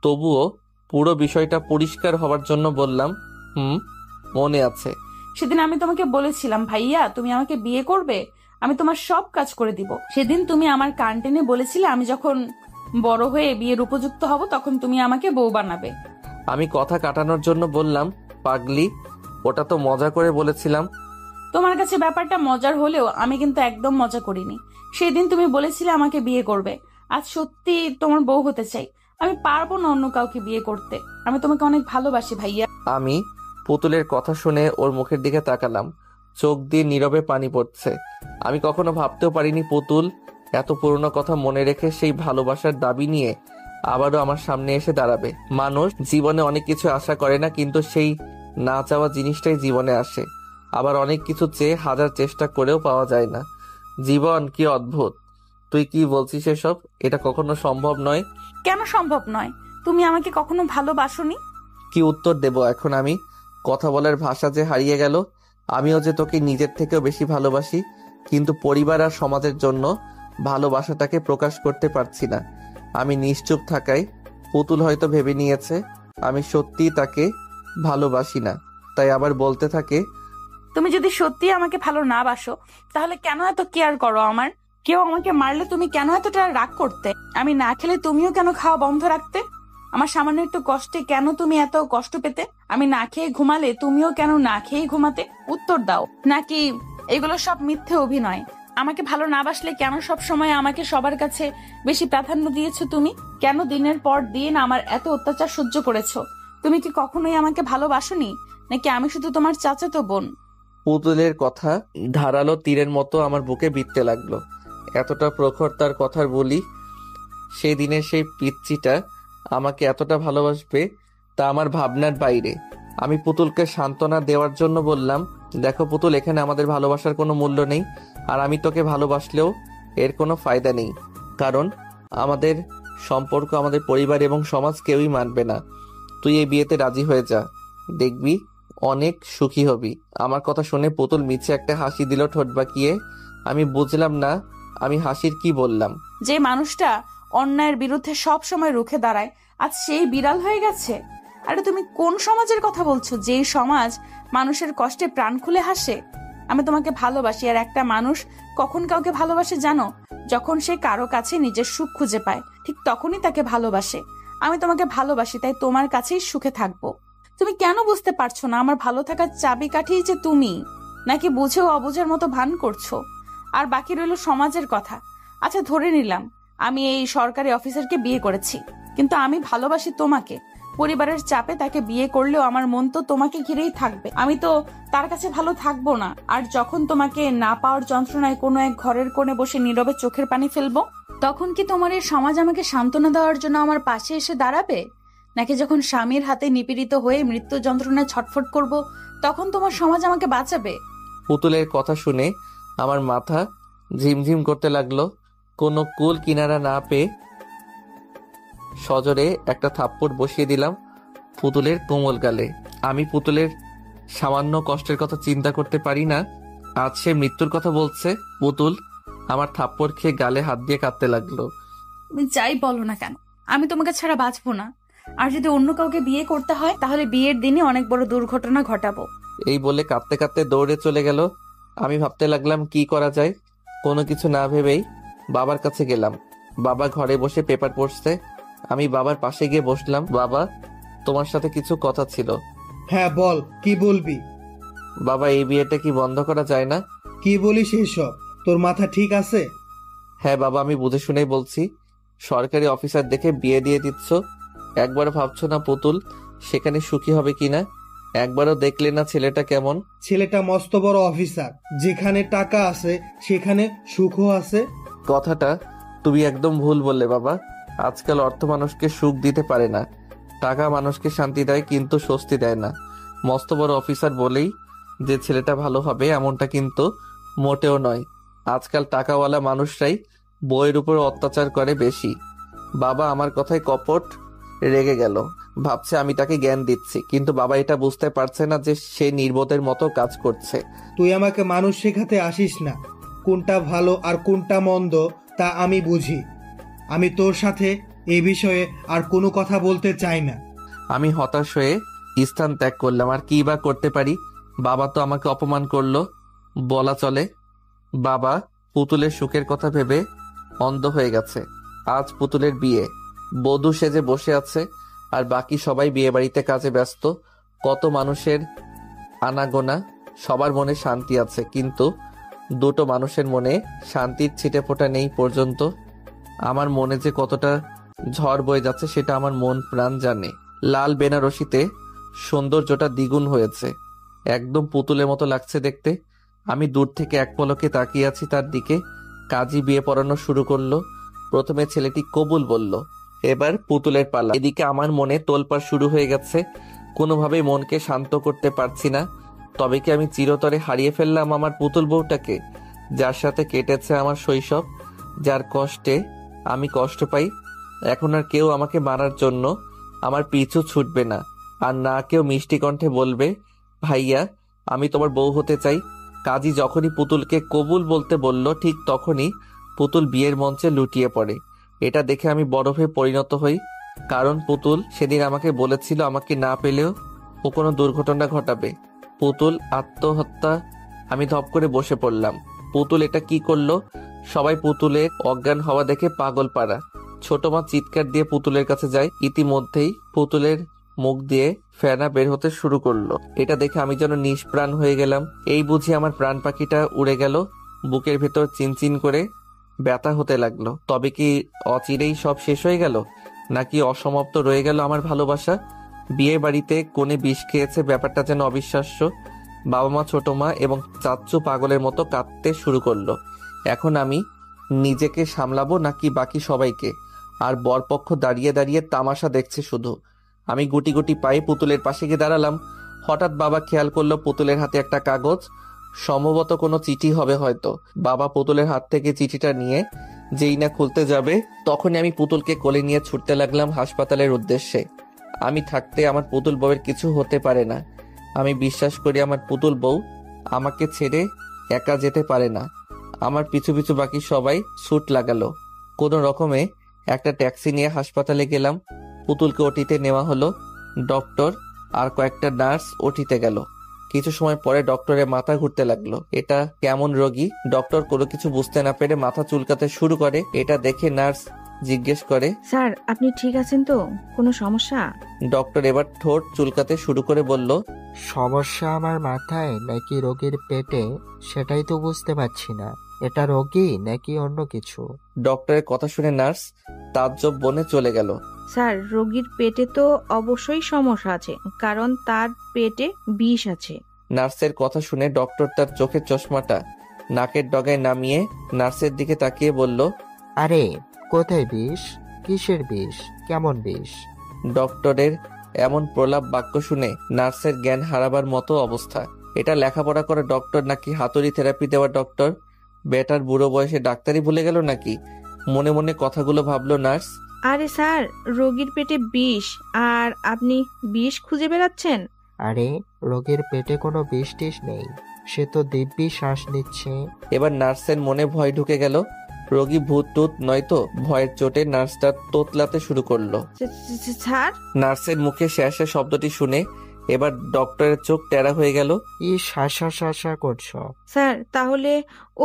তবুও পুরো বিষয়টা পরিষ্কার হবার জন্য বললাম, মনে আছে। সেদিন আমি তোমাকে বলেছিলাম, ভাইয়া তুমি আমাকে বিয়ে করবে, আমি তোমার সব কাজ করে দিব। সেদিন তুমি আমার কান টেনে বলেছিলে আমি যখন বড় হয়ে বিয়ের উপযুক্ত হব তখন তুমি আমাকে বউ বানাবে। আমি কথা কাটানোর জন্য বললাম, পাগলি, ওটা তো মজা করে বলেছিলাম। তোমার কাছে ব্যাপারটা মজার হলেও আমি কিন্তু একদম মজা করিনি। সেদিন তুমি বলেছিলে আমাকে বিয়ে করবে, আজ সত্যি তোমার বউ হতে চাই। আমি পারবো না অন্য কাউকে বিয়ে করতে। আমি তোমাকে অনেক ভালোবাসি ভাইয়া। আমি পুতুলের কথা শুনে ওর মুখের দিকে তাকালাম। চোখ দিয়ে নীরবে পানি পড়ছে। আমি কখনো ভাবতেও পারিনি পুতুল এত পুরনো কথা মনে রেখে সেই ভালোবাসার দাবি নিয়ে আবারও আমার সামনে এসে দাঁড়াবে। মানুষ জীবনে অনেক কিছু আশা করে না, কিন্তু সেই না চাওয়া জিনিসটাই জীবনে আসে। আবার অনেক কিছু চেয়ে হাজার চেষ্টা করেও পাওয়া যায় না। জীবন কি অদ্ভুত। তুই কি বলছিস এসব? এটা কখনো সম্ভব নয়। কেন সম্ভব নয়? তুমি আমাকে কখনো ভালোবাসোনি? কি উত্তর দেব এখন আমি? কথা বলার ভাষা যে হারিয়ে গেল। আমিও যে তোকে নিজের থেকেও বেশি ভালোবাসি, কিন্তু পরিবার আর সমাজের জন্য ভালোবাসাটাকে প্রকাশ করতে পারছি না। আমি নিশ্চুপ থাকায় পুতুল হয়তো ভেবে নিয়েছে আমি সত্যিই তাকে ভালোবাসি না, তাই আবার বলতে থাকে, তুমি যদি সত্যি আমাকে ভালো না বাসো তাহলে কেন এত কেয়ার করো আমার? কেউ আমাকে মারলে তুমি কেন এতটা রাগ করতে? আমি না খেলে তুমিও কেন খাওয়া বন্ধ রাখতে? আমার সামান্য একটু কষ্টে কেন তুমি এত কষ্ট পেতে? আমি না খেয়ে ঘুমালে তুমিও কেন না খেয়ে ঘুমাতে? উত্তর দাও। নাকি এগুলো সব মিথ্যে অভিনয়? আমাকে ভালো না বাসলে কেন সব সময় আমাকে সবার কাছে বেশি প্রাধান্য দিয়েছো তুমি? কেন দিনের পর দিন আমার এত অত্যাচার সহ্য করেছো? তুমি কি কখনোই আমাকে ভালোবাসোনি, নাকি আমি শুধু তোমার চাচাতো বোন? পুতুলের কথা ধারালো তীরের মতো আমার বুকে বিঁধতে লাগলো। এতটা প্রখর তার কথার বলি, সেই দিনের সেই পিচ্চিটা আমাকে এতটা ভালোবাসবে তা আমার ভাবনার বাইরে। আমি পুতুলকে সান্ত্বনা দেওয়ার জন্য বললাম, দেখো পুতুল, এখানে আমাদের ভালোবাসার কোনো মূল্য নেই, আর আমি তোকে ভালোবাসলেও এর কোনো ফায়দা নেই। কারণ আমাদের সম্পর্ক আমাদের পরিবার এবং সমাজ কেউই মানবে না। তুই এই বিয়েতে রাজি হয়ে যা, দেখবি অনেক সুখী হবি। আমার কথা শুনে পুতুল মিছে একটা হাসি দিল ঠোঁট বাঁকিয়ে। আমি বুঝলাম না আমি হাসির কি বললাম। যে মানুষটা অন্যায়ের বিরুদ্ধে সব সময় রুখে দাঁড়ায় আজ সেই বিড়াল হয়ে গেছে। আরে তুমি কোন সমাজের কথা বলছো, যেই সমাজ মানুষের কষ্টে প্রাণ খুলে হাসে? আমি তোমাকে ভালোবাসি, আর একটা মানুষ কখন কাউকে ভালোবাসে জানো? যখন সে কারো কাছে নিজের সুখ খুঁজে পায়, ঠিক তখনই তাকে ভালোবাসে। আমি তোমাকে ভালোবাসি, তাই তোমার কাছেই সুখে থাকবো। তুমি কেন বুঝতে পারছো না আমার ভালো থাকার চাবিকাঠি যে তুমি? নাকি বুঝেও অবুঝের মতো ভান করছো? আর বাকি রইল সমাজের কথা। আচ্ছা, ধরে নিলাম আমি এই সরকারি অফিসারকে বিয়ে করেছি, কিন্তু আমি ভালোবাসি তোমাকে। পরিবারের চাপে তাকে বিয়ে করলেও আমার মন তো তোমাকে ঘিরেই থাকবে। আমি তো তার কাছে ভালো থাকবো না। আর যখন তোমাকে না পাওয়ার যন্ত্রণায় কোনো এক ঘরের কোণে বসে নীরবে চোখের পানি ফেলবো, তখন কি তোমার এই সমাজ আমাকে সান্ত্বনা দেওয়ার জন্য আমার পাশে এসে দাঁড়াবে? নাকি যখন স্বামীর হাতে নিপীড়িত হয়ে মৃত্যু যন্ত্রণায় ছটফট করব, তখন তোমার সমাজ আমাকে বাঁচাবে? পুতুলের কথা শুনে আমার মাথা ঝিমঝিম করতে লাগলো। কোনো কুল কিনারা না পেয়ে সজোরে একটা থাপ্পড় বসিয়ে দিলাম পুতুলের কোমল গালে। আমি পুতুলের সামান্য কষ্টের কথা চিন্তা করতে পারি না, আজ সে মৃত্যুর কথা বলছে। পুতুল আমার থাপ্পড় খেয়ে গালে হাত দিয়ে কাঁদতে লাগলো। তুমি যাই বলো না কেন, আমি তোমাকে ছাড়া বাঁচবো না। আর যদি অন্য কাউকে বিয়ে করতে হয়, তাহলে বিয়ের দিনে অনেক বড় দুর্ঘটনা ঘটাবো। এই বলে কাঁদতে কাঁদতে দৌড়ে চলে গেল। আমি ভাবতে লাগলাম কি করা যায়। কোনো কিছু না ভেবেই বাবার কাছে গেলাম। বাবা ঘরে বসে পেপার পড়ছে। আমি বাবার পাশে গিয়ে বসলাম। বাবা, তোমার সাথে কিছু কথা ছিল। হ্যাঁ বল, কি বলবি? বাবা, এই বিয়েটা কি বন্ধ করা যায় না? কি বলিস এইসব? তোর মাথা ঠিক আছে? হ্যাঁ বাবা, আমি বুঝে শুনেই বলছি। সরকারি অফিসার দেখে বিয়ে দিয়ে দিচ্ছ, একবারও ভাবছো না পুতুল সেখানে সুখী হবে কিনা? একবারও দেখলে না ছেলেটা কেমন? ছেলেটা মস্ত বড় অফিসার, যেখানে টাকা আছে সেখানে সুখও আছে। কথাটা তুমি একদম ভুল বললে বাবা। আজকাল অর্থ মানুষকে সুখ দিতে পারে না, টাকা মানুষকে শান্তি দেয় কিন্তু স্বস্তি দেয় না। মস্ত বড় অফিসার বলেই যে ছেলেটা ভালো হবে এমনটা কিন্তু মোটেও নয়। আজকাল টাকাওয়ালা মানুষরাই বইয়ের উপর অত্যাচার করে বেশি। বাবা আমার কথায় কপট রেগে গেল, ভাবছে আমি তাকে জ্ঞান দিচ্ছি, কিন্তু বাবা এটা বুঝতে পারছে না যে সে নির্বোধের মতো কাজ করছে। তুই আমাকে মানুষ শেখাতে আসিস না। কোনটা ভালো আর কোনটা মন্দ তা আমি বুঝি। আমি তোর সাথে এই বিষয়ে আর কোনো কথা বলতে চাই না। আমি হতাশ হয়ে স্থান ত্যাগ করলাম। আর কি বা করতে পারি? বাবা তো আমাকে অপমান করলো বলা চলে। বাবা পুতুলের সুখের কথা ভেবে অন্ধ হয়ে গেছে। আজ পুতুলের বিয়ে, বধূ সেজে বসে আছে আর বাকি সবাই বিয়ে বাড়িতে কাজে ব্যস্ত। কত মানুষের আনাগোনা, সবার মনে শান্তি আছে, কিন্তু দুটো মানুষের মনে শান্তির ছিটে ফোঁটা নেই পর্যন্ত। আমার মনে যে কতটা ঝড় বয়ে যাচ্ছে সেটা আমার মন প্রাণ জানে। লাল বেনারসিতে সৌন্দর্যটা দ্বিগুণ হয়েছে, একদম পুতুলের মতো লাগছে দেখতে। আমি দূর থেকে এক পলকে তাকিয়ে আছি তার দিকে। কাজী বিয়ে পড়ানো শুরু করলো। প্রথমে ছেলেটি কবুল বলল, এবার পুতুলের পালা। এদিকে আমার মনে তোলপাড় শুরু হয়ে গেছে। কোনোভাবেই মনকে শান্ত করতে পারছি না। তবে কি আমি চিরতরে হারিয়ে ফেললাম আমার পুতুল বউটাকে, যার সাথে কেটেছে আমার শৈশব, যার কষ্টে আমি কষ্ট পাই? এখন আর কেউ আমাকে মারার জন্য আমার পিছু ছুটবে না, আর না কেউ মিষ্টি কণ্ঠে বলবে, ভাইয়া আমি তোমার বউ হতে চাই। কাজী যখনই পুতুলকে কবুল বলতে বলল, ঠিক তখনই পুতুল বিয়ের মঞ্চে লুটিয়ে পড়ে। এটা দেখে আমি বরফে পরিণত হই, কারণ পুতুল সেদিন আমাকে বলেছিল আমাকে না পেলেও ও কোনো দুর্ঘটনা ঘটাবে। পুতুল আত্মহত্যা। আমি ধপ করে বসে পড়লাম। পুতুল এটা কি করলো? সবাই পুতুলের অজ্ঞান হওয়া দেখে পাগল পাড়া। ছোট মা চিৎকার দিয়ে পুতুলের কাছে যায়। ইতিমধ্যেই পুতুলের মুখ দিয়ে ফেনা বের হতে শুরু করলো। এটা দেখে আমি যেন নিষ্প্রাণ হয়ে গেলাম। এই বুঝি আমার প্রাণ পাখিটা উড়ে গেল। বুকের ভেতর চিনচিন করে ব্যথা হতে লাগলো। তবে কি অচিরেই সব শেষ হয়ে গেল, নাকি অসমাপ্ত রয়ে গেল আমার ভালোবাসা? বিয়ে বাড়িতে কোণে বিষ খেয়েছে, ব্যাপারটা যেন অবিশ্বাস্য। বাবা মা, ছোট মা এবং চাচ্চু পাগলের মতো কাঁদতে শুরু করলো। এখন আমি নিজেকে সামলাবো নাকি বাকি সবাইকে? আর বরপক্ষ দাঁড়িয়ে দাঁড়িয়ে তামাশা দেখছে শুধু। আমি গুটি গুটি পায়ে পুতুলের পাশে গিয়ে দাঁড়ালাম। হঠাৎ বাবা খেয়াল করলো পুতুলের হাতে একটা কাগজ, সম্ভবত কোনো চিঠি হবে হয়তো। বাবা পুতুলের হাত থেকে চিঠিটা নিয়ে যেই না খুলতে যাবে, তখনই আমি পুতুলকে কোলে নিয়ে ছুটতে লাগলাম হাসপাতালের উদ্দেশ্যে। আমি থাকতে আমার পুতুল বউয়ের কিছু হতে পারে না। আমি বিশ্বাস করি আমার পুতুল বউ আমাকে ছেড়ে একা যেতে পারে না। আমার পিছু পিছু বাকি সবাই ছুট লাগালো। কোনো রকমে একটা ট্যাক্সি নিয়ে হাসপাতালে গেলাম। পুতুলকে ওটিতে নেওয়া হলো। ডক্টর আর কয়েকটা নার্স ওটিতে গেল। কিছু সময় পরে ডক্টরের মাথা ঘুরতে লাগলো। এটা কেমন রোগী? ডক্টর কোনো কিছু বুঝতে না পেরে মাথা চুলকাতে শুরু করে। এটা দেখে নার্স জিজ্ঞেস করে, স্যার আপনি ঠিক আছেন তো? কোনো সমস্যা? ডক্টর এবার ঠোঁট চুলকাতে শুরু করে বলল, সমস্যা আমার মাথায় নাকি রোগীর পেটে সেটাই তো বুঝতে পারছি না। এটা রোগী নাকি অন্য কিছু? ডক্টরের কথা শুনে নার্স তাজ্জব বনে চলে গেল। স্যার, রোগীর পেটে তো অবশ্যই সমস্যা আছে, কারণ তার পেটে বিষ আছে। নার্সের কথা শুনে ডক্টর তার চোখের চশমাটা নাকের ডগায় নামিয়ে নার্সের দিকে তাকিয়ে বলল, আরে কোথায় বিষ? কিসের বিষ? কেমন বিষ? ডক্টরের এমন প্রলাপ বাক্য শুনে নার্সের জ্ঞান হারাবার মতো অবস্থা। এটা লেখাপড়া করা ডক্টর নাকি হাতুড়ি থেরাপি দেওয়া ডক্টর? বেটার বুড়ো বয়সে ডাক্তারি ভুলে গেল নাকি? মনে মনে কথাগুলো ভাবলো নার্স। আরে স্যার, রোগীর পেটে বিষ আর আপনি বিষ খুঁজে বেড়াচ্ছেন? আরে রোগীর পেটে কোনো বিষ টিষ নেই, সে তো দিব্যি শ্বাস নিচ্ছে। এবার নার্সের মনে ভয় ঢুকে গেল। রোগী ভূত টুত নয়তো ভয়ের চোটে নার্সটা তোতলাতে শুরু করলো। স্যার? নার্সের মুখে শ্যাশা শব্দটি শুনে এবার ডক্টরের চোখ টেরা হয়ে গেল। শাসা করছো? স্যার, তাহলে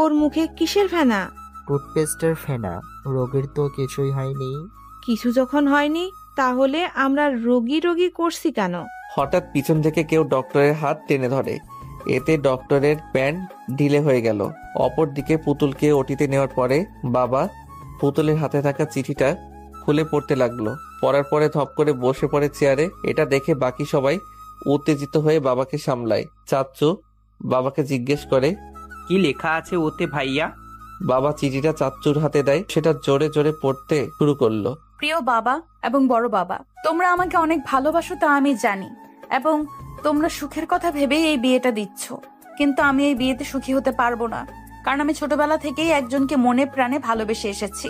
ওর মুখে কিসের ফেনা? টুথপেস্টের ফেনা। রোগীর তো কিছুই হয়নি। কিছু যখন হয়নি, তাহলে আমরা রোগী করছি কেন? হঠাৎ পিছন থেকে কেউ ডক্টরের হাত টেনে ধরে। এতে ডক্টরের প্যান্ট ঢিলে হয়ে গেল। অপরদিকে পুতুলকে ওটিতে নেওয়ার পরে বাবা পুতুলের হাতে থাকা চিঠিটা খুলে পড়তে লাগলো। পড়ার পরে ধপ করে বসে পড়ে চেয়ারে। এটা দেখে বাকি সবাই উত্তেজিত হয়ে বাবাকে সামলায়। চাচ্চু বাবাকে জিজ্ঞেস করে, কি লেখা আছে ওতে ভাইয়া? বাবা চিঠিটা চাচ্চুর হাতে দেয়। সেটা জোরে জোরে পড়তে শুরু করলো। প্রিয় বাবা এবং বড় বাবা, তোমরা আমাকে অনেক ভালোবাসো তা আমি জানি, এবং তোমরা সুখের কথা ভেবেই এই বিয়েটা দিচ্ছ। কিন্তু আমি এই বিয়েতে সুখী হতে পারবো না, কারণ আমি ছোটবেলা থেকেই একজনকে মনে প্রাণে ভালোবেসে এসেছি।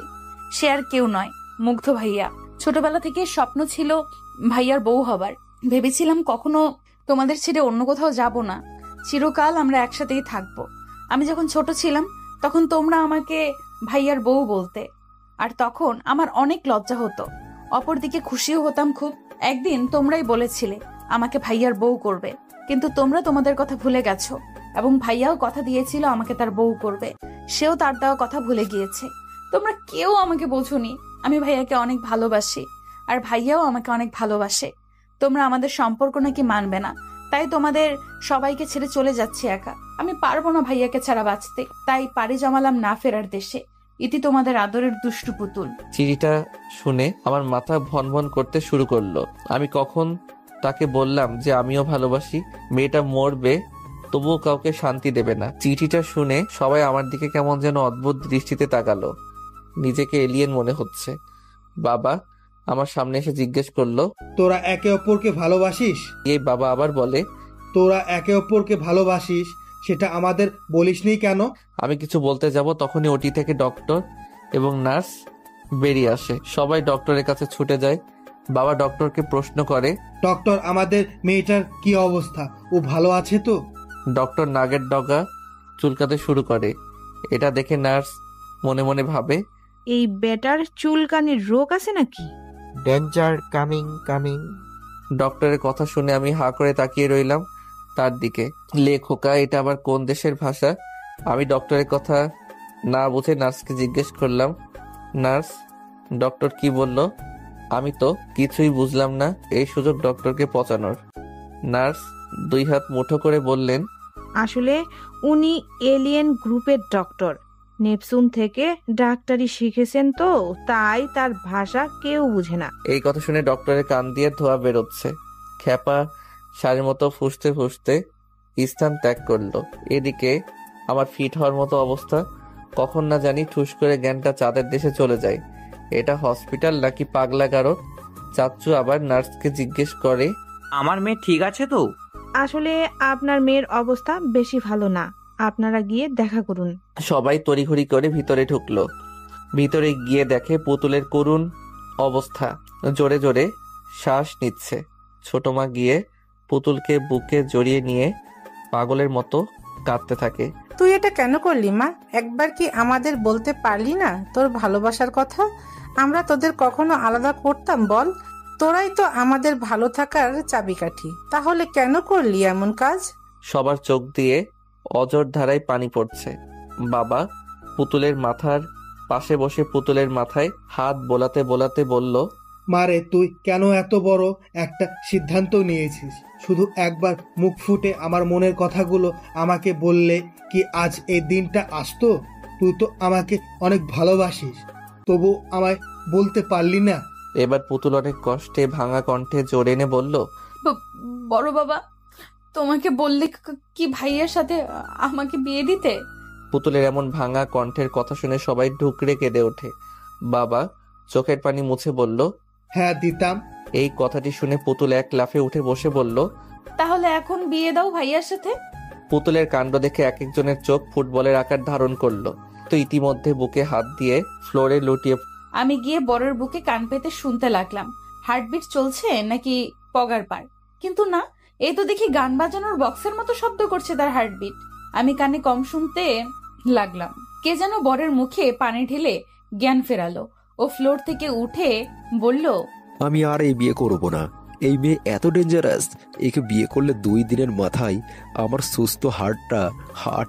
সে আর কেউ নয়, মুগ্ধ ভাইয়া। ছোটবেলা থেকে স্বপ্ন ছিল ভাইয়ার বউ হবার। ভেবেছিলাম কখনো তোমাদের ছেড়ে অন্য কোথাও যাব না, চিরকাল আমরা একসাথেই থাকবো। আমি যখন ছোট ছিলাম তখন তোমরা আমাকে ভাইয়ার বউ বলতে, আর তখন আমার অনেক লজ্জা হতো, অপরদিকে খুশিও হতাম খুব। একদিন তোমরাই বলেছিলে আমাকে ভাইয়ার বউ করবে, কিন্তু তোমরা তোমাদের কথা ভুলে গেছো, এবং ভাইয়াও কথা দিয়েছিল আমাকে তার বউ করবে। সেও তার দেওয়া কথা ভুলে গিয়েছে। তোমরা কেউ আমাকে বোঝোনি আমি ভাইয়াকে অনেক ভালোবাসি, আর ভাইয়াও আমাকে অনেক ভালোবাসে। তোমরা আমাদের সম্পর্ক নাকি মানবে না, তাই তোমাদের সবাইকে ছেড়ে চলে যাচ্ছি একা। আমি পারবো না ভাইয়াকে ছাড়া বাঁচতে, তাই পাড়ি জমালাম না ফেরার দেশে। ইতি তোমাদের আদরের দুষ্টু পুতুল। চিঠিটা শুনে আমার মাথা ভন ভন করতে শুরু করলো। আমি কখন তাকে বললাম যে আমিও ভালোবাসি? মেয়েটা মরবে তবুও কাউকে শান্তি দেবে না। চিঠিটা শুনে সবাই আমার দিকে কেমন যেন অদ্ভুত দৃষ্টিতে তাকালো। নিজেকে এলিয়েন মনে হচ্ছে। বাবা আমার সামনে এসে জিজ্ঞেস করলো, তোরা একে অপরকে ভালোবাসিস? এই বাবা আবার বলে, তোরা একে অপরকে ভালোবাসিস, সেটা আমাদের বলিসনি কেন? আমি কিছু বলতে যাব, তখনই ওটি থেকে ডক্টর এবং নার্স বেরিয়ে আসে। সবাই ডক্টরের কাছে ছুটে যায়। বাবা ডক্টরকে প্রশ্ন করে, ডক্টর, আমাদের মেয়েটার কি অবস্থা? ও ভালো আছে তো? ডক্টর নাগের ডগা চুলকাতে শুরু করে। এটা দেখে নার্স মনে মনে ভাবে, এই বেটার চুলকানির রোগ আছে নাকি? Danger coming. ডক্টরের কথা শুনে আমি হা করে তাকিয়ে রইলাম তার দিকে। লেখোকা, এটা আবার কোন দেশের ভাষা? আমি ডক্টরের কথা না বুঝে নার্সকে জিজ্ঞেস করলাম, নার্স ডক্টর কি বলল? আমি তো কিছুই বুঝলাম না। এই সুযোগ ডক্টরকে পচানোর। নার্স 2 হাত মুঠো করে বললেন, আসলে উনি এলিয়েন গ্রুপের ডক্টর, নেপচুন থেকে ডাক্তারি শিখেছেন, তো তাই তার ভাষা কেউ বুঝে না। এই কথা শুনে ডক্টরের কান দিয়ে ধোয়া বেরোচ্ছে। খ্যাপা সারের মতো ফুসতে ফুসতে স্থান ত্যাগ করলো। এদিকে আমার ফিট হওয়ার মতো অবস্থা। কখন না জানি ঠুস করে জ্ঞানটা চাঁদের দেশে চলে যায়। এটা হসপিটাল নাকি পাগলা গারো? চাচ্চু আবার নার্সকে জিজ্ঞেস করে, আমার মেয়ে ঠিক আছে তো? আসলে আপনার মেয়ের অবস্থা বেশি ভালো না, আপনারা গিয়ে দেখা করুন। সবাই তড়িঘড়ি করে ভিতরে ঢুকলো। ভিতরে গিয়ে দেখে পুতুলের করুণ অবস্থা, জোরে জোরে শ্বাস নিচ্ছে। ছোট মা গিয়ে পুতুলকে বুকে জড়িয়ে নিয়ে পাগলের মতো কাঁদতে থাকে। তুই এটা কেন করলি মা? একবার কি আমাদের বলতে পারলি না তোর ভালোবাসার কথা? আমরা তোদের কখনো আলাদা করতাম বল? তোরাই তো আমাদের ভালো থাকার চাবিকাঠি, তাহলে কেন করলি এমন কাজ? সবার চোখ দিয়ে অজর ধারায় পানি পড়ছে। বাবা পুতুলের মাথার পাশে বসে পুতুলের মাথায় হাত বোলাতে বোলাতে বলল, মারে, তুই কেন এত বড় একটা সিদ্ধান্ত নিয়েছিস? শুধু একবার মুখ ফুটে আমার মনের কথাগুলো আমাকে বললে কি আজ এই দিনটা আসতো? তুই তো আমাকে অনেক ভালোবাসিস, তবু আমায় বলতে পারলি না। এবার পুতুল অনেক কষ্টে ভাঙা কণ্ঠে জোরে এনে বলল, বড় বাবা, তোমাকে বললে কি ভাইয়ার সাথে আমাকে বিয়ে দিতে? পুতুলের এমন ভাঙা কণ্ঠের কথা শুনে সবাই ঢুকরে কেঁদে ওঠে। বাবা চোখের পানি মুছে বলল, হ্যাঁ দিতাম। এই কথাটি শুনে পুতুল এক লাফে উঠে বসে বলল, তাহলে এখন বিয়ে দাও ভাইয়ার সাথে। পুতুলের কাণ্ড দেখে এক একজনের চোখ ফুটবলের আকার ধারণ করলো। তো ইতিমধ্যে বুকে হাত দিয়ে ফ্লোরে লুটিয়ে আমি গিয়ে বড়ের বুকে কান পেতে শুনতে লাগলাম হার্টবিট চলছে নাকি পগার পার, কিন্তু না, এই তো দেখি গান বাজানোর বক্সের মতো শব্দ করছে তার হার্টবিট। আমি কানে কম শুনতে লাগলাম। কে যেন বরের মুখে পানি ঢেলে জ্ঞান ফেরালো ও ফ্লোর থেকে উঠে বলল, আমি আর এই বিয়ে করবো না। এই মেয়ে এত ডেঞ্জারাস, একে বিয়ে করলে 2 দিনের মাথায় আমার সুস্থ হার্ট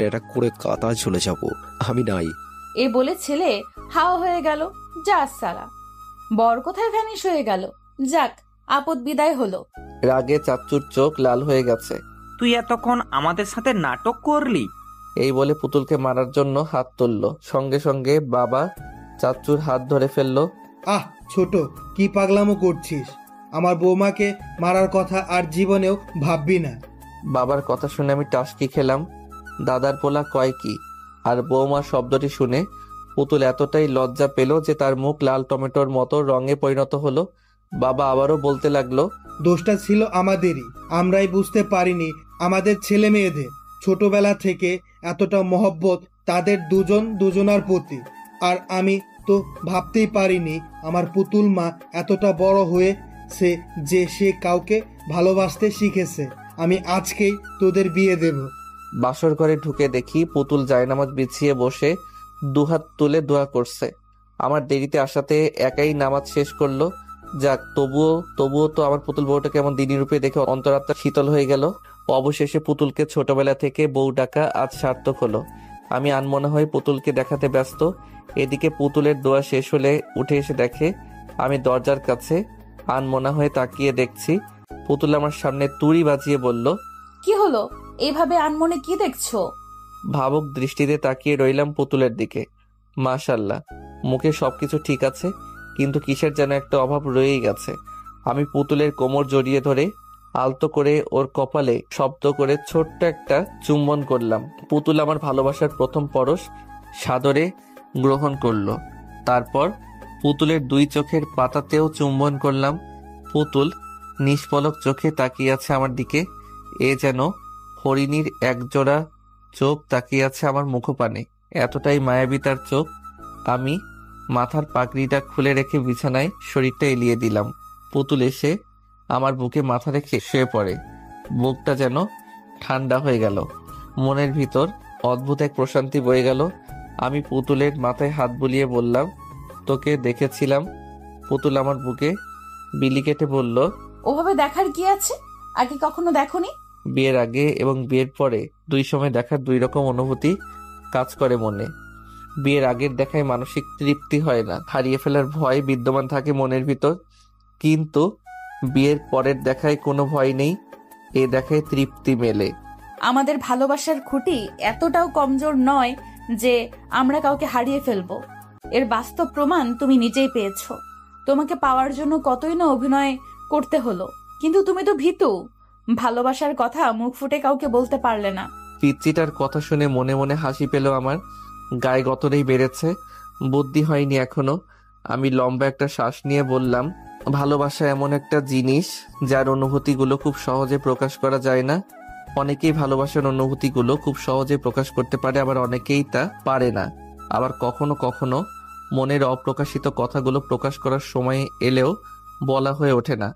অ্যাটাক করে কাতায় চলে যাব। আমি নাই। এ বলে ছেলে হাওয়া হয়ে গেল। যা সালা, বর কোথায় ভ্যানিশ হয়ে গেল। যাক, আপদ বিদায় হলো। রাগে চাচ্চুর চোখ লাল হয়ে গেছে। তুই এতক্ষণ আমাদের সাথে নাটক করলি? এই বলে পুতুলকে মারার জন্য হাত তুলল। সঙ্গে সঙ্গে বাবা চাচ্চুর হাত ধরে ফেললো। আহ ছোট, কি পাগলামো করছিস? আমার বৌমাকে মারার কথা আর জীবনেও ভাববি না। বাবার কথা শুনে আমি টাসকি খেলাম। দাদার পোলা কয় কি? আর বৌমা শব্দটি শুনে পুতুল এতটাই লজ্জা পেল যে তার মুখ লাল টমেটোর মতো রঙে পরিণত হলো। বাবা আবারও বলতে লাগলো, দোষটা ছিল আমাদেরই, আমরাই বুঝতে পারিনি আমাদের ছেলে মেয়েদের ছোটবেলা থেকে এতটা মহব্বত তাদের দুজনার প্রতি। আর আমি তো ভাবতেই পারিনি আমার পুতুল মা এতটা বড় হয়েছে যে সে কাউকে ভালোবাসতে শিখেছে। আমি আজকেই তোদের বিয়ে দেব। বাসর ঘরে ঢুকে দেখি পুতুল জায়নামাজ বিছিয়ে বসে দুহাত তুলে দোয়া করছে। আমার দেরিতে আসাতে একাই নামাজ শেষ করলো। যাক, তবুও তো আমার পুতুল বউটাকে এমন দিনী রূপে দেখে অন্তরাত্মা শীতল হয়ে গেল। অবশেষে পুতুলকে ছোটবেলা থেকে বউ ডাকা আজ সার্থক হলো। আমি আনমনা হয়ে পুতুলকে দেখাতে ব্যস্ত। এদিকে পুতুলের দোয়া শেষ হলে উঠে এসে দেখে আমি দরজার কাছে আনমনা হয়ে তাকিয়ে দেখছি। পুতুল আমার সামনে তুড়ি বাজিয়ে বলল, কি হলো? এইভাবে আনমনে কি দেখছো? ভাবুক দৃষ্টিতে তাকিয়ে রইলাম পুতুলের দিকে। মাশাআল্লাহ, মুখে সবকিছু ঠিক আছে, কিন্তু কিসের যেন একটা অভাব রয়েই গেছে। আমি পুতুলের কোমর জড়িয়ে ধরে আলতো করে ওর কপালে শব্দ করে ছোট্ট একটা চুম্বন করলাম। পুতুল আমার ভালোবাসার প্রথম পরশ সাদরে গ্রহণ করলো। তারপর পুতুলের 2 চোখের পাতাতেও চুম্বন করলাম। পুতুল নিষ্পলক চোখে তাকিয়ে আছে আমার দিকে। এ যেন হরিণীর একজোড়া চোখ তাকিয়ে আছে আমার মুখপানে। এতটাই মায়াবী তার চোখ। আমি মাথার পাগড়িটা খুলে রেখে বিছানায় শরীরটা এলিয়ে দিলাম। পুতুল এসে আমার বুকে মাথা রেখে শুয়ে পড়ে। বুকটা যেন ঠান্ডা হয়ে গেল। মনের ভিতর অদ্ভুত এক প্রশান্তি বয়ে গেল। আমি পুতুলের মাথায় হাত বুলিয়ে বললাম, তোকে দেখেছিলাম। পুতুল আমার বুকে বিলি কেটে বলল, ওভাবে দেখার কি আছে? আগে কখনো দেখোনি? বিয়ের আগে এবং বিয়ের পরে 2 সময় দেখার 2 রকম অনুভূতি কাজ করে মনে। বিয়ের আগের দেখায় মানসিক তৃপ্তি হয় না, হারিয়ে ফেলার ভয় বিদ্যমান থাকে মনের ভিতর। কিন্তু বিয়ের পরের দেখায় কোনো ভয় নেই, এ দেখায় তৃপ্তি মেলে। আমাদের ভালোবাসার খুঁটি এতটাও কমজোর নয় যে আমরা কাউকে হারিয়ে ফেলবো। এর বাস্তব প্রমাণ তুমি নিজেই পেয়েছো। তোমাকে পাওয়ার জন্য কতই না অভিনয় করতে হলো, কিন্তু তুমি তো ভীতু। ভালোবাসার কথা মুখ ফুটে কাউকে বলতে পারলে না। পিচ্চিটার কথা শুনে মনে মনে হাসি পেল আমার। গায়ে গতরেই বেড়েছে, বুদ্ধি হয়নি এখনো। আমি লম্বা একটা শ্বাস নিয়ে বললাম, ভালোবাসা এমন একটা জিনিস যার অনুভূতিগুলো খুব সহজে প্রকাশ করা যায় না। অনেকেই ভালোবাসার অনুভূতিগুলো খুব সহজে প্রকাশ করতে পারে, আবার অনেকেই তা পারে না। আবার কখনো কখনো মনের অপ্রকাশিত কথাগুলো প্রকাশ করার সময় এলেও বলা হয়ে ওঠে না,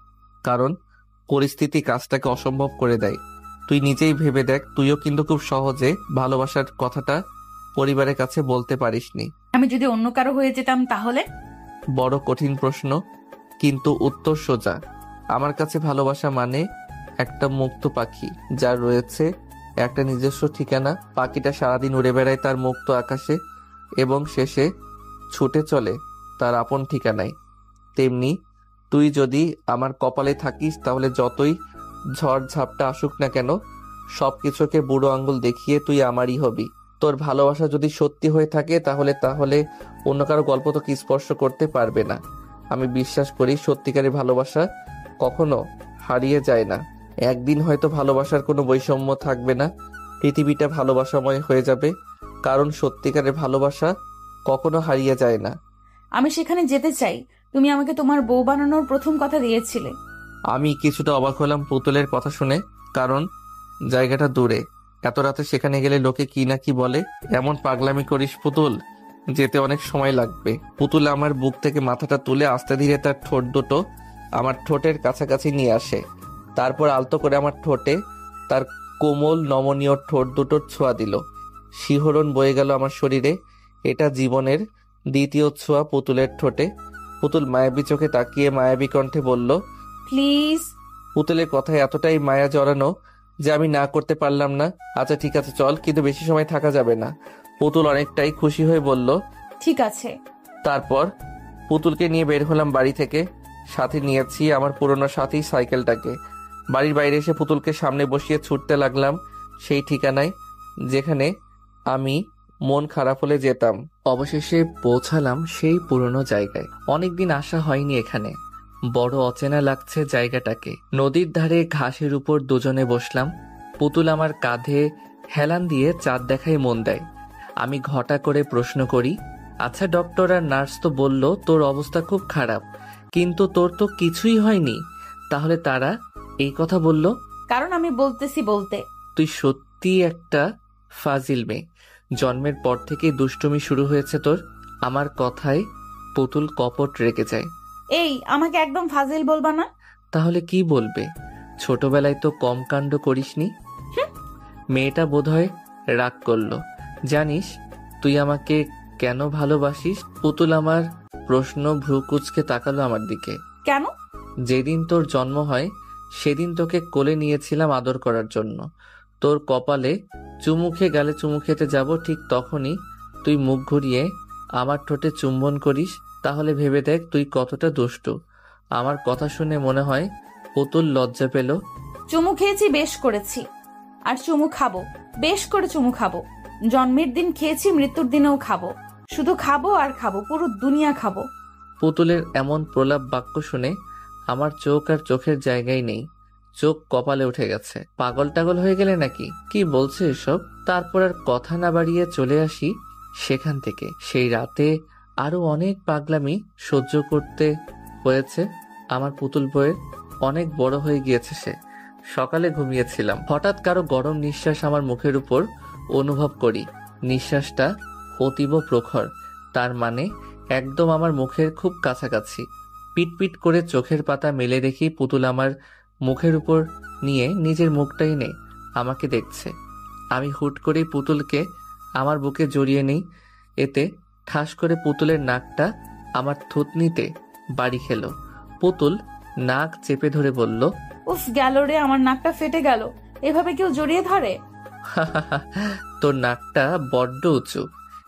কারণ পরিস্থিতি কাজটাকে অসম্ভব করে দেয়। তুই নিজেই ভেবে দেখ, তুইও কিন্তু খুব সহজে ভালোবাসার কথাটা পরিবারের কাছে বলতে পারিসনি। আমি যদি অন্য কারো হয়ে যেতাম তাহলে? বড় কঠিন প্রশ্ন, কিন্তু উত্তর সোজা। আমার কাছে ভালোবাসা মানে একটা মুক্ত পাখি, যার রয়েছে একটা নিজস্ব ঠিকানা। পাখিটা সারাদিন উড়ে বেড়ায় তার মুক্ত আকাশে এবং শেষে ছুটে চলে তার আপন ঠিকানায়। তেমনি তুই যদি আমার কপালে থাকিস, তাহলে যতই ঝড় ঝাপটা আসুক না কেন, সবকিছুকে বুড়ো আঙ্গুল দেখিয়ে তুই আমারই হবি। তোর ভালোবাসা যদি সত্যি হয়ে থাকে তাহলে অন্য কারো গল্প তোকে স্পর্শ করতে পারবে না। আমি বিশ্বাস করি সত্যিকারের ভালোবাসা কখনো হারিয়ে যায় না। একদিন হয়তো ভালোবাসার কোনো বৈষম্য থাকবে না, পৃথিবীটা ভালোবাসাময় হয়ে যাবে, কারণ সত্যিকারের ভালোবাসা কখনো হারিয়ে যায় না। আমি সেখানে যেতে চাই। তুমি আমাকে তোমার বউ বানানোর প্রথম কথা দিয়েছিলে। আমি কিছুটা অবাক হলাম পুতুলের কথা শুনে, কারণ জায়গাটা দূরে। এত রাতে সেখানে গেলে লোকে কি না কি বলে। এমন পাগলামি করিস পুতুল, যেতে অনেক সময় লাগবে। পুতুল আমার বুক থেকে মাথাটা তুলে আস্তে ধীরে তার ঠোঁট দুটো আমার ঠোঁটের কাছাকাছি নিয়ে আসে। তারপর আলতো করে আমার ঠোঁটে তার কোমল নমনীয় ঠোঁট দুটোর ছোঁয়া দিল। শিহরণ বয়ে গেল আমার শরীরে। এটা জীবনের দ্বিতীয় ছোঁয়া পুতুলের ঠোঁটে। পুতুল মায়াবী চোখে তাকিয়ে মায়াবী কণ্ঠে বলল, প্লিজ। পুতুলের কথায় এতটাই মায়া জড়ানো যে আমি না করতে পারলাম না। আচ্ছা ঠিক আছে চল, কিন্তু বেশি সময় থাকা যাবে না। পুতুল অনেকটাই খুশি হয়ে বলল, ঠিক আছে। তারপর পুতুলকে নিয়ে বের হলাম বাড়ি থেকে। সাথে নিয়েছি আমার পুরনো সাথী সাইকেলটাকে। বাড়ির বাইরে এসে পুতুলকে সামনে বসিয়ে ছুটতে লাগলাম সেই ঠিকানায় যেখানে আমি মন খারাপ হলে যেতাম। অবশেষে পৌঁছালাম সেই পুরনো জায়গায়। অনেকদিন আসা হয়নি এখানে, বড় অচেনা লাগছে জায়গাটাকে। নদীর ধারে ঘাসের উপর দুজনে বসলাম। পুতুল আমার কাঁধে হেলান দিয়ে চাঁদ দেখায় মন দেয়। আমি ঘটা করে প্রশ্ন করি, আচ্ছা ডক্টর আর নার্স তো বলল তোর অবস্থা খুব খারাপ, কিন্তু তোর তো কিছুই হয়নি, তাহলে তারা এই কথা বলল? কারণ আমি বলতেছি বলতে। তুই সত্যি একটা ফাজিল মেয়ে। জন্মের পর থেকেই দুষ্টুমি শুরু হয়েছে তোর। আমার কথায় পুতুল কপট রেগে যায়। এই, আমাকে একদম ফাজিল বলবা না। তাহলে কি বলবে? ছোটবেলায় তো কম কাণ্ড করিসনি। মেয়েটা বোধহয় রাগ করলো। জানিস তুই আমাকে কেন ভালোবাসিস? পুতুল আমার প্রশ্ন ভ্রু কুঁচকে তাকালো আমার দিকে। কেন? যেদিন তোর জন্ম হয় সেদিন তোকে কোলে নিয়েছিলাম আদর করার জন্য। তোর কপালে চুমু খেয়ে গালে চুমু খেতে যাব, ঠিক তখনই তুই মুখ ঘুরিয়ে আমার ঠোঁটে চুম্বন করিস। তাহলে ভেবে দেখ তুই কতটা দুষ্টু। আমার কথা শুনে মনে হয় পুতুল লজ্জা পেল। চুমু খেয়েছি, বেশ করেছি। আর চুমু খাবো, বেশ করে চুমু খাবো। জন্মের দিন খেয়েছি, মৃত্যুর দিনেও খাবো। শুধু খাবো আর খাবো, পুরো দুনিয়া খাবো। পুতুলের এমন প্রলাপ বাক্য শুনে আমার চোখ আর চোখের জায়গায় নেই, চোখ কপালে উঠে গেছে। পাগল টাগল হয়ে গেলে নাকি? কি বলছে এসব? তারপর আর কথা না বাড়িয়ে চলে আসি সেখান থেকে। সেই রাতে আরো অনেক পাগলামি সহ্য করতে হয়েছে। আমার পুতুল বইয়ের অনেক বড় হয়ে গিয়েছে সে। সকালে ঘুমিয়েছিলাম, হঠাৎ কারো গরম নিঃশ্বাস আমার মুখের উপর অনুভব করি। নিঃশ্বাসটা অতীব প্রখর, তার মানে একদম আমার মুখের খুব কাছাকাছি। পিটপিট করে চোখের পাতা মেলে দেখি পুতুল আমার মুখের উপর নিয়ে নিজের মুখটাই নেই আমাকে দেখছে। আমি হুট করেই পুতুলকে আমার বুকে জড়িয়ে নিই। এতে ঠাস করে পুতুলের নাকটা আমার থুতনিতে বাড়ি খেলো। পুতুল নাক চেপে ধরে বলল, উফ, গেল রে, আমার নাকটা ফেটে গেল। এভাবে কেউ জড়িয়ে ধরে? তোর নাকটা বড্ড উঁচু,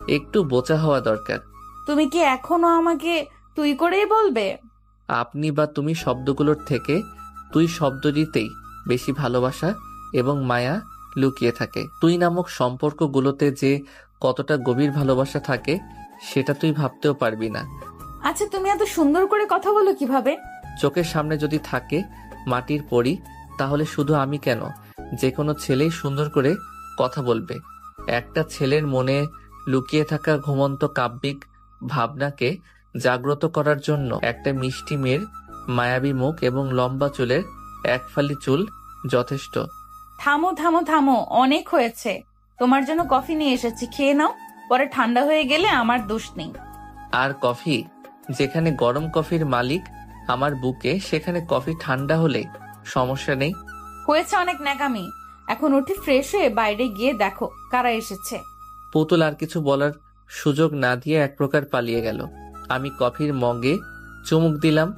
একটু বোচা হওয়া দরকার। তুমি কি এখনো আমাকে তুই করেই বলবে? আপনি বা তুমি শব্দগুলোর থেকে তুই শব্দটিতেই বেশি ভালোবাসা এবং মায়া লুকিয়ে থাকে। তুই নামক সম্পর্কগুলোতে যে কতটা গভীর ভালোবাসা থাকে সেটা তুই ভাবতেও পারবি না। আচ্ছা, তুমি এত সুন্দর করে কথা বলো কিভাবে? চোখের সামনে যদি থাকে মাটির পরি, তাহলে শুধু আমি কেন, যে কোনো ছেলেই সুন্দর করে কথা বলবে। একটা ছেলের মনে লুকিয়ে থাকা ঘুমন্ত কাব্যিক ভাবনাকে জাগ্রত করার জন্য একটা মিষ্টি মেয়ের মায়াবী মুখ এবং লম্বা চুলের এক ফালি চুল যথেষ্ট। থামো থামো থামো, অনেক হয়েছে। তোমার জন্য কফি নিয়ে এসেছি, খেয়ে নাও। পরে ঠান্ডা হয়ে গেলে আমার দোষ নেই। আর কফি? যেখানে গরম কফির মালিক আমার বুকে, সেখানে কফি ঠান্ডা হলে সমস্যা নেই। হয়েছে অনেক ন্যাকামি। এখন উঠি, ফ্রেশ হয়ে বাইরে গিয়ে দেখো কারা এসেছে। পুতুল আর কিছু বলার সুযোগ না দিয়ে এক প্রকার পালিয়ে গেল। আমি কফির মগে চুমুক দিলাম।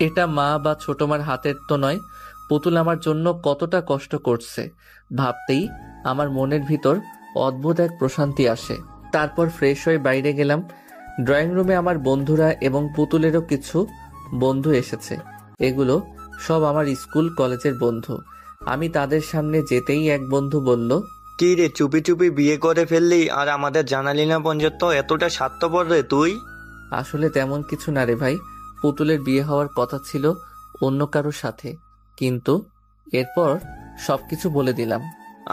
এটা মা বা ছোট মার হাতের তো নয়। পুতুল আমার জন্য কতটা কষ্ট করছে ভাবতেই আমার মনের ভিতর অদ্ভুত এক প্রশান্তি আসে। তারপর ফ্রেশ হয়ে বাইরে গেলাম। ড্রয়িং রুমে আমার বন্ধুরা এবং পুতুলেরও কিছু বন্ধু এসেছে। এগুলো সব আমার স্কুল কলেজের বন্ধু। আমি তাদের সামনে যেতেই এক বন্ধু বলল, কি রে, চুপি চুপি বিয়ে করে ফেললি আর আমাদের জানালি না পর্যন্ত? এতটা স্বার্থপর রে তুই? আসলে তেমন কিছু না রে ভাই, পুতুলের বিয়ে হওয়ার কথা ছিল অন্য কারোর সাথে, কিন্তু এরপর সবকিছু বলে দিলাম।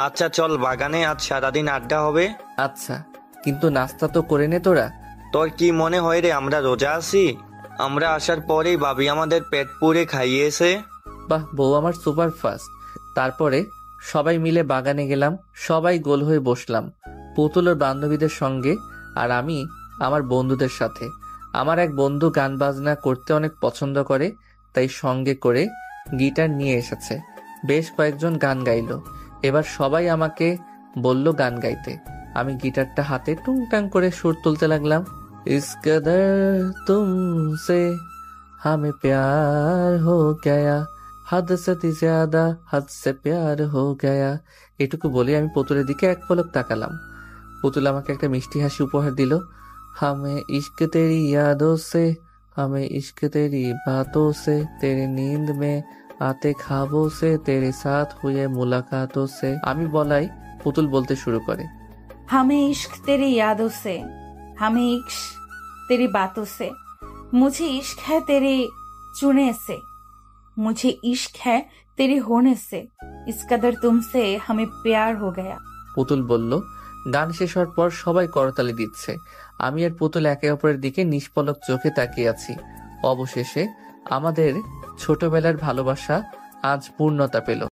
আচ্ছা চল বাগানে, আজ সারাদিন আড্ডা হবে। আচ্ছা, কিন্তু নাস্তা তো করে নে তোরা। তোর কি মনে হয় রে আমরা রোজা আছি? আমরা আসার পরেই ভাবি আমাদের পেট পুরে খাইয়েছে। বাহ, বউ আমার সুপার ফাস্ট। তারপরে সবাই মিলে বাগানে গেলাম, সবাই গোল হয়ে বসলাম, পুতুলের বান্ধবীদের সঙ্গে আর আমি আমার বন্ধুদের সাথে। আমার এক বন্ধু গান বাজনা করতে অনেক পছন্দ করে, তাই সঙ্গে করে গিটার নিয়ে এসেছে। বেশ কয়েকজন গান গাইলো। এবার সবাই আমাকে বলল গান গাইতে। আমি গিটারটা হাতে টুংটাং করে সুর তুলতে লাগলাম। ইস কদর তুমসে हमें प्यार हो गया, हद से ज्यादा हद से प्यार हो गया। এটুকু বলে আমি পুতুলের দিকে এক পলক তাকালাম। পুতুল আমাকে একটা মিষ্টি হাসি উপহার দিল। हमें इश्क तेरी यादों से, हमें इश्क तेरी बातों से, तेरे नींद में आते ख्वाबों से, तेरे साथ हुए मुलाकातों से। আমি বলাই পুতুল বলতে শুরু করে, हमें इश्क तेरी यादों से, हमें इश्क तेरी बातों से, मुझे इश्क है तेरे चुने से, मुझे इश्क है तेरे होने से, इस कदर तुमसे हमें प्यार हो गया। পুতুল বলল। গান শেষ হওয়ার পর সবাই করতালি দিচ্ছে। আমি আর পুতুল একে অপরের দিকে নিষ্পলক চোখে তাকিয়ে আছি। অবশেষে আমাদের ছোটবেলার ভালোবাসা আজ পূর্ণতা পেল।